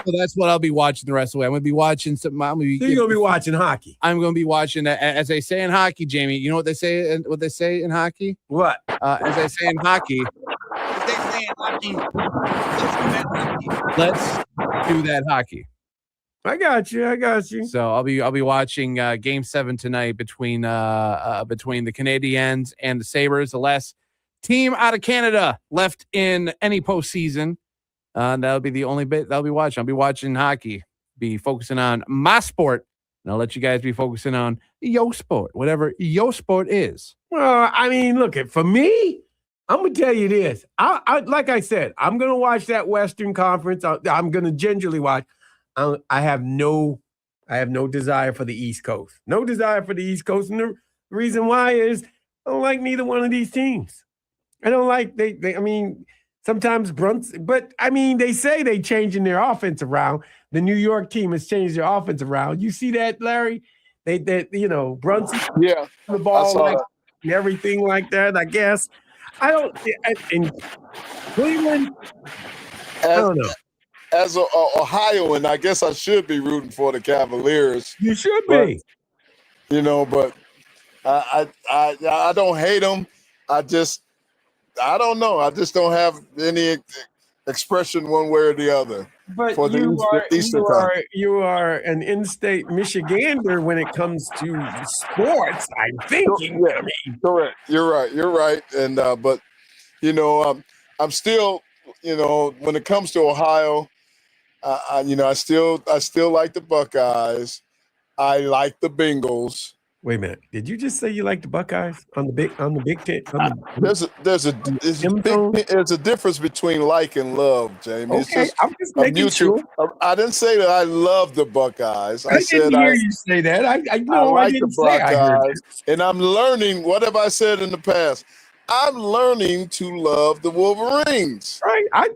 So that's what I'll be watching the rest of the way. I'm going to be watching some. You're going to be watching hockey. I'm going to be watching, as they say in hockey, Jamie. You know what they say? What they say in hockey? What? As they say in hockey. Let's do that hockey. I got you. So I'll be watching Game 7 tonight between the Canadiens and the Sabres, the last team out of Canada left in any postseason. That'll be the only bit that I'll be watching. I'll be watching hockey, be focusing on my sport, and I'll let you guys be focusing on your sport, whatever your sport is. Well, I mean, look, for me, I'm gonna tell you this. I like I said, I'm gonna watch that Western Conference. I'm gonna gingerly watch. I have no desire for the East Coast. No desire for the East Coast, and the reason why is I don't like neither one of these teams. I don't like I mean, Sometimes Brunson, but I mean, they say they changing their offense around. The New York team has changed their offense around. You see that, Larry? They Brunson, Yeah, the I ball saw like, that. and everything like that. I guess I don't. In Cleveland, I As don't know. as a Ohioan, I guess I should be rooting for the Cavaliers. You should But be. but I don't hate them. I don't know. I just don't have any expression one way or the other But for the Eastern Conference. you are an in-state Michigander when it comes to sports. I'm thinking. Yeah, I mean, correct. You're right. And but I'm still when it comes to Ohio, I still like the Buckeyes. I like the Bengals. wait a minute. Did you just say you like the Buckeyes on the Big Ten? There's a difference between like and love, Jamie. It's Okay, just I'm just a making mutual. sure. I didn't say that I love the Buckeyes. I I said didn't hear you say that. I I know I like the didn't say I heard Buckeyes, and I'm learning. What have I said in the past? I'm learning to love the Wolverines. Right. I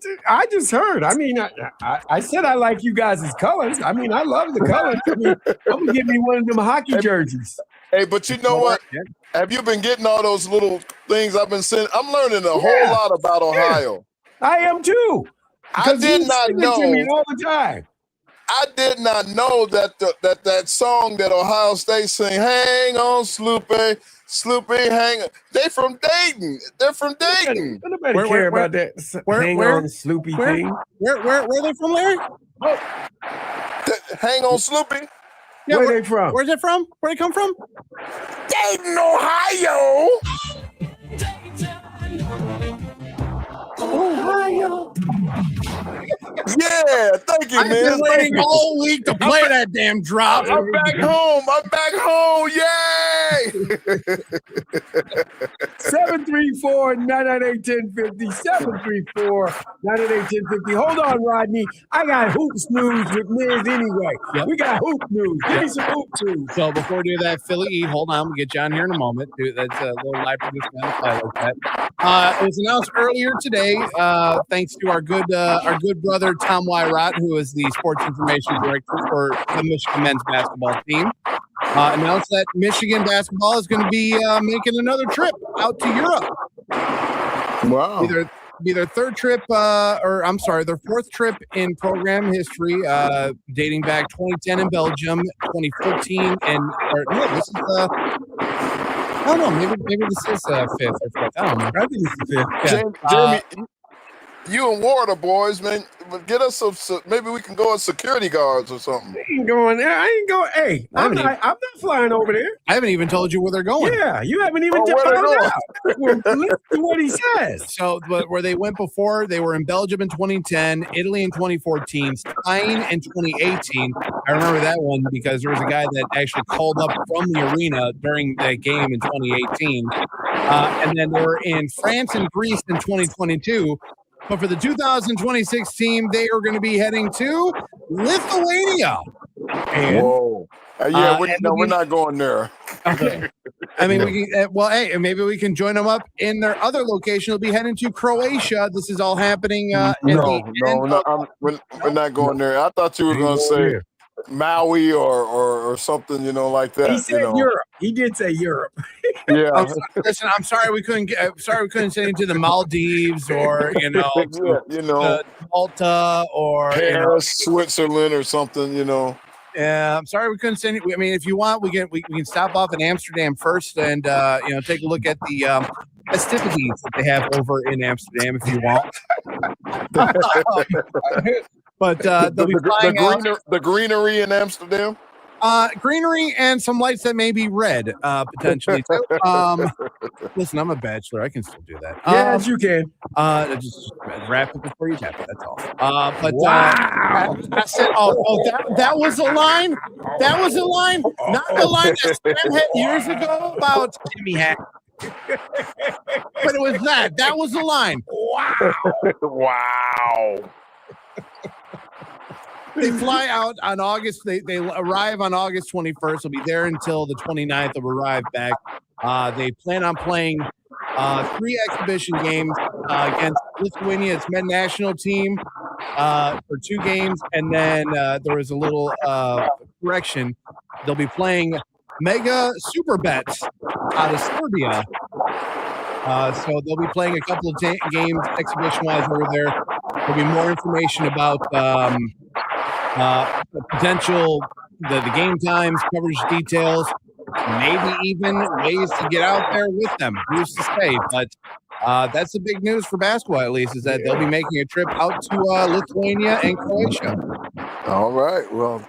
just heard. I mean, I said I like you guys' colors. I mean, I love the colors. I mean, I'm gonna give me one of them hockey jerseys. Hey, but you know what? Have you been getting all those little things I've been sending? I'm learning a whole lot about Ohio. I am too. I did you not send it to me know. all the time. I did not know that that song that Ohio State sing, "Hang on, Sloopy, hang on." They from Dayton. They're from Dayton. Nobody care about that. Hang on, Sloopy thing. Where they from, Larry? Hang on, Sloopy. Yeah, Where they from? Where's it from? Where they come from? Dayton, Ohio. Ohio. Yeah, thank you, I've man. been Thank waiting you. all week to play that damn drop. I'm back home. Yay! 734-998-1050. 734-998-1050. Hold on, Rodney. I got hoops news with Miz anyway. Yep. We got hoop news. Give me some hoop news. So before we do that, Philly E, hold on, we'll get you on here in a moment. Dude, that's a little live production on the fly like that. It was announced earlier today, thanks to our good brother Tom Wyrot, who is the sports information director for the Michigan men's basketball team. Announced that Michigan basketball is going to be making another trip out to Europe. Wow. Be their third trip, their fourth trip in program history, dating back 2010 in Belgium, 2014, maybe this is fifth or fourth. I don't know. I think it's the fifth. Yeah. Jamie, you and Warder boys, man, get us some. Maybe we can go as security guards or something. I ain't going there. I ain't going. Hey, I'm not flying over there. I haven't even told you where they're going. Yeah, you haven't even where they found going? out. Well, listen to what he says. So, but where they went before, they were in Belgium in 2010, Italy in 2014, Spain in 2018. I remember that one because there was a guy that actually called up from the arena during that game in 2018. And then they were in France and Greece in 2022. But for the 2026 team, they are going to be heading to Lithuania. And, Whoa. We're not going there. Okay. I mean, we can, maybe we can join them up in their other location. They'll be heading to Croatia. This is all happening. We're not going there. I thought you were going to say Maui or something, like that. He said Europe. He did say Europe. Yeah. Listen, I'm sorry we couldn't send you to the Maldives or Malta or Paris, Switzerland or something. Yeah, I'm sorry we couldn't send you. I mean, if you want, we can stop off in Amsterdam first and take a look at the festivities that they have over in Amsterdam if you want. But they'll be flying the greenery in Amsterdam. Greenery and some lights that may be red, potentially too. Listen, I'm a bachelor. I can still do that. Yes, you can. Just wrap it before you tap it. That's all. But wow. I said, that was a line. That was a line. Not the line that Stan had years ago about Jimmy Hack. But it was that. That was the line. Wow. Wow. They fly out on August. They arrive on August 21st. They'll be there until the 29th. They'll arrive back. They plan on playing 3 exhibition games against Lithuania, its men national team, for 2 games, and then there was a little correction. They'll be playing Mega Super Bets out of Serbia. So they'll be playing a couple of games exhibition-wise over there. There'll be more information about the potential, the game times, coverage details, maybe even ways to get out there with them. Who's to say? But that's the big news for basketball, at least, is that they'll be making a trip out to Lithuania and Croatia. All right. Well,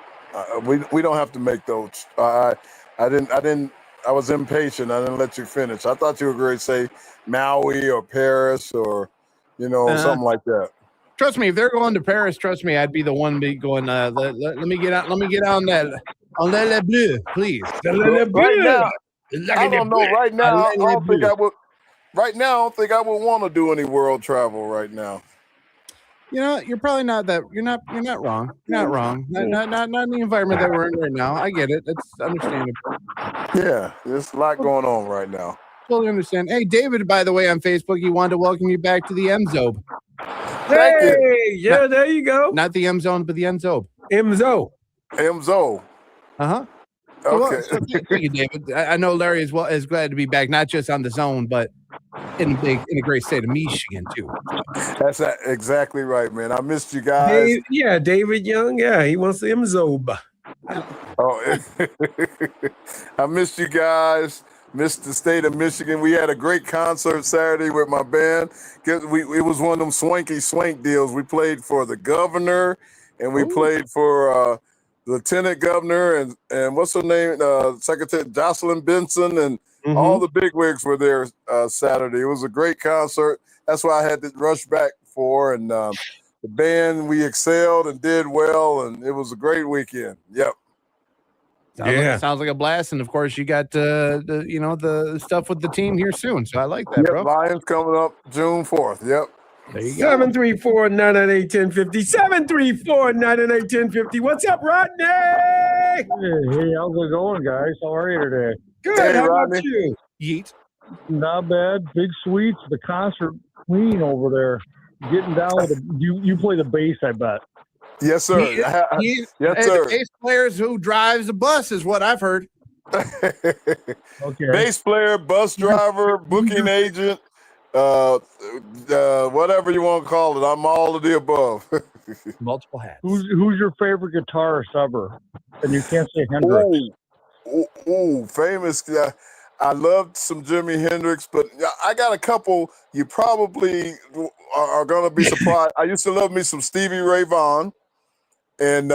we don't have to make those. I was impatient. I didn't let you finish. I thought you were going to say Maui or Paris or, something like that. Trust me, if they're going to Paris, trust me, I'd be the one going. Let me get out. Let me get on that. On Le Bleu, please. Right now, I don't know. Right now, I don't think I would. Right now, I don't think I would want to do any world travel right now. You're probably not that. You're not wrong. You're not wrong. Not in the environment that we're in right now. I get it. It's understandable. Yeah, there's a lot going on right now. Totally understand. Hey, David, by the way, on Facebook, he wanted to welcome you back to the M-Zobe. Hey, yeah, there you go. Not the M-Zone, but the M-Zobe. M-Zo. M-Zo. Uh-huh. Okay. Thank you, David. I know Larry is glad to be back, not just on the zone, but in a great state of Michigan, too. That's exactly right, man. I missed you guys. David Young. Yeah, he wants the M-Zobe. Oh, I missed you guys. Missed the state of Michigan. We had a great concert Saturday with my band. It was one of them swanky swank deals. We played for the governor, and we played for Lieutenant Governor and what's her name, Secretary Jocelyn Benson, and all the bigwigs were there Saturday. It was a great concert. That's why I had to rush back for. And the band, we excelled and did well, and it was a great weekend. Yep. Sounds like a blast, and of course you got the stuff with the team here soon. So I like that, bro. Lions coming up June 4th. Yep. There you go. 734-998-1050. 734-998-1050. What's up, Rodney? Hey, how's it going, guys? How are you today? Good. Hey, How Rodney. about you? Yeet. Not bad. Big Sweets, the concert queen over there, getting down with you play the bass, I bet. Yes, sir. Yes, sir. The bass players who drives a bus is what I've heard. Okay. Bass player, bus driver, booking agent, whatever you want to call it. I'm all of the above. Multiple hats. Who's your favorite guitarist ever? And you can't say Hendrix. Ooh, famous. I loved some Jimi Hendrix, but I got a couple you probably are going to be surprised. I used to love me some Stevie Ray Vaughan. And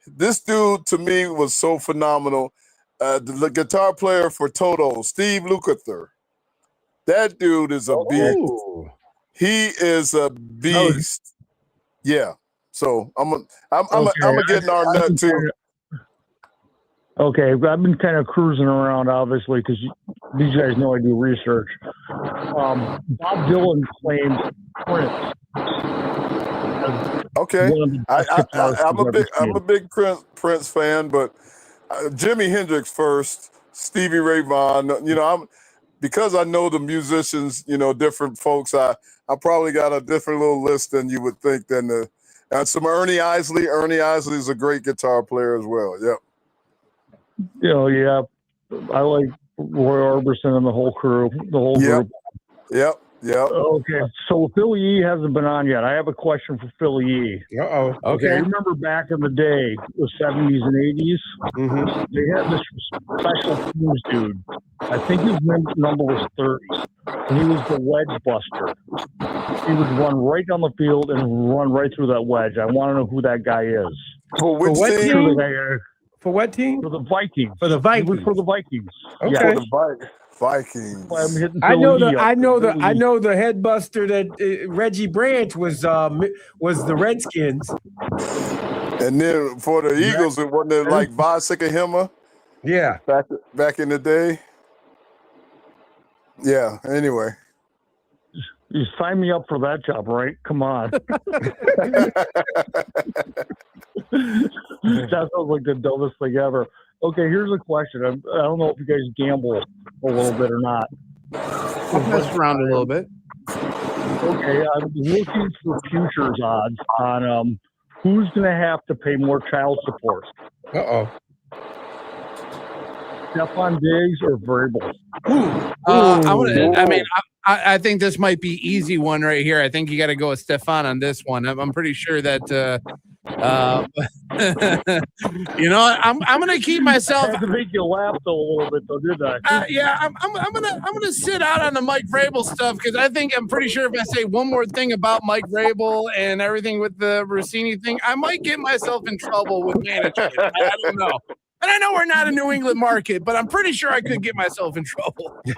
this dude to me was so phenomenal. The guitar player for Toto, Steve Lukather. That dude is a beast. He is a beast. Yeah. So I'm a getting our nut too. Okay, I've been kind of cruising around, obviously, because these guys know I do research. Bob Dylan claims Prince. Okay, I'm a big Prince fan, but Jimi Hendrix first, Stevie Ray Vaughan. Because I know the musicians, different folks. I probably got a different little list than you would think. Than some Ernie Isley. Ernie Isley is a great guitar player as well. Yep. Yeah, I like Roy Orbison and the whole crew, the whole group. Yep. Okay, so Philly E hasn't been on yet. I have a question for Philly E. Uh-oh. Okay. Remember back in the day, the 70s and 80s? They had this special teams dude. I think his number was 30. And he was the wedge buster. He would run right down the field and run right through that wedge. I want to know who that guy is. For which team? For what team? For the Vikings. For the Vikings. He was for the Vikings. Okay. Yeah. For the Vikings. I know the head buster that Reggie Branch was the Redskins. And then for the Eagles, it wasn't it like Vasikahima? Yeah. Back in the day. Yeah. Anyway. You sign me up for that job, right? Come on. That sounds like the dumbest thing ever. Okay, here's a question. I don't know if you guys gamble, a little bit or not? I'll mess around a little bit. Okay, I'm looking for futures odds on who's going to have to pay more child support. Stephon Diggs or Vrabel? I think this might be easy one right here. I think you got to go with Stefan on this one. I'm pretty sure that you know what? I'm gonna keep myself. I had to make you laugh though a little bit though, did I? Yeah, I'm gonna sit out on the Mike Vrabel stuff because I'm pretty sure if I say one more thing about Mike Vrabel and everything with the Rossini thing, I might get myself in trouble with management. I don't know. And I know we're not a New England market, but I'm pretty sure I could get myself in trouble. I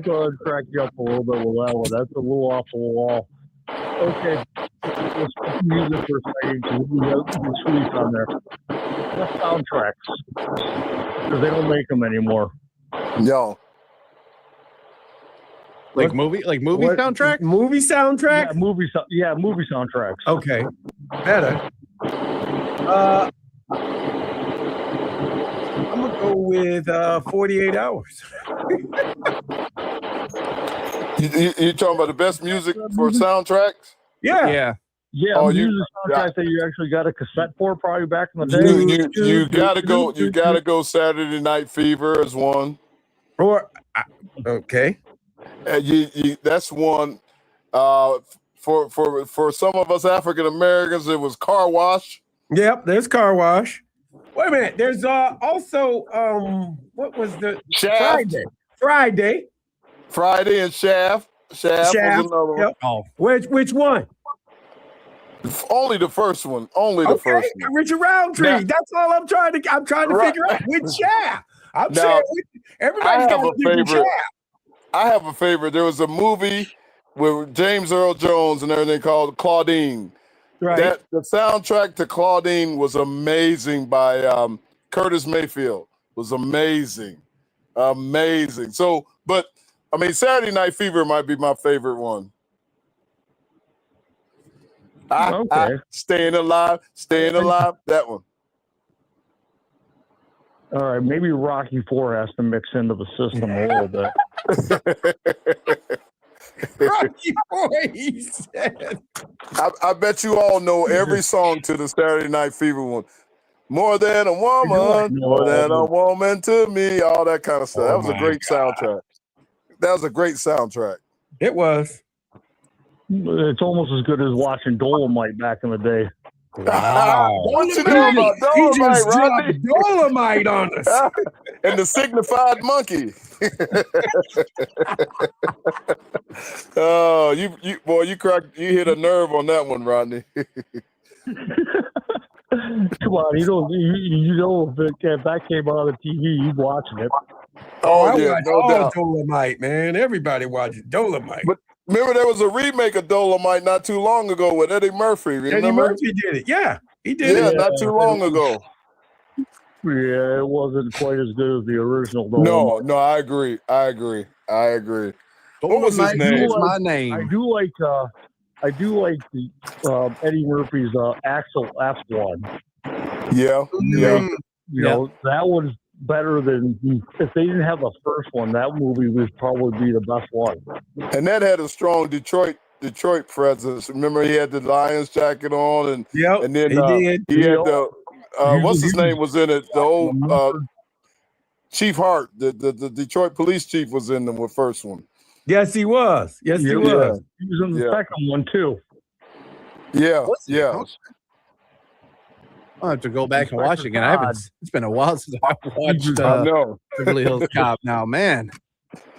thought I'd crack you up a little bit with that one. That's a little off the wall. Okay, let's put music for a second because we got some tweets on there. The soundtracks, because they don't make them anymore. No. Like movie soundtrack? Movie soundtrack? Yeah, movie soundtracks. Okay. Better. I'm gonna go with 48 hours. You talking about the best music for soundtracks? Yeah. Oh, music you soundtrack that you actually got a cassette for, probably back in the day. you gotta go. You gotta go. Saturday Night Fever is one. Or okay. That's one. For some of us African Americans, it was Car Wash. Yep, there's Car Wash. Wait a minute. There's also what was the Shaft. Friday and Shaft. Shaft was another one. Yep. Oh, which one? Only the first one. Only the first one. Richard Roundtree. Now- That's all I'm trying to Right. figure out. Which Shaft? I'm Now, saying everybody's got a different Shaft. I have a favorite. There was a movie with James Earl Jones and everything called Claudine. Right. The soundtrack to Claudine was amazing by Curtis Mayfield. Was amazing. So, but I mean, Saturday Night Fever might be my favorite one. Staying alive, that one. All right, maybe Rocky IV has to mix into the system a little bit. Rocky IV, he said. I bet you all know every song to the Saturday Night Fever one. More than a woman, more than a woman to me, all that kind of stuff. That was a great soundtrack. That was a great soundtrack. It was. It's almost as good as watching Dolomite back in the day. Wow. What you know about He just Rodney? dropped Dolomite on us. And the signified monkey. Oh, you hit a nerve on that one, Rodney. Come on, you know if that came on the TV, you watching it. Oh, I yeah, watch no all doubt. Dolomite, man. Everybody watches Dolomite. But remember, there was a remake of Dolomite not too long ago with Eddie Murphy. Remember? Eddie Murphy did it. Yeah, he did it. Yeah, not too long ago. Yeah, it wasn't quite as good as the original Dolomite. No, I agree. What was his name? My name. I do like the Eddie Murphy's Axel F one. Yeah. You know, that was better than if they didn't have the first one. That movie would probably be the best one. And that had a strong Detroit presence. Remember, he had the Lions jacket on, and then he did. he had the what's his name was in it? The old Chief Hart, the Detroit police chief was in the first one. Yes, he was. Yes, he was. He was in the second one too. Yeah. I'll have to go back and watch it again. It's been a while since I've watched I know. Beverly Hills Cop now, man.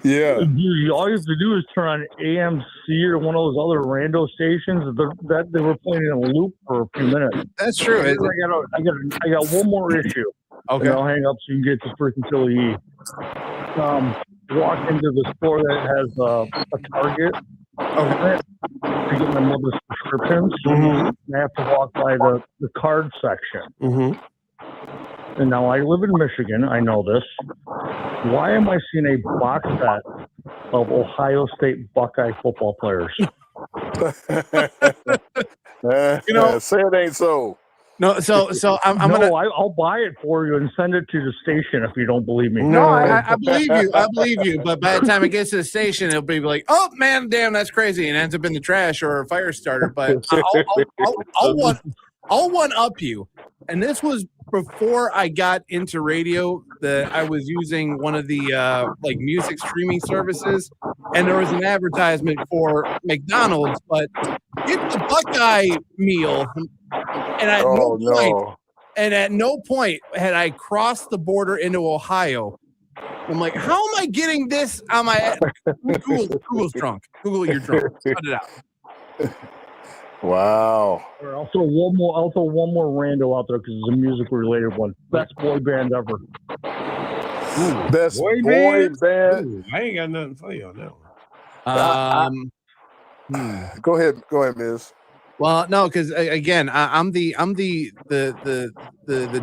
Yeah. Dude, all you have to do is turn on AMC or one of those other rando stations that they were playing in a loop for a few minutes. That's true. I got one more issue. Okay. And I'll hang up so you can get to freaking Philly E. Walk into the store that has a Target. Okay. To get my mother's prescriptions. I have to walk by the card section. And now I live in Michigan. I know this. Why am I seeing a box set of Ohio State Buckeye football players? Say it ain't so. No, so I'm gonna. I'll buy it for you and send it to the station if you don't believe me. No, I believe you. I believe you. But by the time it gets to the station, it'll be like, oh man, damn, that's crazy, and it ends up in the trash or a fire starter. But I'll one up you. And this was before I got into radio. I was using one of the like music streaming services, and there was an advertisement for McDonald's, but get the Buckeye meal. And at no point had I crossed the border into Ohio. I'm like, how am I getting this on my Google's drunk. Google, you're drunk. Cut it out. Wow. I'll throw one more rando out there because it's a music related one. Best boy band ever. Best boy band. Ooh, I ain't got nothing for you on that one. Go ahead, Miz. Well, no, because again, I'm the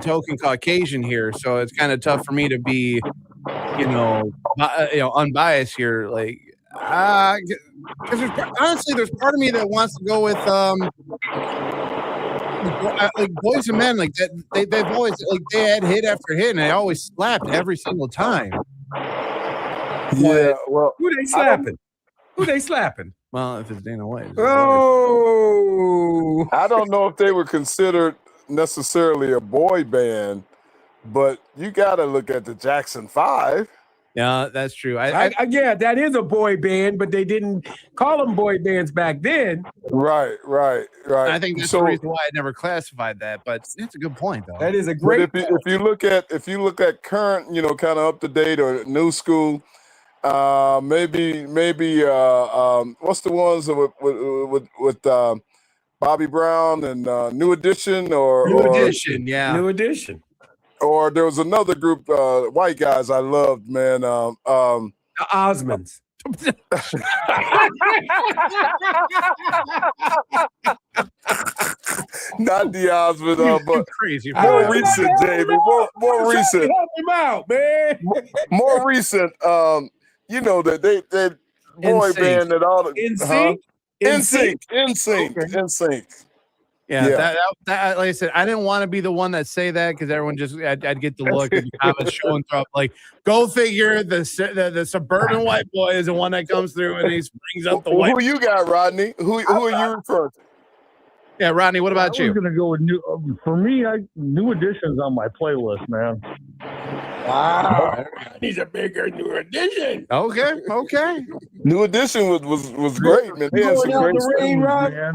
token Caucasian here, so it's kind of tough for me to be, unbiased here. Like, because honestly, there's part of me that wants to go with like Boys and Men, like that. They've always they had hit after hit, and they always slapped every single time. Yeah, well, who they slapping? Who they slapping? Well, if it's Dana White. Oh, I don't know if they were considered necessarily a boy band, but you got to look at the Jackson 5. Yeah, that's true. Yeah, that is a boy band, but they didn't call them boy bands back then. Right. I think that's the reason why I never classified that. But it's a good point, though. That is a great. If you look at current, kind of up to date or new school, maybe what's the ones with Bobby Brown and New Edition or New Edition. Or there was another group, white guys I loved, man. The Osmonds. Not the Osmond, but crazy. More recent, Jamie. More recent. Help him out, man. More recent. That they boy band that all the NSYNC. Yeah. That like I said, I didn't want to be the one that say that because everyone I'd get the look and comments showing up like, go figure the suburban white boy is the one that comes through and he brings up the white. Who you got, Rodney? Who are you referring to? Yeah, Rodney, what about you? I'm gonna go with New Edition's on my playlist, man. Wow, he's a bigger New Edition. Okay. New Edition was great, man. They had some great stuff.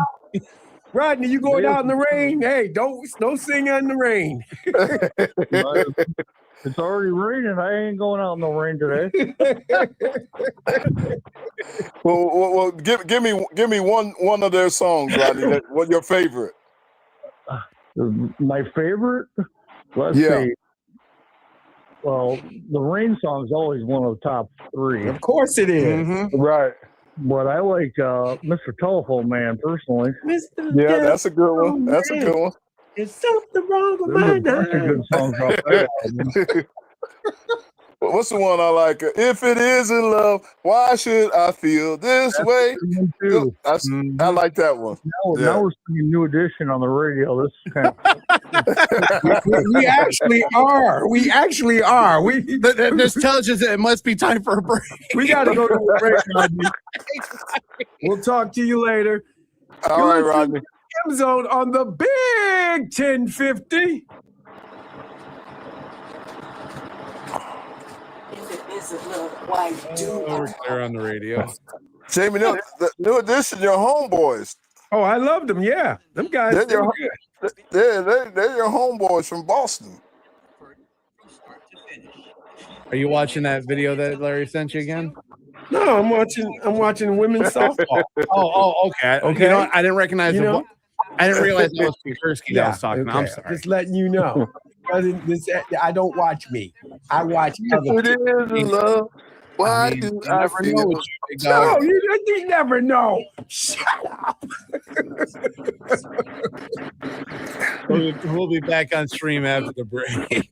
Rodney, you going out in the rain? Hey, don't sing in the rain. It's already raining. I ain't going out in the rain today. well, give me one of their songs, Rodney. What's your favorite? My favorite? Let's see. Well, the rain song is always one of the top 3. Of course it is. Mm-hmm. Right. But I like Mr. Telephone Man personally. Yeah, that's a good one. That's a good one. There's something wrong with my bunch of good songs off that album. What's the one I like? If it isn't love, why should I feel this way? I like that one. Now we're singing New Edition on the radio. This is kind of we actually are. This tells us that it must be time for a break. We got to go to a break, Rodney. We'll talk to you later. All right, Rodney. M Zone on the Big 1050. We're clear on the radio. Jamie, the New Edition, your homeboys. Oh, I love them. Yeah, them guys. They're your homeboys from Boston. Are you watching that video that Larry sent you again? No, I'm watching women's softball. Okay. You know, I didn't recognize him. I didn't realize that was Kursky that was talking. I'm sorry. Just letting you know. I don't watch me. I watch other people. Why do I feel? No, you never know. Shut up. We'll be back on stream after the break.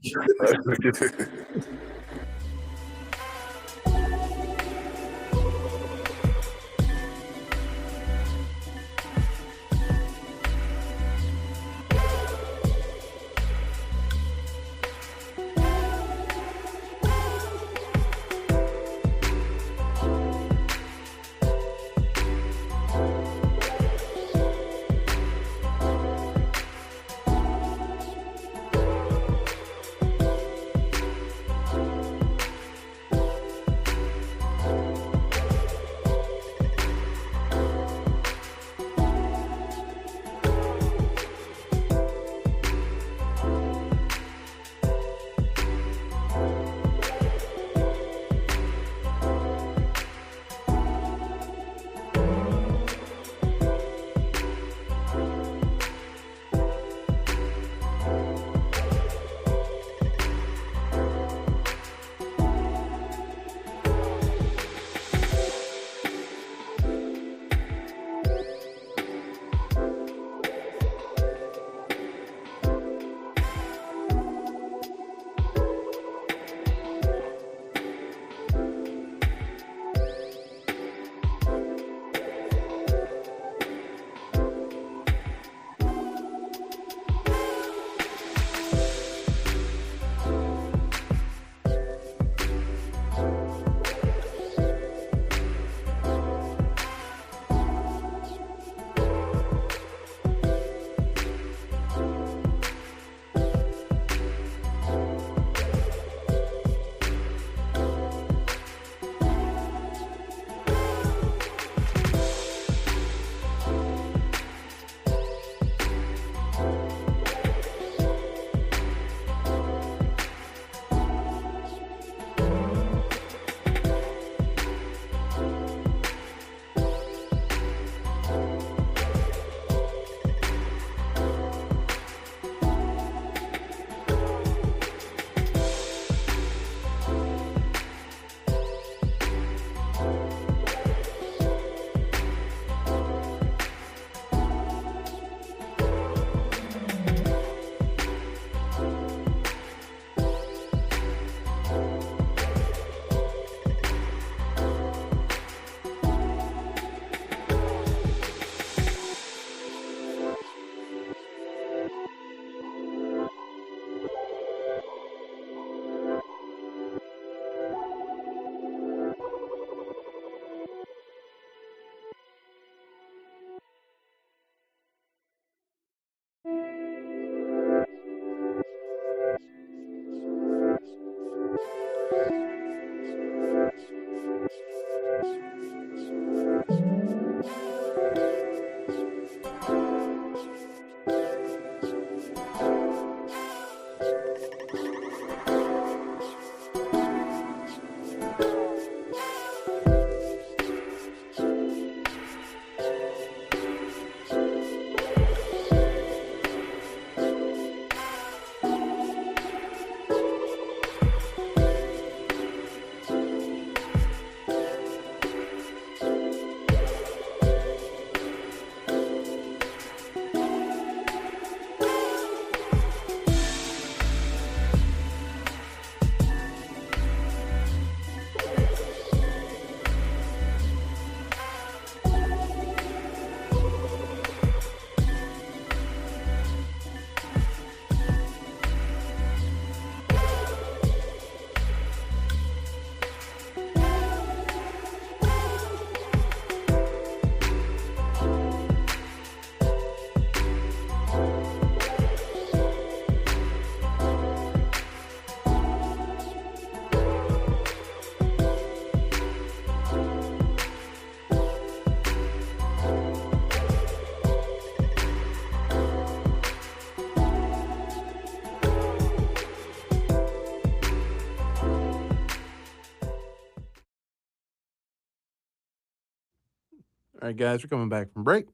All right, guys, we're coming back from break.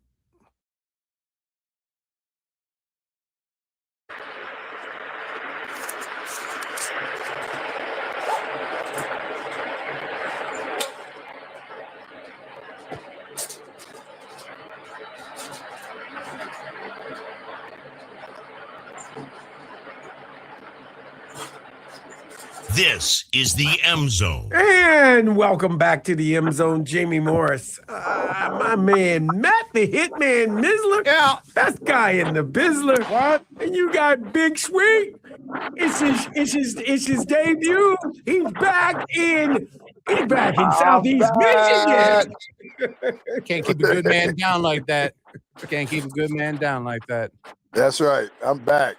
This is the M Zone. And welcome back to the M Zone, Jamie Morris. My man, Matt the Hitman Missler. Yeah, best guy in the Bizzler. What? And you got Big Sweet. It's his debut. He's back in Southeast Michigan. Can't keep a good man down like that. Can't keep a good man down like that. That's right. I'm back.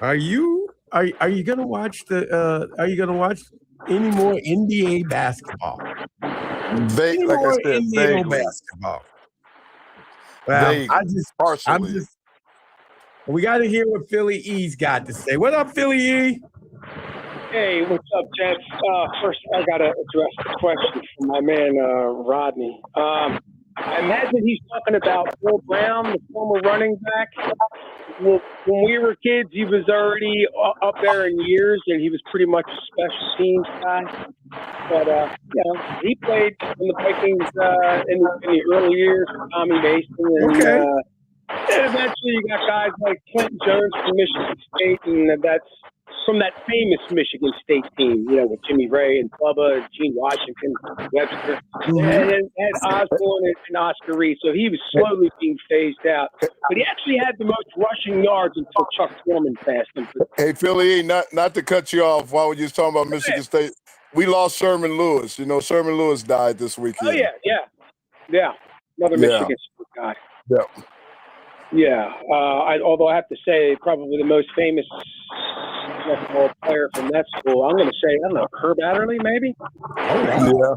Are you gonna watch any more NBA basketball? Like I said, vaguely. Basketball. Well, Partially. We got to hear what Philly E's got to say. What up, Philly E? Hey, what's up, gents? First, I got to address the question from my man, Rodney. I imagine he's talking about Will Brown, the former running back. Well, when we were kids, he was already up there in years, and he was pretty much a special teams guy. But, he played in the Vikings in the early years with Tommy Mason. And, and eventually you got guys like Clinton Jones from Michigan State, and that's from that famous Michigan State team, with Jimmy Ray and Bubba, and Gene Washington, Webster, and then had Osborne and Oscar Reed. So he was slowly being phased out. But he actually had the most rushing yards until Chuck Foreman passed him. Hey, Philly, not to cut you off while we just talking about Michigan State. We lost Sherman Lewis. Sherman Lewis died this weekend. Oh, yeah. Another Michigan State guy. Yeah. Yeah. Although I have to say, probably the most famous basketball player from that school, I'm going to say, I don't know, Herb Adderley, maybe? Yeah,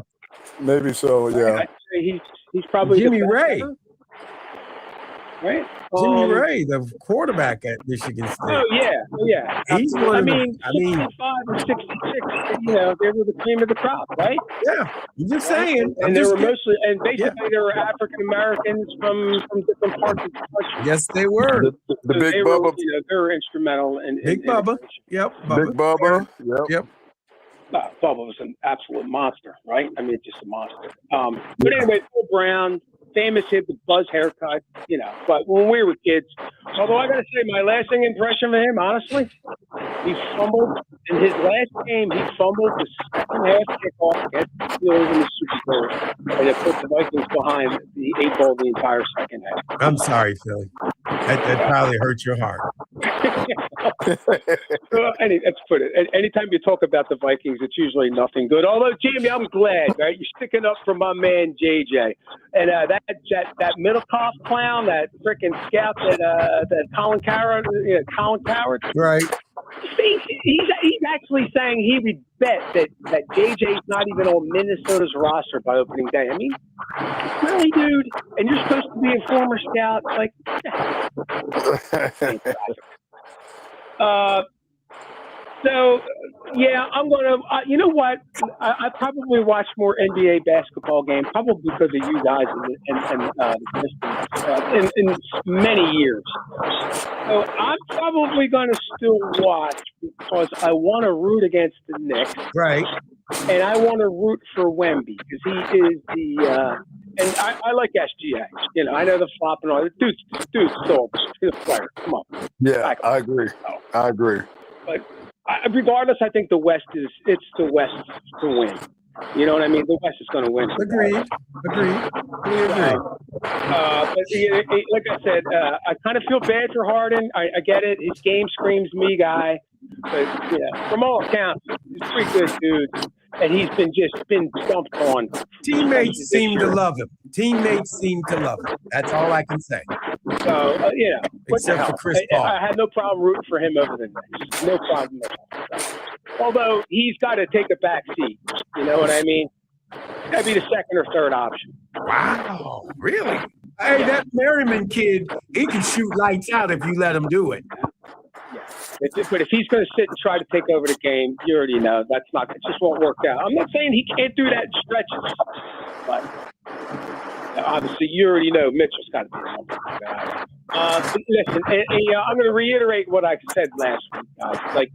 maybe so, yeah. I'd say he's probably Jimmy the best Ray. ever. Right? Jimmy Ray, the quarterback at Michigan State. Oh, yeah. He's one of the, 65 or 66, they were the cream of the crop, right? Yeah, I'm just saying. And they were mostly, and basically they were African-Americans from different parts of the country. Yes, they were. The Big Bubba. They were instrumental in Big Bubba. Yep. Big Bubba. Yep. Bubba was an absolute monster, right? I mean, just a monster. But anyway, Phil Brown, famous hit the buzz haircut, but when we were kids, although I got to say, my lasting impression of him, honestly, he fumbled in his last game. He fumbled the second half kickoff against the Steelers in the Super Bowl, and it put the Vikings behind the 8-ball the entire second half. I'm sorry, Philly. That probably hurt your heart. Let's put it. Anytime you talk about the Vikings, it's usually nothing good. Although, Jamie, I'm glad, right? You're sticking up for my man JJ, and that Middlecoff clown, that freaking scout that Colin Coward, right? He's actually saying he would bet that JJ's not even on Minnesota's roster by opening day. I mean, really, dude? And you're supposed to be a former scout, like. So, yeah, I'm going to, you know what? I probably watch more NBA basketball games, probably because of you guys in many years. So I'm probably going to still watch because I want to root against the Knicks. Right. And I want to root for Wemby because he is the, and I like SGA. I know the flop and all. Dude's still a player. Come on. Yeah, I agree. But regardless, I think the West it's the West to win. You know what I mean? The West is going to win. Agreed. But like I said, I kind of feel bad for Harden. I get it. His game screams me guy. But from all accounts, he's a pretty good dude. And he's been dumped on. Teammates seem to love him. That's all I can say. So, except for Chris Paul. I had no problem rooting for him over the Knicks. No problem at all. Although he's got to take a back seat. You know what I mean? Got to be the second or third option. Wow. Really? Hey, that Merriman kid, he can shoot lights out if you let him do it. But if he's going to sit and try to take over the game, you already know it just won't work out. I'm not saying he can't do that in stretches, but obviously, you already know Mitchell's got to be the number one guy. But listen, I'm going to reiterate what I said last week, guys. Like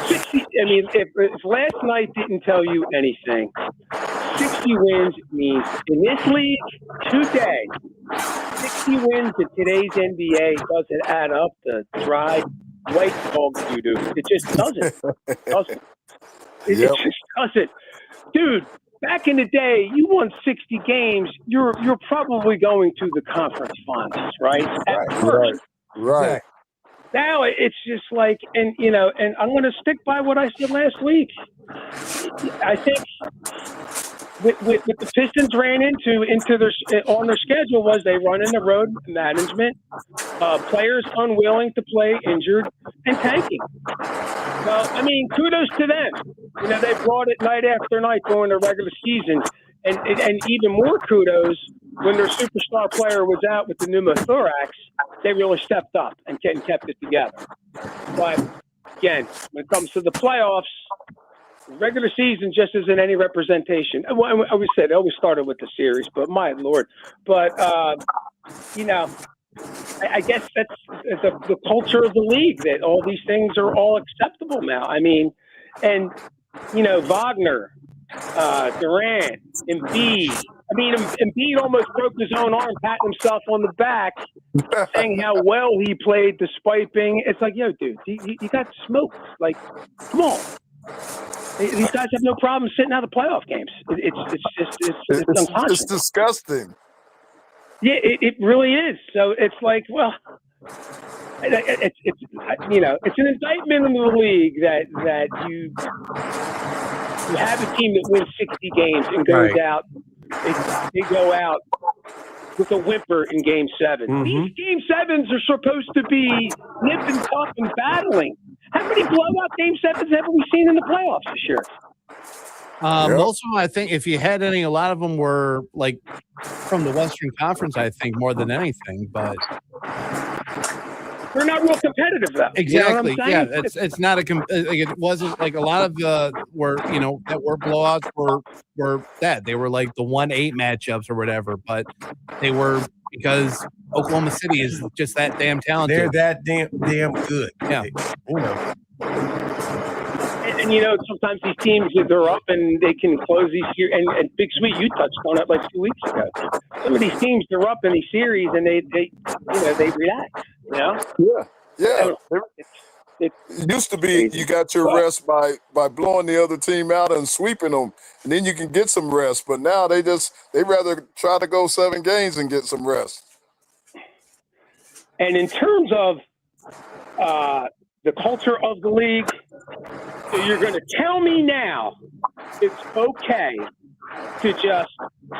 60. I mean, if last night didn't tell you anything, 60 wins means in this league today, 60 wins in today's NBA doesn't add up to dried white dog doo-doo. It just doesn't. It just doesn't. Dude, back in the day, you won 60 games, you're probably going to the conference finals, right? Right. Now it's just like, and I'm going to stick by what I said last week. I think what the Pistons ran into on their schedule was they run into road management, players unwilling to play, injured, and tanking. Well, I mean, kudos to them. They brought it night after night during the regular season, and even more kudos when their superstar player was out with the pneumothorax. They really stepped up and kept it together. But again, when it comes to the playoffs, regular season just isn't any representation. I always said it always started with the series, but my Lord. But, I guess that's the culture of the league, that all these things are all acceptable now. I mean, and, Wagner, Durant, Embiid. I mean, Embiid almost broke his own arm, patting himself on the back, saying how well he played despite being. It's like, yo, dude, you got smoked. Like, come on. These guys have no problem sitting out of playoff games. It's unconscionable. It's disgusting. Yeah, it really is. So it's like, well, it's an indictment in the league that you have a team that wins 60 games and goes out. They go out with a whimper in Game 7. Mm-hmm. These Game 7s are supposed to be nip and tuck and battling. How many blowout Game 7s have we seen in the playoffs this year? Most of them, I think, if you had any, a lot of them were like from the Western Conference, I think, more than anything. But they're not real competitive, though. Exactly. You know what I'm saying? It's not it wasn't like a lot of the were that were blowouts were that they were like the 1-8 matchups or whatever, but they were because Oklahoma City is just that damn talented. They're that damn good. Yeah. And sometimes these teams, they're up and they can close these series. And Big Sweet, you touched on it like 2 weeks ago. Some of these teams, they're up in these series and they relax. Yeah. It used to be you got your rest by blowing the other team out and sweeping them, and then you can get some rest. But now they rather try to go 7 games and get some rest. And in terms of the culture of the league, so you're going to tell me now it's okay to just,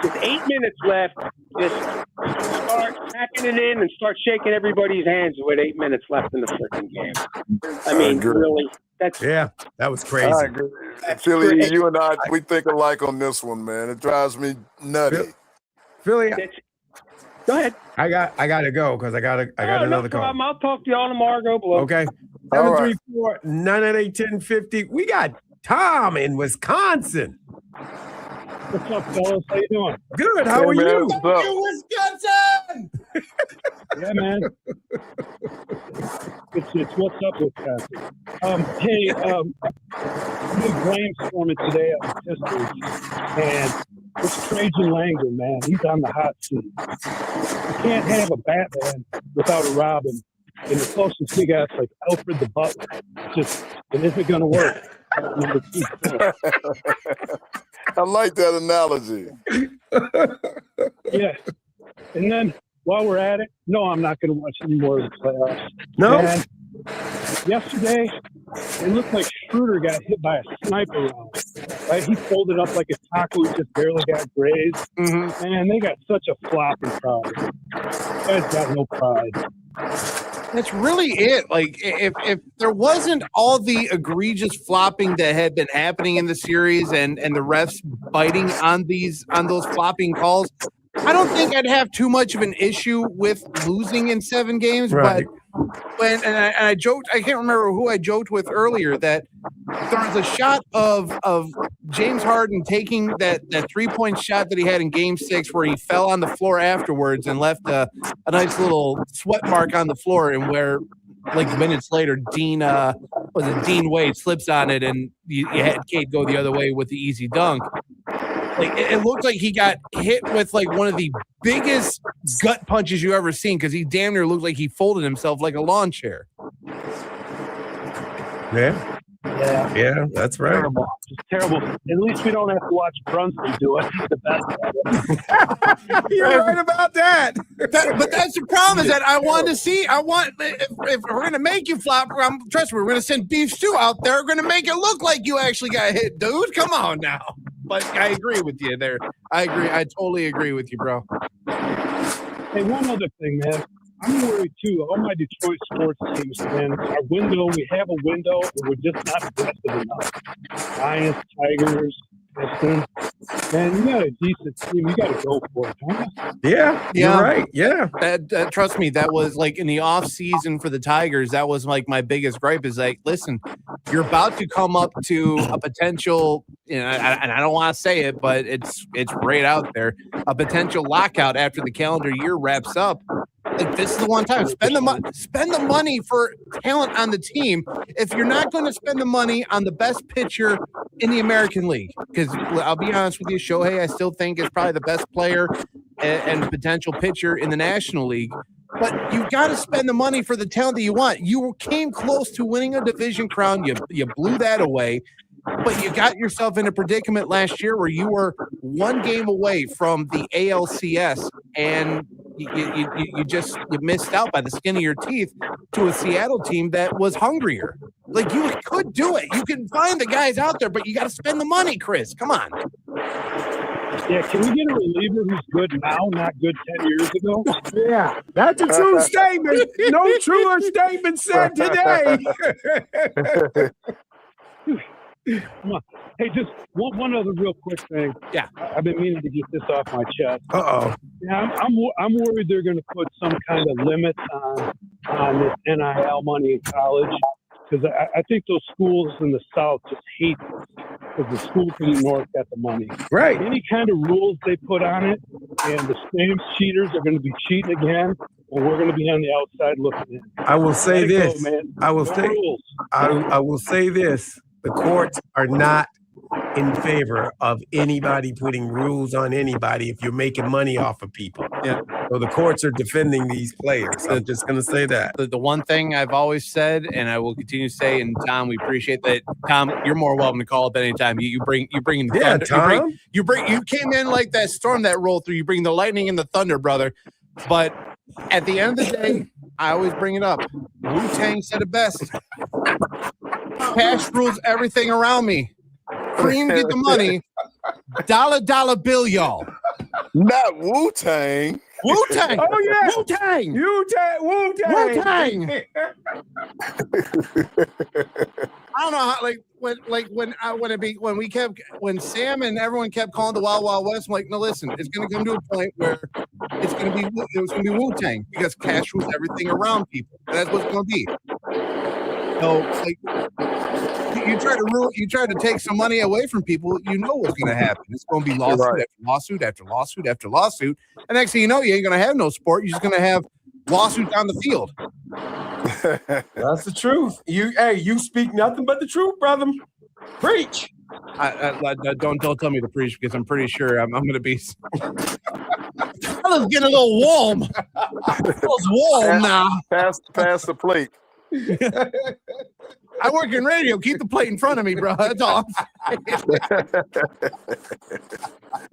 with 8 minutes left, just start packing it in and start shaking everybody's hands with 8 minutes left in the freaking game. I mean, really, that was crazy. I agree. Philly, crazy. You and I, we think alike on this one, man. It drives me nutty. Philly, go ahead. I got to go because I got another call. I'll talk to y'all tomorrow. Go below. Okay. 734-998-1050. We got Tom in Wisconsin. What's up, fellas? How you doing? Good. How are you? Wisconsin! Yeah, man. It's what's up, Wisconsin. Hey, we brainstorming today on Pistons, and it's Trajan Langdon, man. He's on the hot seat. You can't have a Batman without a Robin. And the closest we got is like Alfred the Butler. It isn't going to work. Number 2. I like that analogy. Yeah. And then while we're at it, no, I'm not going to watch any more of the playoffs. No. And yesterday, it looked like Schroeder got hit by a sniper round. Right? He folded up like a taco. He just barely got grazed. Mm-hmm. And they got such a flopping crowd. Guys got no pride. That's really it. Like, if there wasn't all the egregious flopping that had been happening in the series and the refs biting on those flopping calls, I don't think I'd have too much of an issue with losing in 7 games, Right. but I joked, I can't remember who I joked with earlier that there was a shot of James Harden taking that 3-point shot that he had in Game 6 where he fell on the floor afterwards and left a nice little sweat mark on the floor, and where like minutes later Dean Wade slips on it and you had Cade go the other way with the easy dunk. Like it looked like he got hit with like one of the biggest gut punches you ever seen, because he damn near looked like he folded himself like a lawn chair. Yeah. Yeah, that's right. Terrible. Just terrible. At least we don't have to watch Brunson do it. He's the best at it. You're right about that. But that's the problem, is that I want to see. If we're gonna make you flop, trust me, we're gonna send Beef Stew out there. We're gonna make it look like you actually got hit, dude. Come on now. But I agree with you there. I agree. I totally agree with you, bro. Hey, one other thing, man. I'm worried too. All my Detroit sports teams, man. Our window, we have a window, and we're just not aggressive enough. Giants, Tigers, Pistons. Man, you got a decent team. You got to go for it, don't you? Yeah, you're right. Yeah. That trust me, that was like in the off season for the Tigers. That was like my biggest gripe is like, listen, you're about to come up to a potential, and I don't want to say it, but it's right out there, a potential lockout after the calendar year wraps up. Like, this is the one time. Spend the money for talent on the team. If you're not going to spend the money on the best pitcher in the American League, because I'll be honest with you, Shohei, I still think is probably the best player and potential pitcher in the National League. But you've got to spend the money for the talent that you want. You came close to winning a division crown. You blew that away. But you got yourself in a predicament last year where you were one game away from the ALCS, and you missed out by the skin of your teeth to a Seattle team that was hungrier. Like, you could do it. You can find the guys out there, but you got to spend the money, Chris. Come on. Yeah, can we get a reliever who's good now, not good 10 years ago? Yeah, that's a true statement. No truer statement said today. Come on. Hey, just one other real quick thing. Yeah. I've been meaning to get this off my chest. Uh-oh. Yeah, I'm worried they're going to put some kind of limits on this NIL money in college, because I think those schools in the South just hate this, because the schools in the North got the money. Right. Any kind of rules they put on it, and the same cheaters are going to be cheating again, and we're going to be on the outside looking in. I will say Let it this. go, man. I will No say. rules. I will say this. The courts are not in favor of anybody putting rules on anybody if you're making money off of people. Yeah. So the courts are defending these players. I'm just going to say that. The one thing I've always said, and I will continue to say, and Tom, we appreciate that. Tom, you're more welcome to call up anytime. You bring in the thunder. Tom. You came in like that storm that rolled through. You bring the lightning and the thunder, brother. But at the end of the day, I always bring it up. Wu-Tang said it best. Cash rules everything around me. Cream get the money. Dollar bill, y'all. Not Wu-Tang. Wu-Tang. Oh yeah. Wu-Tang. Wu-Tang. I don't know how, when Sam and everyone kept calling the Wild Wild West, I'm like, no, listen, it's going to come to a point where it was going to be Wu-Tang, because cash rules everything around people. That's what it's going to be. So, like, you try to take some money away from people, you know what's going to happen. It's going to be lawsuit after lawsuit after lawsuit after lawsuit, and next thing you know, you ain't going to have no sport. You're just going to have lawsuits on the field. That's the truth. You speak nothing but the truth, brother. Preach. Don't tell me to preach, because I'm pretty sure I'm going to be. I was getting a little warm. It's warm now. Pass the plate. I work in radio. Keep the plate in front of me, bro. That's all.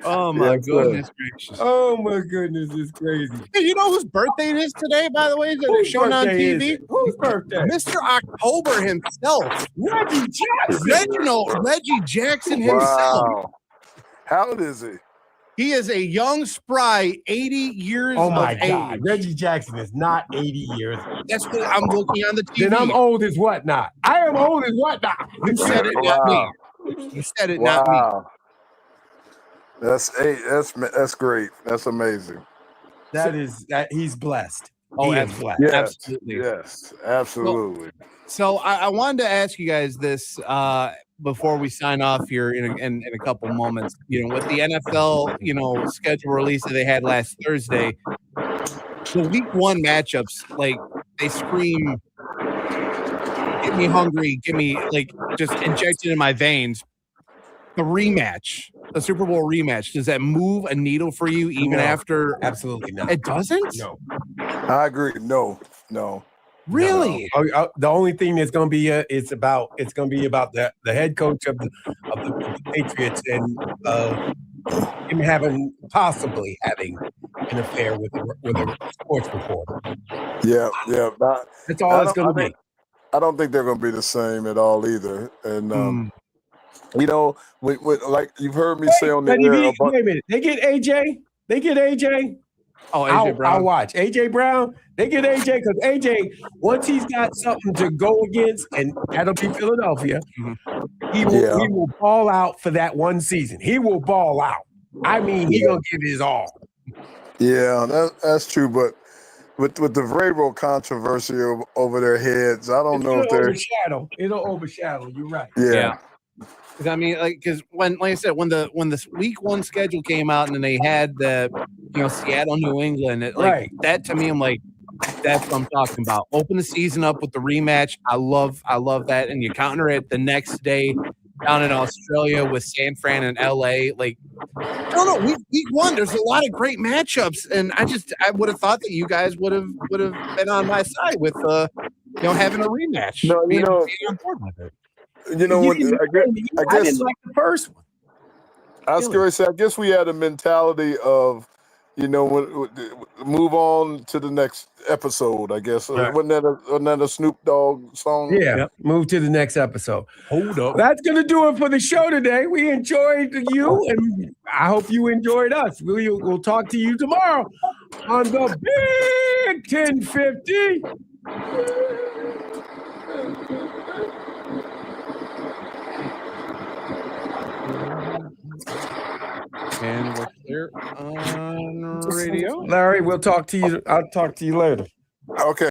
Oh my goodness gracious! Oh my goodness, it's crazy. Hey, you know whose birthday it is today, by the way? That they're showing on TV. Whose birthday? Mr. October himself, Reggie Jackson. Reggie Jackson himself. Wow. How old is he? He is a young, spry, 80 years Oh my of God. age. Reggie Jackson is not 80 years. That's what I'm looking on the TV. Then I'm old as what not? I am old as what not? You said it, not me. You said it, not me. That's great. That's amazing. That he's blessed. Oh, He is absolutely. blessed. Absolutely. Yes, absolutely. So I wanted to ask you guys this before we sign off here in a couple moments. You know, with the NFL, schedule release that they had last Thursday, the week 1 matchups, like they scream, "Get me hungry, give me just injected in my veins." The rematch, the Super Bowl rematch, does that move a needle for you even No, after? absolutely not. It doesn't? No. I agree. No. Really? No. The only thing that's going to be it's going to be about the head coach of the Patriots and him possibly having an affair with a sports reporter. Yeah. That's all it's going to be. I don't think they're going to be the same at all either. And like you've heard me say on the air. Wait a minute. They get AJ. Oh, AJ Brown. I'll watch AJ Brown. They get AJ because AJ, once he's got something to go against, and that'll be Philadelphia, he will ball out for that one season. He will ball out. I mean, he's gonna give his all. Yeah, that's true. But with the Vrabel controversy over their heads, I don't know if they're It'll overshadow. You're right. Yeah. I mean, because like I said, when the week 1 schedule came out and then they had the Seattle, New England, that to me, I'm like, that's what I'm talking about. Open the season up with the rematch. I love that, and you counter it the next day down in Australia with San Fran and LA. Like, I don't know, week 1, there's a lot of great matchups, and I would have thought that you guys would have been on my side with having a rematch. No, being on board with it. I didn't like the first one. I was going to say, I guess we had a mentality of, move on to the next episode, I guess. Right. Wasn't that a Snoop Dogg song? Yeah. Yep. Move to the next episode. Hold up. That's going to do it for the show today. We enjoyed you, and I hope you enjoyed us. We'll talk to you tomorrow on the Big 1050. And we're clear on radio. Larry, I'll talk to you later. Okay.